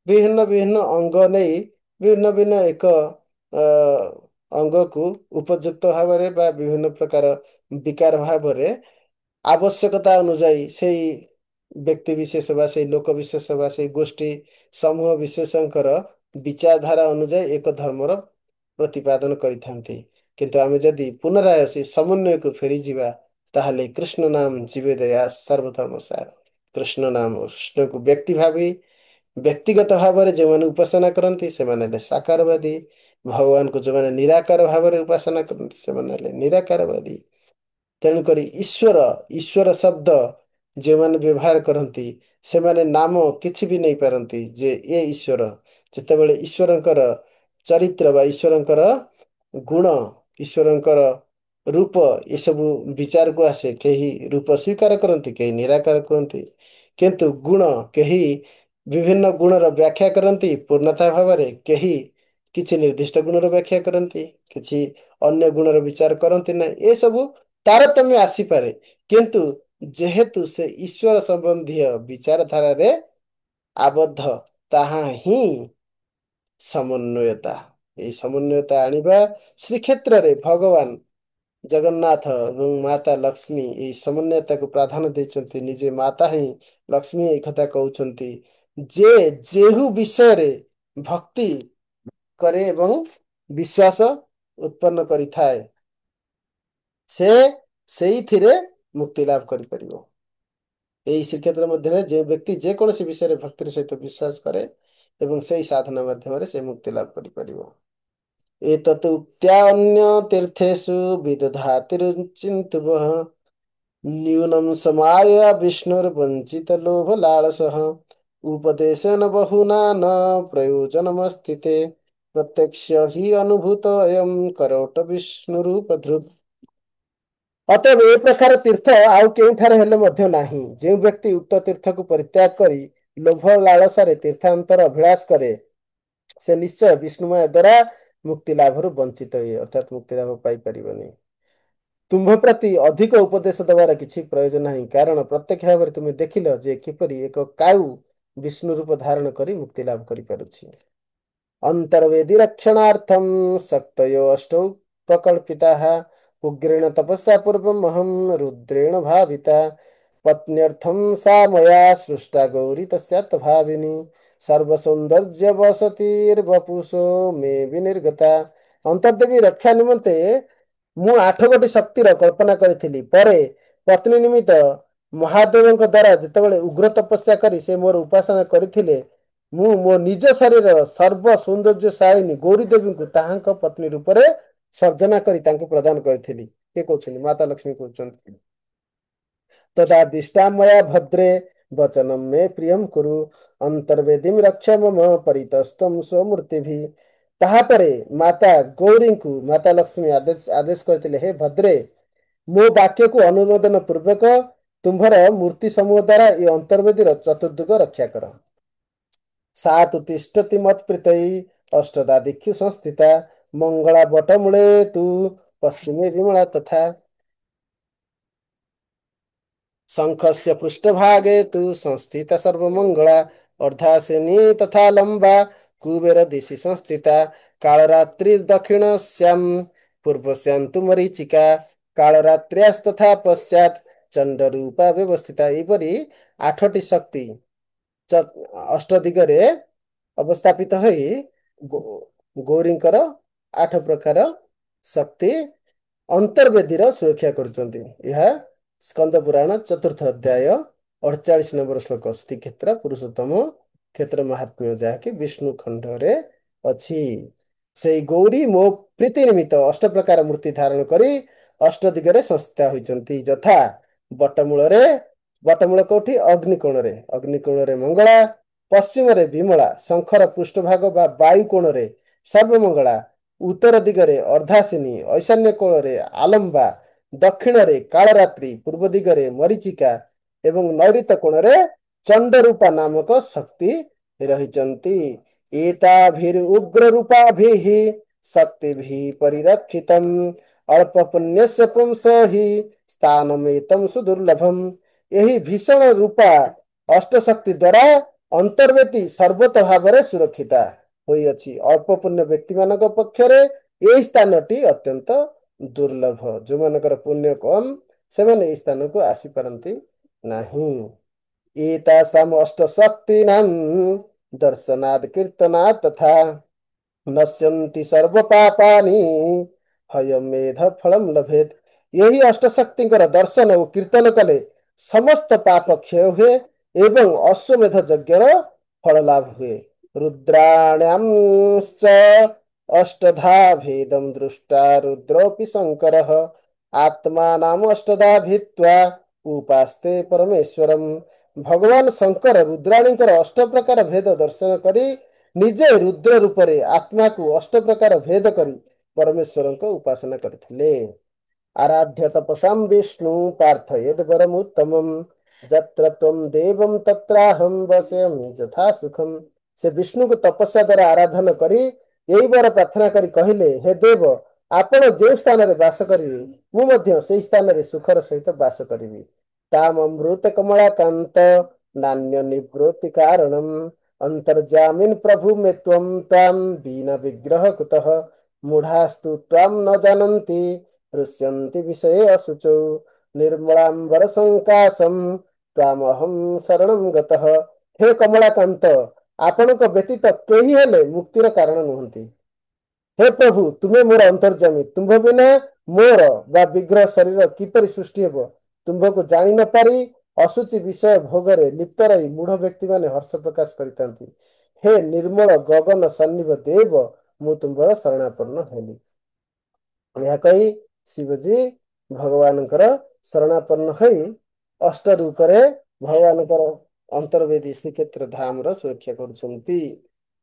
ବିଭିନ୍ନ ବିଭିନ୍ନ ଅଙ୍ଗ ନେଇ ଭିନ୍ନ ଭିନ୍ନ ଏକ ଅଙ୍ଗକୁ ଉପଯୁକ୍ତ ଭାବରେ ବା ବିଭିନ୍ନ ପ୍ରକାର ବିକାର ଭାବରେ ଆବଶ୍ୟକତା ଅନୁଯାୟୀ ସେଇ ବ୍ୟକ୍ତି ବିଶେଷ ବା ସେଇ ଲୋକ ବିଶେଷ ବା ସେଇ ଗୋଷ୍ଠୀ ସମୂହ ବିଶେଷଙ୍କର ବିଚାରଧାରା ଅନୁଯାୟୀ ଏକ ଧର୍ମର ପ୍ରତିପାଦନ କରିଥାନ୍ତି। କିନ୍ତୁ ଆମେ ଯଦି ପୁନରାୟ ସେ ସମନ୍ୱୟକୁ ଫେରିଯିବା, ତାହେଲେ କୃଷ୍ଣ ନାମ ଜୀବେ ଦୟା ସର୍ବଧର୍ମ ସାର। କୃଷ୍ଣ ନାମ, କୃଷ୍ଣକୁ ବ୍ୟକ୍ତି ଭାବି ବ୍ୟକ୍ତିଗତ ଭାବରେ ଯେଉଁମାନେ ଉପାସନା କରନ୍ତି, ସେମାନେ ହେଲେ ସାକାରବାଦୀ। ଭଗବାନଙ୍କୁ ଯେଉଁମାନେ ନିରାକାର ଭାବରେ ଉପାସନା କରନ୍ତି, ସେମାନେ ହେଲେ ନିରାକାରବାଦୀ। ତେଣୁକରି ଈଶ୍ୱର ଶବ୍ଦ ଯେଉଁମାନେ ବ୍ୟବହାର କରନ୍ତି, ସେମାନେ ନାମ କିଛି ବି ନେଇପାରନ୍ତି ଯେ ଏ ଈଶ୍ୱର। ଯେତେବେଳେ ଈଶ୍ୱରଙ୍କର ଚରିତ୍ର ବା ଈଶ୍ୱରଙ୍କର ଗୁଣ, ଈଶ୍ୱରଙ୍କର ରୂପ ଏସବୁ ବିଚାରକୁ ଆସେ, କେହି ରୂପ ସ୍ୱୀକାର କରନ୍ତି, କେହି ନିରାକାର କରନ୍ତି। କିନ୍ତୁ ଗୁଣ, କେହି ବିଭିନ୍ନ ଗୁଣର ବ୍ୟାଖ୍ୟା କରନ୍ତି ପୂର୍ଣ୍ଣତା ଭାବରେ, କେହି କିଛି ନିର୍ଦ୍ଦିଷ୍ଟ ଗୁଣର ବ୍ୟାଖ୍ୟା କରନ୍ତି, କିଛି ଅନ୍ୟ ଗୁଣର ବିଚାର କରନ୍ତି ନାହିଁ। ଏସବୁ ତାରତମ୍ୟ ଆସିପାରେ, କିନ୍ତୁ ଯେହେତୁ ସେ ଈଶ୍ୱର ସମ୍ବନ୍ଧୀୟ ବିଚାରଧାରାରେ ଆବଦ୍ଧ, ତାହା ହିଁ ସମନ୍ୱୟତା। ଏଇ ସମନ୍ୱୟତା ଆଣିବା ଶ୍ରୀକ୍ଷେତ୍ରରେ ଭଗବାନ ଜଗନ୍ନାଥ ଏବଂ ମାତା ଲକ୍ଷ୍ମୀ ଏଇ ସମନ୍ୱୟତାକୁ ପ୍ରାଧାନ୍ୟ ଦେଇଛନ୍ତି। ନିଜେ ମାତା ହିଁ ଲକ୍ଷ୍ମୀ ଏଇ କଥା କହୁଛନ୍ତି ଯେ ଯେଉଁ ବିଷୟରେ ଭକ୍ତି କରେ ଏବଂ ବିଶ୍ୱାସ ଉତ୍ପନ୍ନ କରିଥାଏ ସେ ସେଇଥିରେ ମୁକ୍ତି ଲାଭ କରିପାରିବ। ଏହି ଶ୍ରୀକ୍ଷେତ୍ର ମଧ୍ୟରେ ଯେଉଁ ବ୍ୟକ୍ତି ଯେକୌଣସି ବିଷୟରେ ଭକ୍ତିର ସହିତ ବିଶ୍ୱାସ କରେ ଏବଂ ସେଇ ସାଧନା ମାଧ୍ୟମରେ ସେ ମୁକ୍ତି ଲାଭ କରିପାରିବ। ଏତତ୍ ଉକ୍ତ୍ୟା ଅନ୍ୟ ତୀର୍ଥେଷୁ ବିଦଧାତିରୁଚିନ୍ତବଃ ନ୍यूनं समाय विष्णुर्वञ्चितलोभलालसः उपदेशेन बहुना न प्रयोजनमस्ति ते प्रत्यक्ष हि अनुभूत अयं करोट विष्णुरूपधृ। ଅତଏବ ଏ ପ୍ରକାର ତୀର୍ଥ ଆଉ କେଉଁଠାରେ ହେଲେ ମଧ୍ୟ ନାହିଁ। ଯେଉଁ ବ୍ୟକ୍ତି ଉକ୍ତ ତୀର୍ଥକୁ ପରିତ୍ୟାଗ କରି ଲୋଭ ଲାଳସାରେ ତୀର୍ଥାନ୍ତର ଅଭିଳାଷ କରେ ସେ ନିଶ୍ଚୟ ବିଷ୍ଣୁମୟ ଦ୍ୱାରା ମୁକ୍ତି ଲାଭରୁ ବଞ୍ଚିତ ହୁଏ, ଅର୍ଥାତ ମୁକ୍ତି ଲାଭ ପାଇପାରିବନି। ତୁମ୍ଭ ପ୍ରତି ଅଧିକ ଉପଦେଶ ଦେବାର କିଛି ପ୍ରୟୋଜନ ନାହିଁ, କାରଣ ପ୍ରତ୍ୟକ୍ଷ ଭାବରେ ତୁମେ ଦେଖିଲ ଯେ କିପରି ଏକ କାଉ ବିଷ୍ଣୁ ରୂପ ଧାରଣ କରି ମୁକ୍ତି ଲାଭ କରିପାରୁଛି। ଅନ୍ତର୍ବେଦୀ ରକ୍ଷଣାର୍ଥଂ ଶକ୍ତୟୋ ଅଷ୍ଟୌ ପ୍ରକଳ୍ପିତାଃ ଉଗ୍ରେଣ ତପସ୍ୟା ପୂର୍ବଂ ଅହଂ ରୁଦ୍ରେଣ ଭାବିତା ପତ୍ନ୍ୟರ್ಥଂ ସା ମୟା ସୃଷ୍ଟା ଗୌରୀ ତସ୍ୟାତ୍ ଭାବିନି ସର୍ବସୌନ୍ଦର୍ଯ୍ୟ ବସତିର୍ବପୁଷୋ ମେ ବିନିର୍ଗତା। ଅନ୍ତର୍ଦେବୀ ରକ୍ଷା ନିମନ୍ତେ ମୁଁ 8 ଗୋଟି ଶକ୍ତିର କଳ୍ପନା କରିଥିଲି। ପରେ ପତ୍ନୀ ନିମିତ୍ତ ମହାଦେବଙ୍କ ଦ୍ୱାରା ଯେତେବେଳେ ଉଗ୍ର ତପସ୍ୟା କରି ସେ ମୋର ଉପାସନା କରିଥିଲେ ମୁଁ ମୋ ନିଜ ଶରୀରର ସର୍ବ ସୌନ୍ଦର୍ଯ୍ୟଶାଳିନୀ ଗୌରୀ ଦେବୀଙ୍କୁ ତାହାଙ୍କ ପତ୍ନୀ ରୂପରେ ସର୍ଜନା କରି ତାଙ୍କୁ ପ୍ରଦାନ କରିଥିଲି। କିଏ କହୁଛନ୍ତି? ମାତା ଲକ୍ଷ୍ମୀ କହୁଛନ୍ତି। ତଦା ଦିଷ୍ଟା ମୟା ଭଦ୍ରେ ବଚନಂ ମେ ପ୍ରିୟಂ କୁରୁ ଅନ୍ତର୍ବେଦୀଂ ରକ୍ଷ ମମ ପରିତସ୍ତଂ ସ୍ୱମୂର୍ତ୍ତିଭି। ତାହାପରେ ମାତା ଗୌରୀଙ୍କୁ ମାତା ଲକ୍ଷ୍ମୀ ଆଦେଶ କରିଥିଲେ, ହେ ଭଦ୍ରେ ମୋ ବାକ୍ୟକୁ ଅନୁମୋଦନ ପୂର୍ବକ ତୁମ୍ଭର ମୂର୍ତ୍ତି ସମୂହ ଦ୍ୱାରା ଏ ଅନ୍ତର୍ବେଦୀର ଚତୁର୍ଦ୍ଦିଗ ରକ୍ଷା କର। सा तु तिष्ठति मत्प्रीतै अष्टदा दिक्षु संस्थिता मंगला बटमूले तु पश्चिमे विमला तथा शंखस्य पृष्ठभागे तु संस्थिता सर्वमंगला अर्धासिनी तथा लंबा कुबेर दिशि संस्थिता कालरात्रि दक्षिणस्यां पूर्वस्यां तु मरीचिका कालरात्र्यास्तथा पश्चात चंडरूपा व्यवस्थिता। एपरि 8ଟି ଶକ୍ତି ଅଷ୍ଟ ଦିଗରେ ଅବସ୍ଥାପିତ ହୋଇ ଗୌରୀଙ୍କର 8 ପ୍ରକାର ଶକ୍ତି ଅନ୍ତର୍ବେଦୀର ସୁରକ୍ଷା କରୁଛନ୍ତି। ଏହା ସ୍କନ୍ଦ ପୁରାଣ 4th ଅଧ୍ୟାୟ 48 ନମ୍ବର ଶ୍ଲୋକ ଶ୍ରୀକ୍ଷେତ୍ର ପୁରୁଷୋତ୍ତମ କ୍ଷେତ୍ର ମହାତ୍ମ୍ୟ, ଯାହାକି ବିଷ୍ଣୁ ଖଣ୍ଡରେ ଅଛି। ସେଇ ଗୌରୀ ମୋ ପ୍ରୀତି ନିମିତ୍ତ 8 ପ୍ରକାର ମୂର୍ତ୍ତି ଧାରଣ କରି ଅଷ୍ଟ ଦିଗରେ ସଂସ୍ଥିତ ହୋଇଛନ୍ତି, ଯଥା ବଟମୂଳ କୋଉଠି? ଅଗ୍ନିକୋଣରେ ମଙ୍ଗଳା, ପଶ୍ଚିମରେ ବିମଳା, ଶଙ୍ଖର ପୃଷ୍ଠଭାଗ ବା ବାୟୁ କୋଣରେ ସର୍ବମଙ୍ଗଳା, ଉତ୍ତର ଦିଗରେ ଅର୍ଦ୍ଧାସିନୀ, ଈଶାନ୍ୟ କୋଣରେ ଆଲମ୍ବା, ଦକ୍ଷିଣରେ କାଳରାତ୍ରି, ପୂର୍ବ ଦିଗରେ ମରୀଚିକା ଏବଂ ନୈಋତ କୋଣରେ ଚଣ୍ଡରୂପା ନାମକ ଶକ୍ତି ରହିଛନ୍ତି। ଏତାଭିରୁଗ୍ର ରୂପାଭିଃ ଶକ୍ତିଭିଃ ପରିରକ୍ଷିତଂ ଅଳ୍ପ ପୁଣ୍ୟସ୍ୟ ପୁଂସୋ ହି ସ୍ଥାନମେତଂ ସୁଦୁର୍ଲଭମ୍। ଏହି ଭୀଷଣ ରୂପା ଅଷ୍ଟଶକ୍ତି ଦ୍ୱାରା ଅନ୍ତର୍ବେଦୀ ସର୍ବତ ଭାବରେ ସୁରକ୍ଷିତା ହୋଇଅଛି। ଅଳ୍ପ ପୁଣ୍ୟ ବ୍ୟକ୍ତିମାନଙ୍କ ପକ୍ଷରେ ଏହି ସ୍ଥାନଟି ଅତ୍ୟନ୍ତ ଦୁର୍ଲଭ। ଯେଉଁମାନଙ୍କର ପୁଣ୍ୟ କମ ସେମାନେ ଏହି ସ୍ଥାନକୁ ଆସିପାରନ୍ତି ନାହିଁ। ଏତାସାମ୍ ଅଷ୍ଟଶକ୍ତିନାଂ ଦର୍ଶନାଦ୍ କୀର୍ତ୍ତନାଦ୍ ତଥା ନଶ୍ୟନ୍ତି ସର୍ବ ପାପାନି ହୟମେଧ ଫଳମ୍ ଲଭେତ୍। ଏହି ଅଷ୍ଟଶକ୍ତିଙ୍କର ଦର୍ଶନ ଓ କୀର୍ତ୍ତନ କଲେ ସମସ୍ତ ପାପ କ୍ଷୟ ହୁଏ ଏବଂ ଅଶ୍ୱମେଧ ଯଜ୍ଞର ଫଳ ଲାଭ ହୁଏ। ରୁଦ୍ରାଣ୍ୟାଂଶ୍ଚ ଅଷ୍ଟଧା ଭେଦಂ ଦୃଷ୍ଟା ରୁଦ୍ରୋऽପି ଶଙ୍କରଃ ଆତ୍ମାନାମ୍ ଅଷ୍ଟଧା ଭିତ୍ତ୍ୱା ଉପାସ୍ତେ ପରମେଶ୍ୱରମ୍। ଭଗବାନ ଶଙ୍କର ରୁଦ୍ରାଣୀଙ୍କର 8 ପ୍ରକାର ଭେଦ ଦର୍ଶନ କରି ନିଜେ ରୁଦ୍ର ରୂପରେ ଆତ୍ମାକୁ 8 ପ୍ରକାର ଭେଦ କରି ପରମେଶ୍ୱରଙ୍କ ଉପାସନା କରିଥିଲେ। ଆରାଧ୍ୟ ତପସାମ୍ ବିଷ୍ଣୁ ପ୍ରାର୍ଥୟେଦ୍ ବରମୁତ୍ତମମ୍ ଯତ୍ର ତ୍ୱମ୍ ଦେବଂ ତତ୍ରାହଂ ବସାମି ଯଥା ସୁଖମ୍। ସେ ବିଷ୍ଣୁଙ୍କୁ ତପସ୍ୟା ଦ୍ୱାରା ଆରାଧନ କରି ଏହି ବର ପ୍ରାର୍ଥନା କରି କହିଲେ, ହେ ଦେବ ଆପଣ ଯେଉଁ ସ୍ଥାନରେ ବାସ କରିବେ ମୁଁ ମଧ୍ୟ ସେହି ସ୍ଥାନରେ ସୁଖର ସହିତ ବାସ କରିବି। ତାମ୍ ଅମୃତ କମଳାକାନ୍ତ ନାନ୍ୟ ନିବୃତ୍ତି କାରଣମ୍ अंतर्जामिन प्रभु में त्वं ताम बीन विग्रह कुतः मूढ़ास्तु त्वां न जानन्ति रुष्यन्ति विषये अशुचौ निर्मलांबर संकाशम त्वामहं शरणं गतः। हे कमलाकांत, ଆପଣଙ୍କ ବ୍ୟତୀତ କେହି ହେଲେ ମୁକ୍ତିର କାରଣ ନୁହନ୍ତି। हे प्रभु, ତୁମେ ମୋର ଅନ୍ତର୍ଯାମୀ। ତୁମ୍ଭ ବିନା ମୋର ବା ବିଗ୍ରହ ଶରୀର କିପରି ସୃଷ୍ଟି ହେବ? ତୁମ୍ଭକୁ ଜାଣି ନ ପାରି ଅଶୁଚି ବିଷୟ ଭୋଗରେ ଲିପ୍ତ ରହି ମୂଢ ବ୍ୟକ୍ତିମାନେ ହର୍ଷ ପ୍ରକାଶ କରିଥାନ୍ତି। ହେ ନିର୍ମଳ ଗଗନ ସନ୍ନିଭ ଦେବ, ମୁଁ ତୁମ୍ଭର ଶରଣାପନ୍ନ ହେଲି। ଏହା କହି ଶିବଜୀ ଭଗବାନଙ୍କର ଶରଣାପନ୍ନ ହୋଇ ଅଷ୍ଟ ରୂପରେ ଭଗବାନଙ୍କର ଅନ୍ତର୍ବେଦୀ ଶ୍ରୀକ୍ଷେତ୍ର ଧାମର ସୁରକ୍ଷା କରୁଛନ୍ତି।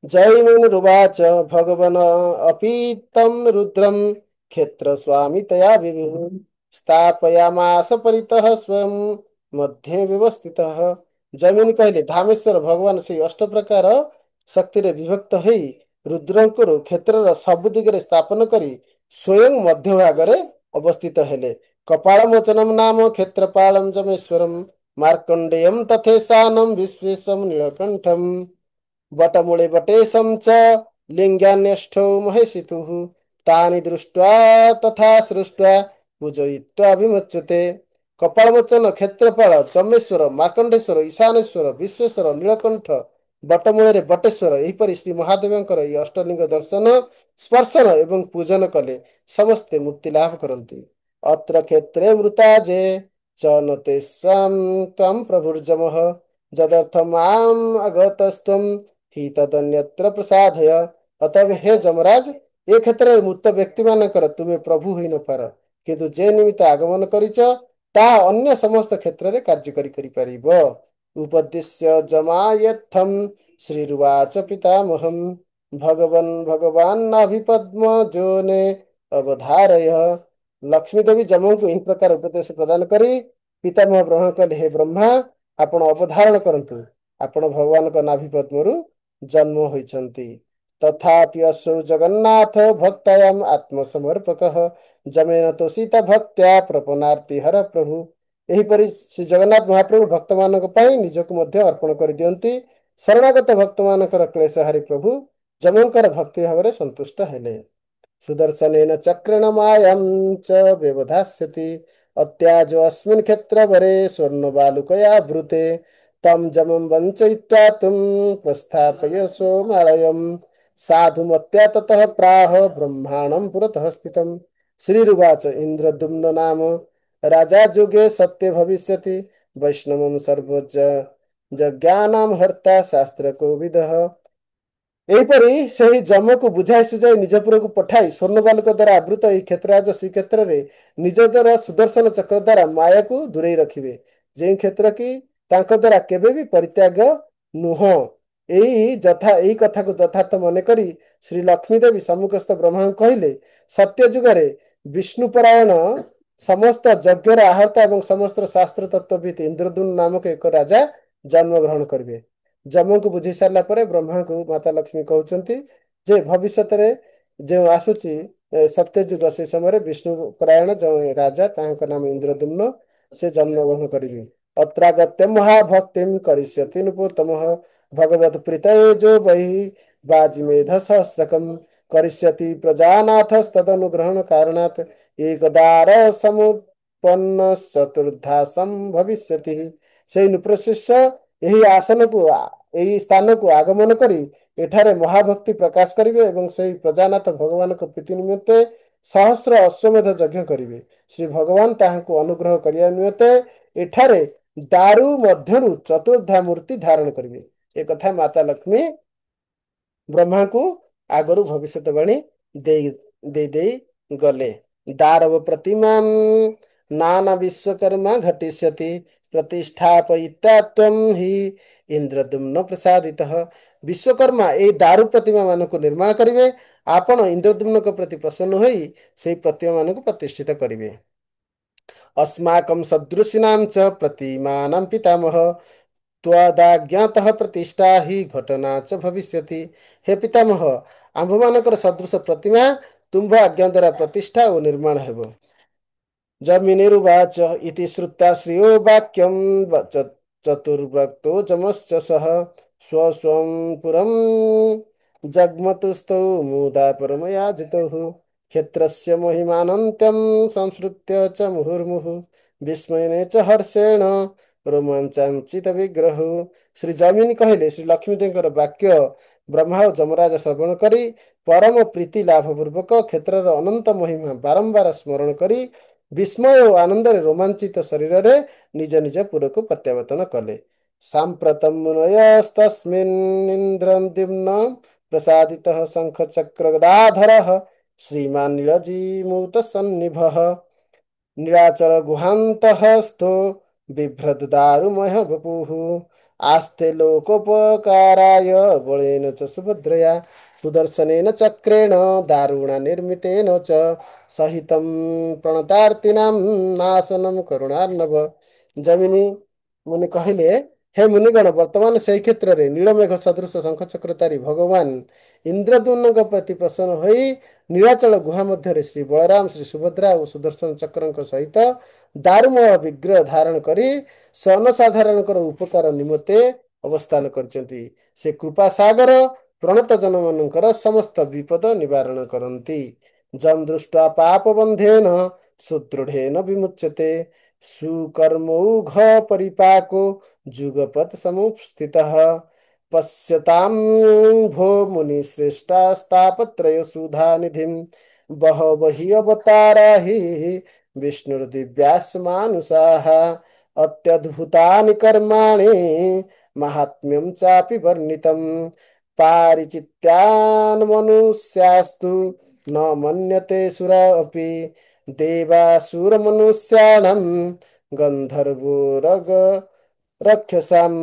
जैमिनुवाच भगवन् अपि तं रुद्रं क्षेत्रस्वामितया विभुः स्थापयामास परितः स्वयं मध्ये व्यवस्थितः। जैमिनी कहले, धामेश्वर भगवान से अष्ट प्रकार शक्तिरे विभक्त होई रुद्रଙ୍କର କ୍ଷେତ୍ରର ସବୁ ଦିଗରେ ସ୍ଥାପନ କରି ସ୍ୱୟଂ ମଧ୍ୟ ଭାଗରେ ଅବସ୍ଥିତ ହେଲେ। କପାଳମୋଚନମ୍ ନାମ କ୍ଷେତ୍ରପାଳଂ ଜମେଶ୍ୱରମ୍ ମାର୍କଣ୍ଡେୟଂ ତଥେଶାନଂ ବିଶ୍ବେଶଂ ନୀଳକଣ୍ଠମ୍ वटमूले वटेशं च लिङ्गान्यष्टौ महेशितुः तानि दृष्ट्वा तथा सृष्ट्वा पूजयित्वा विमुच्यते। कपालमोचन, क्षेत्रपाल, जमेश्वर, मार्कंडेश्वर, ईशानेश्वर, विश्वेश्वर, नीलकंठ, बटमूଳରେ ବଟେଶ୍ୱର, ଏହିପରି ଶ୍ରୀ ମହାଦେବଙ୍କର ଏହି ଅଷ୍ଟଲିଙ୍ଗ ଦର୍ଶନ, ସ୍ପର୍ଶନ ଏବଂ ପୂଜନ କଲେ ସମସ୍ତେ ମୁକ୍ତି ଲାଭ କରନ୍ତି। ଅତ୍ର କ୍ଷେତ୍ରେ ମୃତା ଯେ च न तेषां त्वं प्रभुर्जमः ଯଦର୍ଥମାମ୍ ଆଗତସ୍ତ୍ୱଂ ହି ତଦନ୍ୟତ୍ର ପ୍ରସାଦୟ। ଅତଏବ ହେ ଯମରାଜ, ଏ କ୍ଷେତ୍ରରେ ମୃତ ବ୍ୟକ୍ତିମାନଙ୍କର ତୁମେ ପ୍ରଭୁ ହୋଇନପାର, କିନ୍ତୁ ଯେ ନିମିତ୍ତ ଆଗମନ କରିଛ ତାହା ଅନ୍ୟ ସମସ୍ତ କ୍ଷେତ୍ରରେ କାର୍ଯ୍ୟକାରୀ କରିପାରିବ। ଉପଦେଶ୍ୟ ଜମାୟଥମ୍ ଶ୍ରୀରୁବାଚ ପିତାମହମ୍ ଭଗବାନ୍ନାଭିପଦ୍ମଜୋନେ ଅବଧାରୟ। ଲକ୍ଷ୍ମୀ ଦେବୀ ଯମଙ୍କୁ ଏହି ପ୍ରକାର ଉପଦେଶ ପ୍ରଦାନ କରି ପିତାମହ ବ୍ରହ୍ମା କହିଲେ, ହେ ବ୍ରହ୍ମା, ଆପଣ ଅବଧାରଣ କରନ୍ତୁ। ଆପଣ ଭଗବାନଙ୍କ ନାଭି ପଦ୍ମରୁ ଜନ୍ମ ହୋଇଛନ୍ତି। ତଥାପି ଅସौ ଜଗନ୍ନାଥ ଭକ୍ତାୟାମ୍ ଆତ୍ମସମର୍ପକଃ ଜମେନ ତୋଷିତ ଭକ୍ତ୍ୟା ପ୍ରପନ୍ନାର୍ତି ହର ପ୍ରଭୁ। ଏହିପରି ଶ୍ରୀ ଜଗନ୍ନାଥ ମହାପ୍ରଭୁ ଭକ୍ତମାନଙ୍କ ପାଇଁ ନିଜକୁ ମଧ୍ୟ ଅର୍ପଣ କରିଦିଅନ୍ତି। ଶରଣାଗତ ଭକ୍ତମାନଙ୍କର କ୍ଲେଶହାରୀ ପ୍ରଭୁ ଯମଙ୍କର ଭକ୍ତି ଭାବରେ ସନ୍ତୁଷ୍ଟ ହେଲେ। ସୁଦର୍ଶନେନ ଚକ୍ରେଣ ମାୟାಂ च व्यवधास्यति अत्याजो अस्मिन् क्षेत्रवरे स्वर्णबालुकया वृते तं जमं वञ्चयित्वा तुं प्रस्थापयसो मालयम् साधुमत्या ततः प्राह ब्रह्माणं पुरतः स्थितम्। श्रीरुवाच इन्द्रद्युम्न नाम राजा जुगे सत्य भविष्यति वैष्णवं सर्वज जज्ञानां हर्ता शास्त्रकोविदः। ଏହିପରି ସେହି ଯମକୁ ବୁଝାଇ ସୁଝାଇ ନିଜପୁରକୁ ପଠାଇ ସ୍ୱର୍ଣ୍ଣବାଲୁକ ଦ୍ୱାରା ଆବୃତ ଏହି କ୍ଷେତ୍ରରାଜ ଶ୍ରୀକ୍ଷେତ୍ରରେ ନିଜ ଦ୍ୱାରା ସୁଦର୍ଶନ ଚକ୍ର ଦ୍ୱାରା ମାୟାକୁ ଦୂରେଇ ରଖିବେ, ଯେଉଁ କ୍ଷେତ୍ର କି ତାଙ୍କ ଦ୍ୱାରା କେବେ ବି ପରିତ୍ୟାଗ ନୁହଁ। ଏହି କଥାକୁ ଯଥାର୍ଥ ମନେକରି ଶ୍ରୀ ଲକ୍ଷ୍ମୀ ଦେବୀ ସମ୍ମୁଖସ୍ଥ ବ୍ରହ୍ମାଙ୍କୁ କହିଲେ, ସତ୍ୟ ଯୁଗରେ ବିଷ୍ଣୁପରାୟଣ ସମସ୍ତ ଯଜ୍ଞର ଆହର୍ତ୍ତା ଏବଂ ସମସ୍ତ ଶାସ୍ତ୍ର ତତ୍ତ୍ୱବିତ୍ ଇନ୍ଦ୍ରଦ୍ୟୁମ୍ନ ନାମକ ଏକ ରାଜା ଜନ୍ମଗ୍ରହଣ କରିବେ। ଯମଙ୍କୁ ବୁଝି ସାରିଲା ପରେ ବ୍ରହ୍ମାଙ୍କୁ ମାତା ଲକ୍ଷ୍ମୀ କହୁଛନ୍ତି ଯେ ଭବିଷ୍ୟତରେ ଯେଉଁ ଆସୁଛି ସତ୍ୟଯୁଗ, ସେ ସମୟରେ ବିଷ୍ଣୁ ପରାୟଣ ଯେଉଁ ରାଜା ତାଙ୍କ ନାମ ଇନ୍ଦ୍ରଦ୍ୟୁମ୍ନ ସେ ଜନ୍ମଗ୍ରହଣ କରିବେ। ଅତ୍ରାଗତ୍ୟ ମହାଭକ୍ତିಂ କରିଷ୍ୟତି ନୃପୋତ୍ତମଃ ଭଗବତ୍ ପ୍ରୀତୟେ ଯୋ ବହି ବାଜିମେଧ ସହସ୍ରକମ୍ କରିଷ୍ୟତି ପ୍ରଜାନାଥସ୍ତଦନୁଗ୍ରହଣ କାରଣାତ୍ ଏକଦାର ସମୁପନ୍ନ ଚତୁର୍ଦ୍ଧାସମ୍ ଭବିଷ୍ୟତି। ସେଇ ନୃପଶିଷ୍ୟ ଏହି ସ୍ଥାନକୁ ଆଗମନ କରି ଏଠାରେ ମହାଭକ୍ତି ପ୍ରକାଶ କରିବେ ଏବଂ ସେହି ପ୍ରଜାନାଥ ଭଗବାନଙ୍କ ପ୍ରୀତି ନିମନ୍ତେ ସହସ୍ର ଅଶ୍ୱମେଧ ଯଜ୍ଞ କରିବେ। ଶ୍ରୀ ଭଗବାନ ତାହାଙ୍କୁ ଅନୁଗ୍ରହ କରିବା ନିମନ୍ତେ ଏଠାରେ ଦାରୁ ମଧ୍ୟରୁ ଚତୁର୍ଦ୍ଧା ମୂର୍ତ୍ତି ଧାରଣ କରିବେ। ଏ କଥା ମାତା ଲକ୍ଷ୍ମୀ ବ୍ରହ୍ମାଙ୍କୁ ଆଗରୁ ଭବିଷ୍ୟତବାଣୀ ଦେଇ ଗଲେ। ଦାରବ ପ୍ରତିମାଂ ନାନା ବିଶ୍ୱକର୍ମା ଘଟିଷ୍ୟତି ପ୍ରତିଷ୍ଠାପୟିତା ତ୍ୱଂ ହି ଇନ୍ଦ୍ରଦ୍ୟୁମ୍ନ ପ୍ରସାଦିତଃ। ବିଶ୍ୱକର୍ମା ଏହି ଦାରୁ ପ୍ରତିମା ମାନଙ୍କୁ ନିର୍ମାଣ କରିବେ। ଆପଣ ଇନ୍ଦ୍ରଦ୍ୟୁମ୍ନଙ୍କ ପ୍ରତି ପ୍ରସନ୍ନ ହୋଇ ସେହି ପ୍ରତିମା ମାନଙ୍କୁ ପ୍ରତିଷ୍ଠିତ କରିବେ। अस्माकं सदृशिनां च प्रतिमानां पितामह त्वदाज्ञातः प्रतिष्ठा हि घटना च भविष्यति। हे पितामह, ଆମ୍ଭମାନଙ୍କର ସଦୃଶ ପ୍ରତିମା ତୁମ୍ଭ ଆଜ୍ଞା ଦ୍ୱାରା ପ୍ରତିଷ୍ଠା ଓ ନିର୍ମାଣ ହେବ। जमिनिरुवाच इति श्रुत्वा श्रियो वाक्यं चतुर्वक्तो जमश्च सः स्वस्वं पुरं जग्मतुस्तौ मुदा परमयाजितौ क्षेत्रस्य महिमानन्त्यं संसृत्य च मुहुर्मुहुः विस्मयने च हर्षेण ରୋମାଞ୍ଚାଞ୍ଚିତ ବିଗ୍ରହ। ଶ୍ରୀ ଜୈମିନୀ କହିଲେ ଶ୍ରୀ ଲକ୍ଷ୍ମୀଦେବଙ୍କର ବାକ୍ୟ ବ୍ରହ୍ମା ଓ ଯମରାଜ ଶ୍ରବଣ କରି ପରମ ପ୍ରୀତି ଲାଭ ପୂର୍ବକ କ୍ଷେତ୍ରର ଅନନ୍ତ ମହିମା ବାରମ୍ବାର ସ୍ମରଣ କରି ବିସ୍ମୟ ଓ ଆନନ୍ଦରେ ରୋମାଞ୍ଚିତ ଶରୀରରେ ନିଜ ନିଜ ପୁରକୁ ପ୍ରତ୍ୟାବର୍ତ୍ତନ କଲେ। ସାମ୍ପ୍ରତଂ ମୁନୟସ୍ତସ୍ମିନ୍ନିନ୍ଦ୍ରଦ୍ୟୁମ୍ନ ପ୍ରସାଦିତଃ ଶଙ୍ଖଚକ୍ର ଗଦାଧରः ଶ୍ରୀମାନ୍ ନୀଳଜୀମୂତ ସନ୍ନିଭଃ नीलाचल गुहान्तः स्थो बिभ्रद् दारुमयः वपुः आस्ते लोकोपकाराय बलेन च सुभद्रया सुदर्शनेन चक्रेण दारुणनिर्मितेन च सहितं प्रणतार्तिनां नाशनं करुणार्णव। जमिनी मुनि କହିଲେ ହେ ମୁନିଗଣ ବର୍ତ୍ତମାନ ସେହି କ୍ଷେତ୍ରରେ ନୀଳମେଘ ସଦୃଶ ଶଙ୍ଖଚକ୍ରଧାରୀ ଭଗବାନ ଇନ୍ଦ୍ରଦ୍ୟୁମ୍ନଙ୍କ ପ୍ରତି ପ୍ରସନ୍ନ ହୋଇ ନୀଳାଚଳ ଗୁହା ମଧ୍ୟରେ ଶ୍ରୀ ବଳରାମ ଶ୍ରୀ ସୁଭଦ୍ରା ଓ ସୁଦର୍ଶନ ଚକ୍ରଙ୍କ ସହିତ ଦାରୁମୟ ବିଗ୍ରହ ଧାରଣ କରି ଜନସାଧାରଣଙ୍କର ଉପକାର ନିମନ୍ତେ ଅବସ୍ଥାନ କରିଛନ୍ତି। ସେ କୃପା ସାଗର ପ୍ରଣତ ଜନମାନଙ୍କର ସମସ୍ତ ବିପଦ ନିବାରଣ କରନ୍ତି। ଜମ୍ ଦୃଷ୍ଟ୍ୱା ପାପବନ୍ଧେନ ସୁଦୃଢ଼େନ ବିମୁଚ୍ୟତେ ସୁକର୍ମୌଘ ପରିପାको ଯୁଗପତ୍ ସमुस्थितः पश्यतां भो मुनिश्रेष्ठास्तापत्रय सुधानिधिं बहवहि अवतारा हि विष्णुर्दिव्यास्मानुषाः अत्यद्भुतानि कर्माणि माहात्म्यं चापि वर्णितं पारिचित्यान् मनुष्यास्तु न मन्यते सुरा अपि देवासुरमनुष्याणां गन्धर्वोरग रक्षसां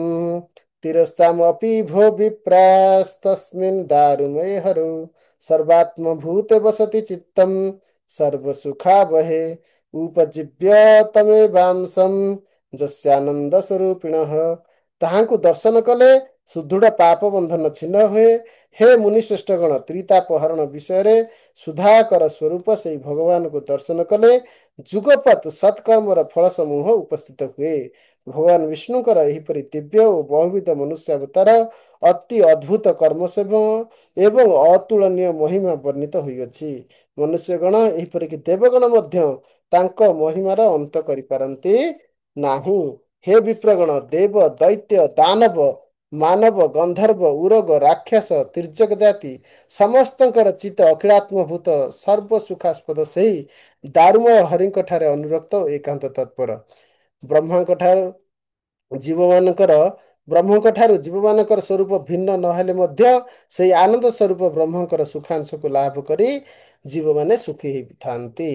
तिरस्तामपि भो विप्रास्तस्मिन् दारुमये हरौ सर्वात्मभूते वसति चित्तं सर्वसुखावहे उपजीव्य तमेवांଶं ଯସ୍ୟାନନ୍ଦସ୍ୱରୂପିଣଃ। ତାହାଙ୍କୁ ଦର୍ଶନ କଲେ ସୁଦୃଢ଼ ପାପ ବନ୍ଧନ ଛିନ୍ନ ହୁଏ। ହେ ମୁନିଶ୍ରେଷ୍ଠଗଣ ତ୍ରିତାପ ହରଣ ବିଷୟରେ ସୁଧାକର ସ୍ୱରୂପ ସେହି ଭଗବାନଙ୍କୁ ଦର୍ଶନ କଲେ ଯୁଗପତ୍ ସତ୍କର୍ମର ଫଳ ସମୂହ ଉପସ୍ଥିତ ହୁଏ। ଭଗବାନ ବିଷ୍ଣୁଙ୍କର ଏହିପରି ଦିବ୍ୟ ଓ ବହୁବିଧ ମନୁଷ୍ୟାବତାର ଅତି ଅଦ୍ଭୁତ କର୍ମସେବ ଏବଂ ଅତୁଳନୀୟ ମହିମା ବର୍ଣ୍ଣିତ ହୋଇଅଛି। ମନୁଷ୍ୟଗଣ ଏହିପରିକି ଦେବଗଣ ମଧ୍ୟ ତାଙ୍କ ମହିମାର ଅନ୍ତ କରିପାରନ୍ତି ନାହିଁ। ହେ ବିପ୍ରଗଣ ଦେବ ଦୈତ୍ୟ ଦାନବ ମାନବ ଗନ୍ଧର୍ବ ଉରଗ ରାକ୍ଷସ ତିର୍ଯକ ଜାତି ସମସ୍ତଙ୍କର ଚିତ୍ତ ଅଖିଳାତ୍ମଭୂତ ସର୍ବସୁଖାସ୍ପଦ ସେହି ଦାରୁମୟ ହରିଙ୍କ ଠାରେ ଅନୁରକ୍ତ ଓ ଏକାନ୍ତ ତତ୍ପର। ବ୍ରହ୍ମାଙ୍କ ଠାରୁ ଜୀବମାନଙ୍କର ବ୍ରହ୍ମଙ୍କ ଠାରୁ ଜୀବମାନଙ୍କର ସ୍ୱରୂପ ଭିନ୍ନ ନହେଲେ ମଧ୍ୟ ସେହି ଆନନ୍ଦ ସ୍ୱରୂପ ବ୍ରହ୍ମଙ୍କର ସୁଖାଂଶକୁ ଲାଭ କରି ଜୀବମାନେ ସୁଖୀ ହେଇଥାନ୍ତି।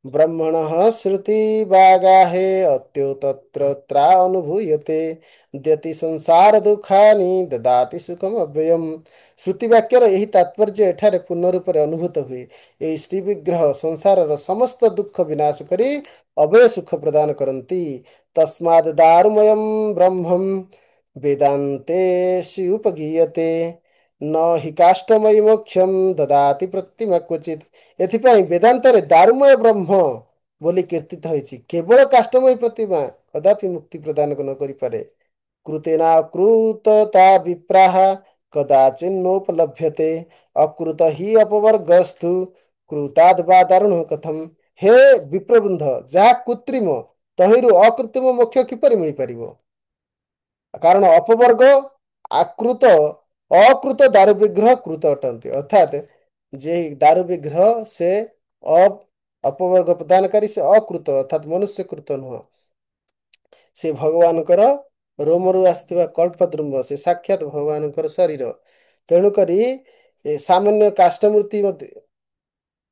ବ୍ରହ୍ମଣଃ ଶ୍ରୁତିବାଗାହେ ଅତ୍ୟୁ ତତ୍ର ତ୍ରାଅନୁଭୂୟତେ ଦ୍ୟତି ସଂସାର ଦୁଃଖାନି ଦଦାତି ସୁଖମ ଅବ୍ୟୟମ୍। ଶ୍ରୁତି ବାକ୍ୟର ଏହି ତାତ୍ପର୍ଯ୍ୟ ଏଠାରେ ପୂର୍ଣ୍ଣ ରୂପରେ ଅନୁଭୂତ ହୁଏ। ଏହି ଶ୍ରୀ ବିଗ୍ରହ ସଂସାରର ସମସ୍ତ ଦୁଃଖ ବିନାଶ କରି ଅଭୟ ସୁଖ ପ୍ରଦାନ କରନ୍ତି। तस्माद् दारुमयं ब्रह्मं वेदान्तेषु उपगीयते न हि काष्ठमयि मोक्षं ददाति ପ୍ରତିମା କ୍ୱଚିତ୍। ଏଥିପାଇଁ ବେଦାନ୍ତରେ ଦାରୁମୟ ବ୍ରହ୍ମ ବୋଲି କୀର୍ତ୍ତିତ ହୋଇଛି। କେବଳ କାଷ୍ଠମୟୀ ପ୍ରତିମା କଦାପି ମୁକ୍ତି ପ୍ରଦାନ ନ କରିପାରେ। କୃତେନାକୃତତା ବିପ୍ରାହ କଦାଚିନ୍ନୋପଲଭ୍ୟତେ ଅକୃତ ହି ଅପବର୍ଗସ୍ତୁ କୃତାଦ୍ ବା ଦାରୁଣ କଥମ୍। ହେ ବିପ୍ରବୃନ୍ଦ ଯାହା କୃତ୍ରିମ ତହିଁରୁ ଅକୃତ୍ରିମ ମୋକ୍ଷ କିପରି ମିଳିପାରିବ? କାରଣ ଅପବର୍ଗ ଆକୃତ ଅକୃତ ଦାରୁ ବିଗ୍ରହ କୃତ ଅଟନ୍ତି। ଅର୍ଥାତ୍ ଯେ ଦାରୁ ବିଗ୍ରହ ସେ ଅପବର୍ଗ ପ୍ରଦାନକାରୀ ସେ ଅକୃତ ଅର୍ଥାତ୍ ମନୁଷ୍ୟ କୃତ ନୁହଁ। ସେ ଭଗବାନଙ୍କର ରୋମରୁ ଆସିଥିବା କଳ୍ପଦ୍ରୁମ ସେ ସାକ୍ଷାତ ଭଗବାନଙ୍କର ଶରୀର। ତେଣୁକରି ସାମାନ୍ୟ କାଷ୍ଠମୂର୍ତ୍ତି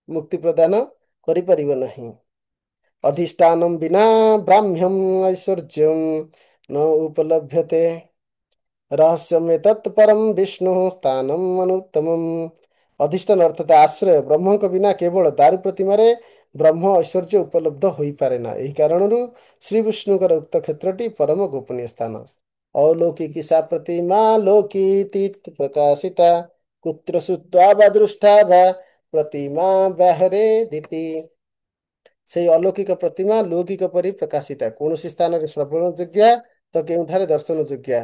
ମୁକ୍ତି ପ୍ରଦାନ କରିପାରିବ ନାହିଁ। ଅଧିଷ୍ଠାନಂ ବିନା ବ୍ରାହ୍ମ୍ୟମ୍ ଐଶ୍ୱର୍ଯ୍ୟଂ ନ ଉପଲଭ୍ୟତେ ରହସ୍ୟମେତତ୍ ପରଂ ବିଷ୍ଣୁ ସ୍ଥାନମ୍ ଅନୁତ୍ତମମ୍। ଅଧିଷ୍ଠାନ ଅର୍ଥାତ୍ ଆଶ୍ରୟ ବ୍ରହ୍ମଙ୍କ ବିନା କେବଳ ଦାରୁ ପ୍ରତିମାରେ ବ୍ରହ୍ମ ଐଶ୍ୱର୍ଯ୍ୟ ଉପଲବ୍ଧ ହୋଇପାରେ ନା। ଏହି କାରଣରୁ ଶ୍ରୀ ବିଷ୍ଣୁଙ୍କର ଉକ୍ତ କ୍ଷେତ୍ରଟି ପରମ ଗୋପନୀୟ ସ୍ଥାନ। अलौकिकी सा प्रतिमा लोकीति प्रकाशिता कुत्र श्रुत्वा वा दृष्टा वा प्रतिमा ବାହାରେ ଦିତି। ସେହି ଅଲୌକିକ ପ୍ରତିମା ଲୌକିକ ପରି ପ୍ରକାଶିତା କୌଣସି ସ୍ଥାନରେ ଶ୍ରବଣ ଯୋଗ୍ୟା ତ କେଉଁଠାରେ ଦର୍ଶନ ଯୋଗ୍ୟା।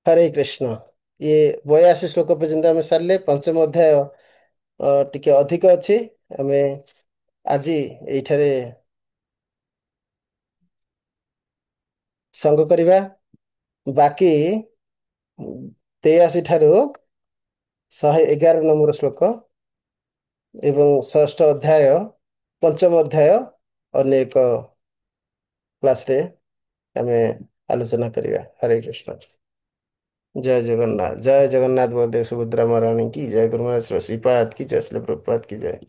ହରେ କୃଷ୍ଣ। ଇଏ 82 ଶ୍ଲୋକ ପର୍ଯ୍ୟନ୍ତ ଆମେ ସାରିଲେ। ପଞ୍ଚମ ଅଧ୍ୟାୟ ଟିକେ ଅଧିକ ଅଛି। ଆମେ ଆଜି ଏଇଠାରେ ସଙ୍ଗ କରିବା। ବାକି 83 ଠାରୁ 111 ନମ୍ବର ଶ୍ଲୋକ ଏବଂ ଷଷ୍ଠ ଅଧ୍ୟାୟ, ପଞ୍ଚମ ଅଧ୍ୟାୟ ଅନ୍ୟ ଏକ କ୍ଲାସରେ ଆମେ ଆଲୋଚନା କରିବା। ହରେ କୃଷ୍ଣ। ଜୟ ଜଗନ୍ନାଥ ବଳଦେବ ସୁଭଦ୍ରା महारानी की जय। गुरु महाराज श्री श्रीपाद की जय। श्री प्रभुपाद की जय।